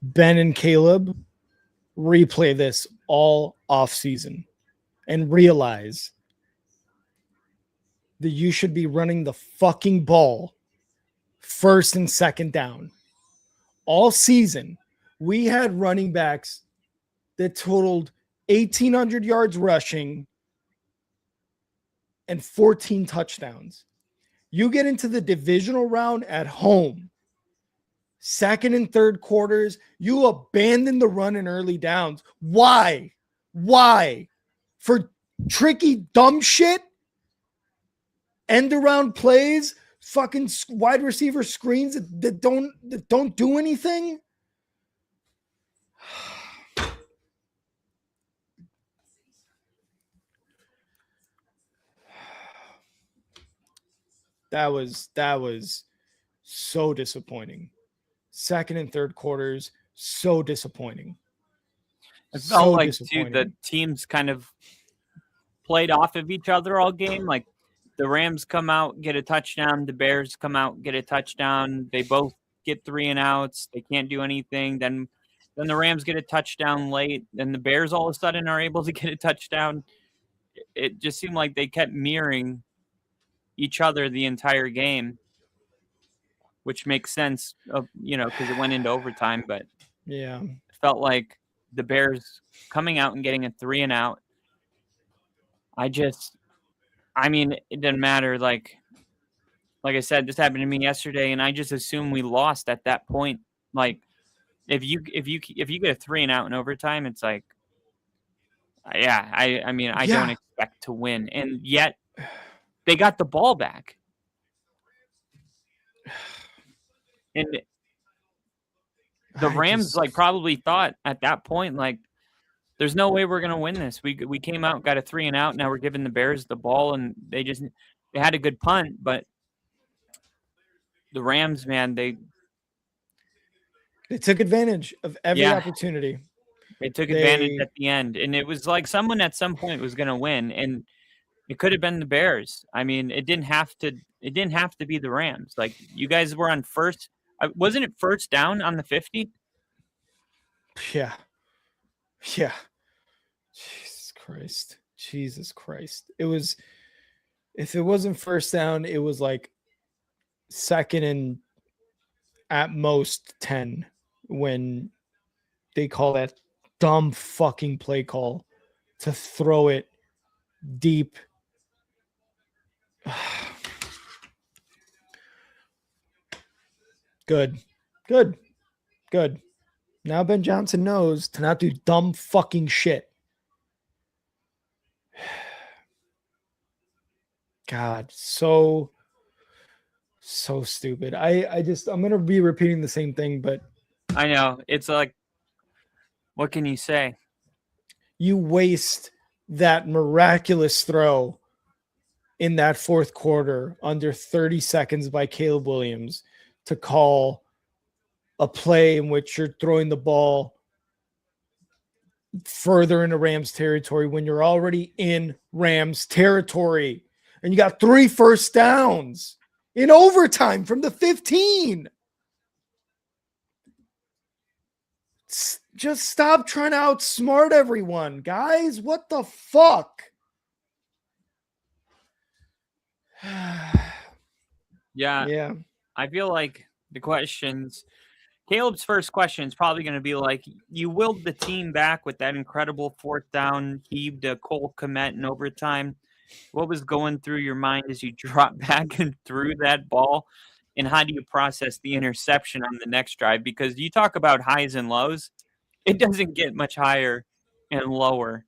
Ben and Caleb replay this all offseason and realize that you should be running the fucking ball first and second down. All season, we had running backs that totaled 1,800 yards rushing and 14 touchdowns. You get into the divisional round at home, second and third quarters, you abandon the run in early downs. Why? For tricky, dumb shit? End around plays? Fucking wide receiver screens that don't do anything? That was so disappointing. Second and third quarters, so disappointing. It felt like, too, the teams kind of played off of each other all game. Like, the Rams come out, get a touchdown. The Bears come out, get a touchdown. They both get 3 and outs. They can't do anything. Then the Rams get a touchdown late. Then the Bears all of a sudden are able to get a touchdown. It just seemed like they kept mirroring each other the entire game, which makes sense, because it went into overtime. But yeah, it felt like the Bears coming out and getting a 3 and out. I mean, it didn't matter. Like I said, this happened to me yesterday, and I just assumed we lost at that point. Like, if you get a 3 and out in overtime, it's like, yeah, I mean, I don't expect to win, and yet they got the ball back, and the Rams probably thought at that point, like, there's no way we're going to win this. We came out, got a 3 and out. Now we're giving the Bears the ball, and they had a good punt, but the Rams, man, they took advantage of every opportunity. They took advantage at the end, and it was like someone at some point was going to win, and it could have been the Bears. I mean, it didn't have to be the Rams. Like, you guys were on first. Wasn't it first down on the 50? Yeah. Jesus Christ. It was, if it wasn't first down, it was like second and at most 10 when they call that dumb fucking play call to throw it deep. Good. Now Ben Johnson knows to not do dumb fucking shit. God, so stupid. I'm going to be repeating the same thing, but I know. It's like, what can you say? You waste that miraculous throw in that fourth quarter under 30 seconds by Caleb Williams to call a play in which you're throwing the ball further into Rams territory when you're already in Rams territory and you got 3 first downs in overtime from the 15. Just stop trying to outsmart everyone, guys. What the fuck? Yeah. I feel like the questions, Caleb's first question is probably going to be like, you willed the team back with that incredible fourth down, heaved to Cole Kmet in overtime. What was going through your mind as you dropped back and threw that ball? And how do you process the interception on the next drive? Because you talk about highs and lows. It doesn't get much higher and lower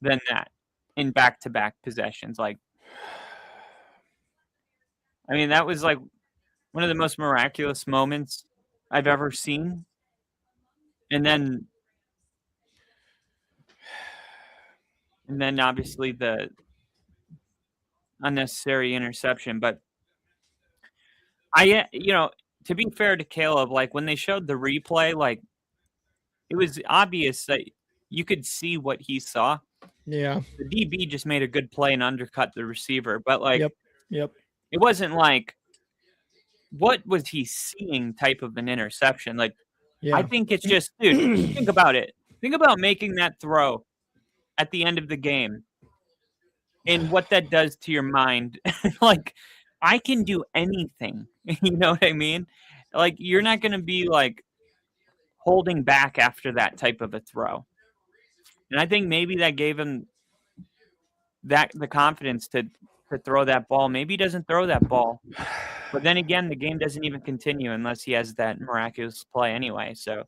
than that in back-to-back possessions. Like, I mean, that was like one of the most miraculous moments I've ever seen. And then obviously the unnecessary interception. But to be fair to Caleb, like when they showed the replay, like it was obvious that you could see what he saw. Yeah. The DB just made a good play and undercut the receiver. But like, Yep. It wasn't like, what was he seeing type of an interception? Like, Yeah. I think it's just, dude, think about it. Think about making that throw at the end of the game and what that does to your mind. Like, I can do anything. You know what I mean? Like, you're not going to be like holding back after that type of a throw. And I think maybe that gave him the confidence to throw that ball. Maybe he doesn't throw that ball. But then again, the game doesn't even continue unless he has that miraculous play anyway. So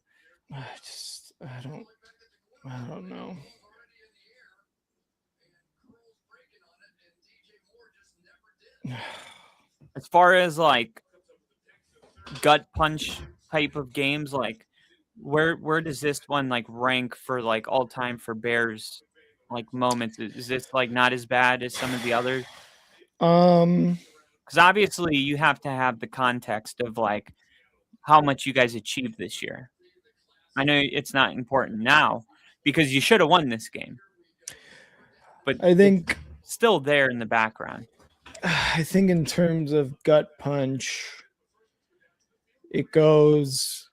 I don't know. As far as like gut punch type of games, like where does this one like rank for like all time for Bears like moments? Is this like not as bad as some of the others? Because obviously you have to have the context of like how much you guys achieved this year. I know it's not important now because you should have won this game, but I think it's still there in the background. I think in terms of gut punch, it goes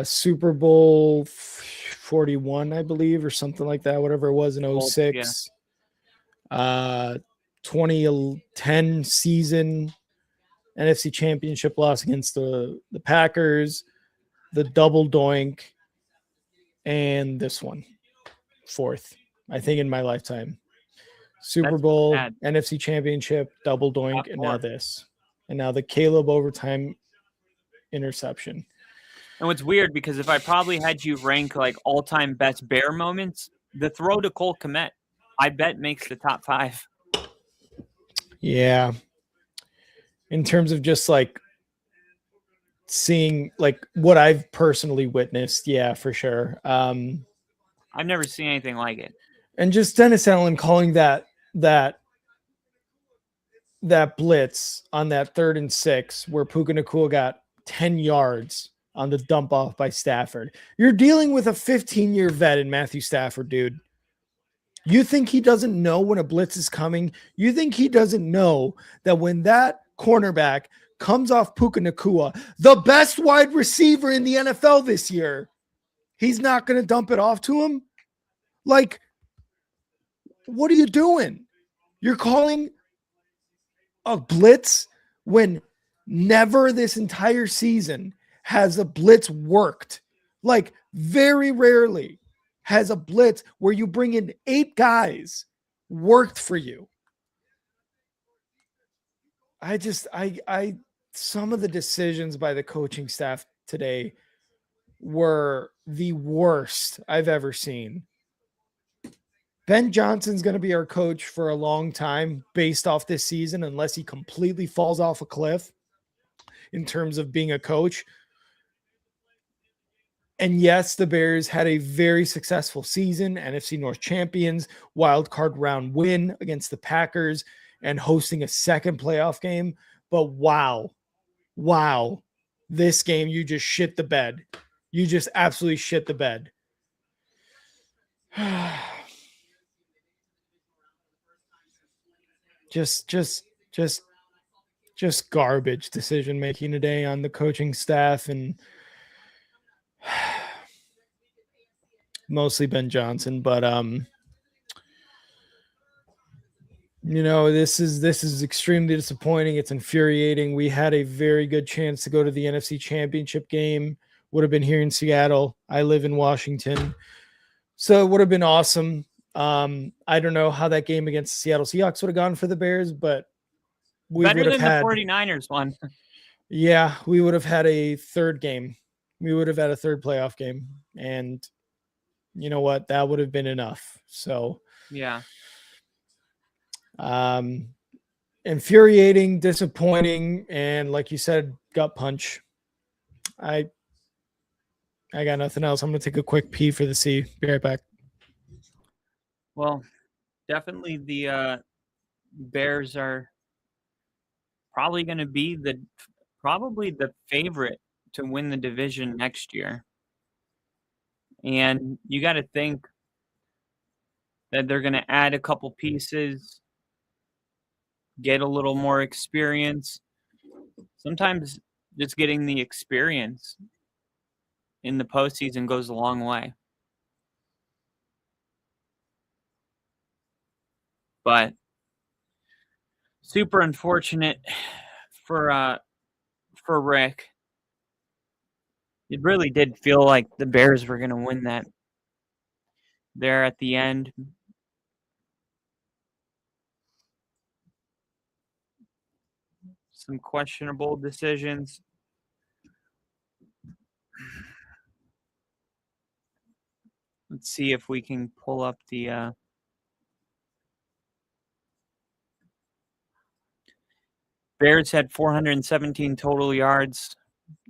Super Bowl 41, I believe, or something like that, whatever it was in 06. Yeah. 2010 season NFC Championship loss against the Packers, the double doink, and this one, fourth, I think, in my lifetime. Super Bowl, NFC Championship, double doink, and now this. And now the Caleb overtime interception. And what's weird, because if I probably had you rank like all-time best Bear moments, the throw to Cole Kmet, I bet makes the top 5. Yeah. In terms of just like seeing like what I've personally witnessed, yeah, for sure. I've never seen anything like it. And just Dennis Allen calling that blitz on that 3rd and 6 where Puka Nacua got 10 yards on the dump off by Stafford. You're dealing with a 15-year vet in Matthew Stafford, dude. You think he doesn't know when a blitz is coming? You think he doesn't know that when that cornerback comes off Puka Nacua, the best wide receiver in the NFL this year, he's not going to dump it off to him? Like, what are you doing? You're calling a blitz when never this entire season has a blitz worked. Like, very rarely has a blitz where you bring in 8 guys worked for you. Some of the decisions by the coaching staff today were the worst I've ever seen. Ben Johnson's going to be our coach for a long time based off this season, unless he completely falls off a cliff in terms of being a coach. And yes, the Bears had a very successful season, NFC North champions, wild card round win against the Packers, and hosting a second playoff game. But wow, this game, you just shit the bed. You just absolutely shit the bed. just garbage decision making today on the coaching staff, and mostly Ben Johnson. But this is extremely disappointing. It's infuriating. We had a very good chance to go to the NFC Championship game. Would have been here in Seattle. I live in Washington, so it would have been awesome. I don't know how that game against the Seattle Seahawks would have gone for the Bears, but we better would have than had the 49ers one. Yeah, we would have had a third game. We would have had a third playoff game, and you know what? That would have been enough. So yeah. Infuriating, disappointing, and like you said, gut punch. I got nothing else. I'm gonna take a quick pee for the C. Be right back. Well, definitely the Bears are probably going to be the favorite to win the division next year. And you got to think that they're going to add a couple pieces, get a little more experience. Sometimes just getting the experience in the postseason goes a long way. But super unfortunate for Rick. It really did feel like the Bears were going to win that there at the end. Some questionable decisions. Let's see if we can pull up the Bears had 417 total yards.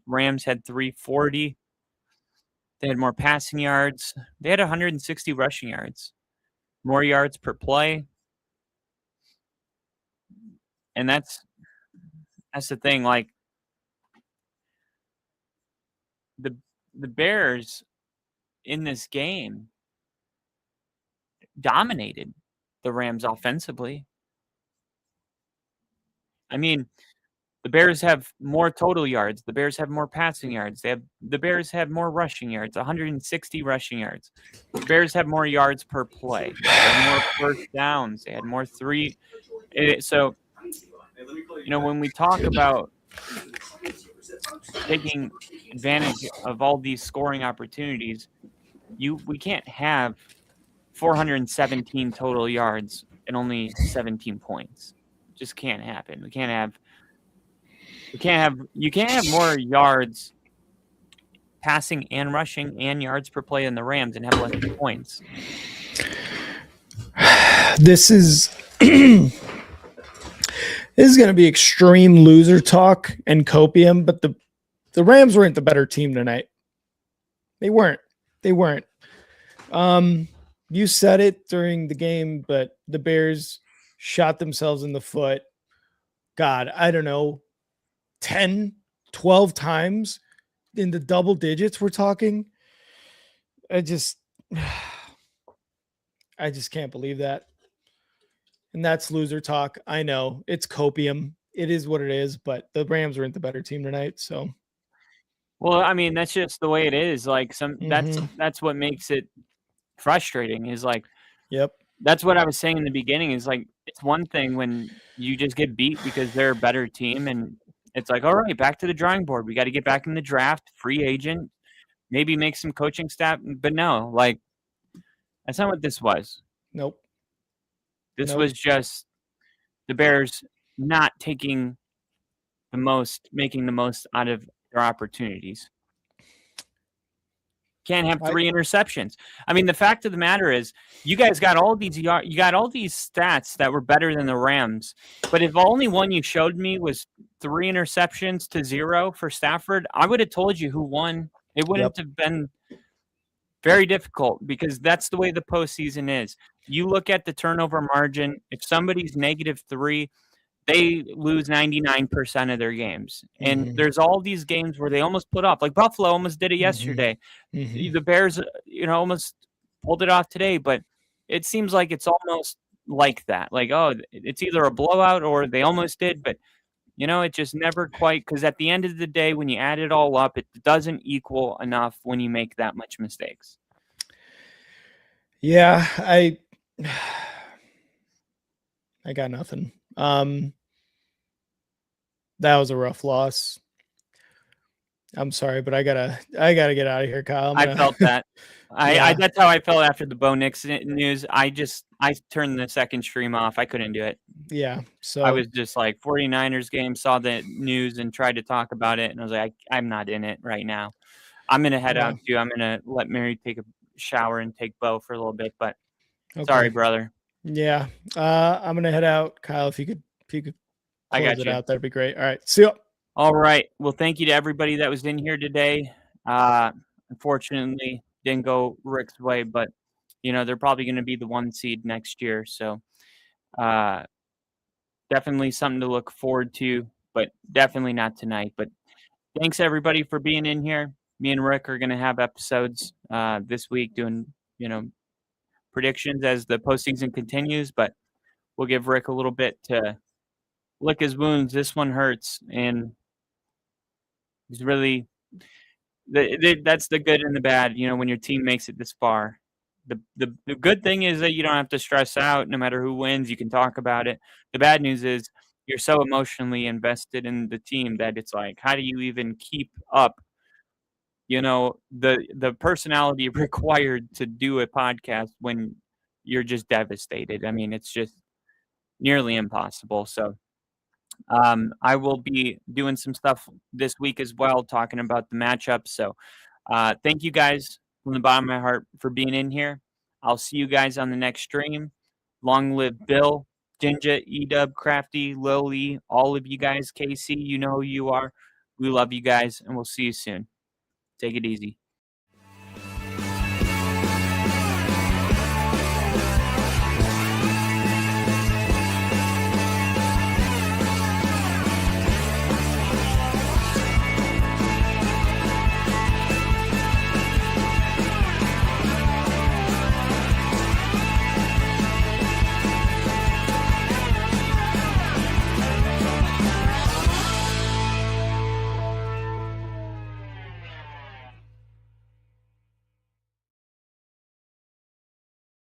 Rams had 340. They had more passing yards. They had 160 rushing yards. More yards per play. And that's the thing. Like the Bears in this game dominated the Rams offensively. I mean, the Bears have more total yards. The Bears have more passing yards. The Bears have more rushing yards, 160 rushing yards. The Bears have more yards per play. They had more first downs. They had more three. So, when we talk about taking advantage of all these scoring opportunities, we can't have 417 total yards and only 17 points. Just can't happen. You can't have more yards passing and rushing and yards per play than the Rams and have less points. This is going to be extreme loser talk and copium, but the Rams weren't the better team tonight. They weren't. You said it during the game, but the Bears shot themselves in the foot. God, I don't know, 10, 12 times in the double digits we're talking. I just can't believe that. And that's loser talk. I know it's copium. It is what it is, but the Rams weren't the better team tonight. So, well, I mean, that's just the way it is. Like that's what makes it frustrating is like, yep. That's what I was saying in the beginning is like, it's one thing when you just get beat because they're a better team and it's like, all right, back to the drawing board. We got to get back in the draft, free agent, maybe make some coaching staff. But no, like, that's not what this was. Nope. This was just the Bears not making the most out of their opportunities. Can't have 3 interceptions. I mean, the fact of the matter is, you guys got all these stats that were better than the Rams. But if only one you showed me was 3 interceptions to 0 for Stafford, I would have told you who won. It wouldn't have been Very difficult because that's the way the postseason is. You look at the turnover margin. If somebody's -3, they lose 99% of their games. And there's all these games where they almost put off. Like Buffalo almost did it yesterday. The Bears, almost pulled it off today, but it seems like it's almost like that. Like, oh, it's either a blowout or they almost did, but it just never quite, because at the end of the day, when you add it all up, it doesn't equal enough when you make that much mistakes. Yeah, I got nothing. That was a rough loss. I'm sorry, but I gotta get out of here, Kyle. I felt that. Yeah. That's how I felt after the Bo Nix news. I turned the second stream off. I couldn't do it. Yeah. So I was just like 49ers game, saw the news and tried to talk about it. And I was like, I'm not in it right now. I'm going to head out too. I'm going to let Mary take a shower and take Bo for a little bit, but sorry, brother. Yeah. I'm going to head out. Kyle, if you could I got close it you. out, that'd be great. All right. See you. All right. Well, thank you to everybody that was in here today. Unfortunately, didn't go Rick's way, but they're probably going to be the 1 seed next year. So definitely something to look forward to, but definitely not tonight. But thanks everybody for being in here. Me and Rick are going to have episodes this week doing, predictions as the postseason continues, but we'll give Rick a little bit to lick his wounds. This one hurts, and he's really that's the good and the bad, when your team makes it this far. The good thing is that you don't have to stress out. No matter who wins, you can talk about it. The bad news is you're so emotionally invested in the team that it's like, how do you even keep up the personality required to do a podcast when you're just devastated? I mean, it's just nearly impossible. So I will be doing some stuff this week as well, talking about the matchups. So thank you guys from the bottom of my heart for being in here. I'll see you guys on the next stream. Long live Bill, Ginger, Edub, Crafty, Lily, all of you guys, Casey, you know who you are. We love you guys, and we'll see you soon. Take it easy.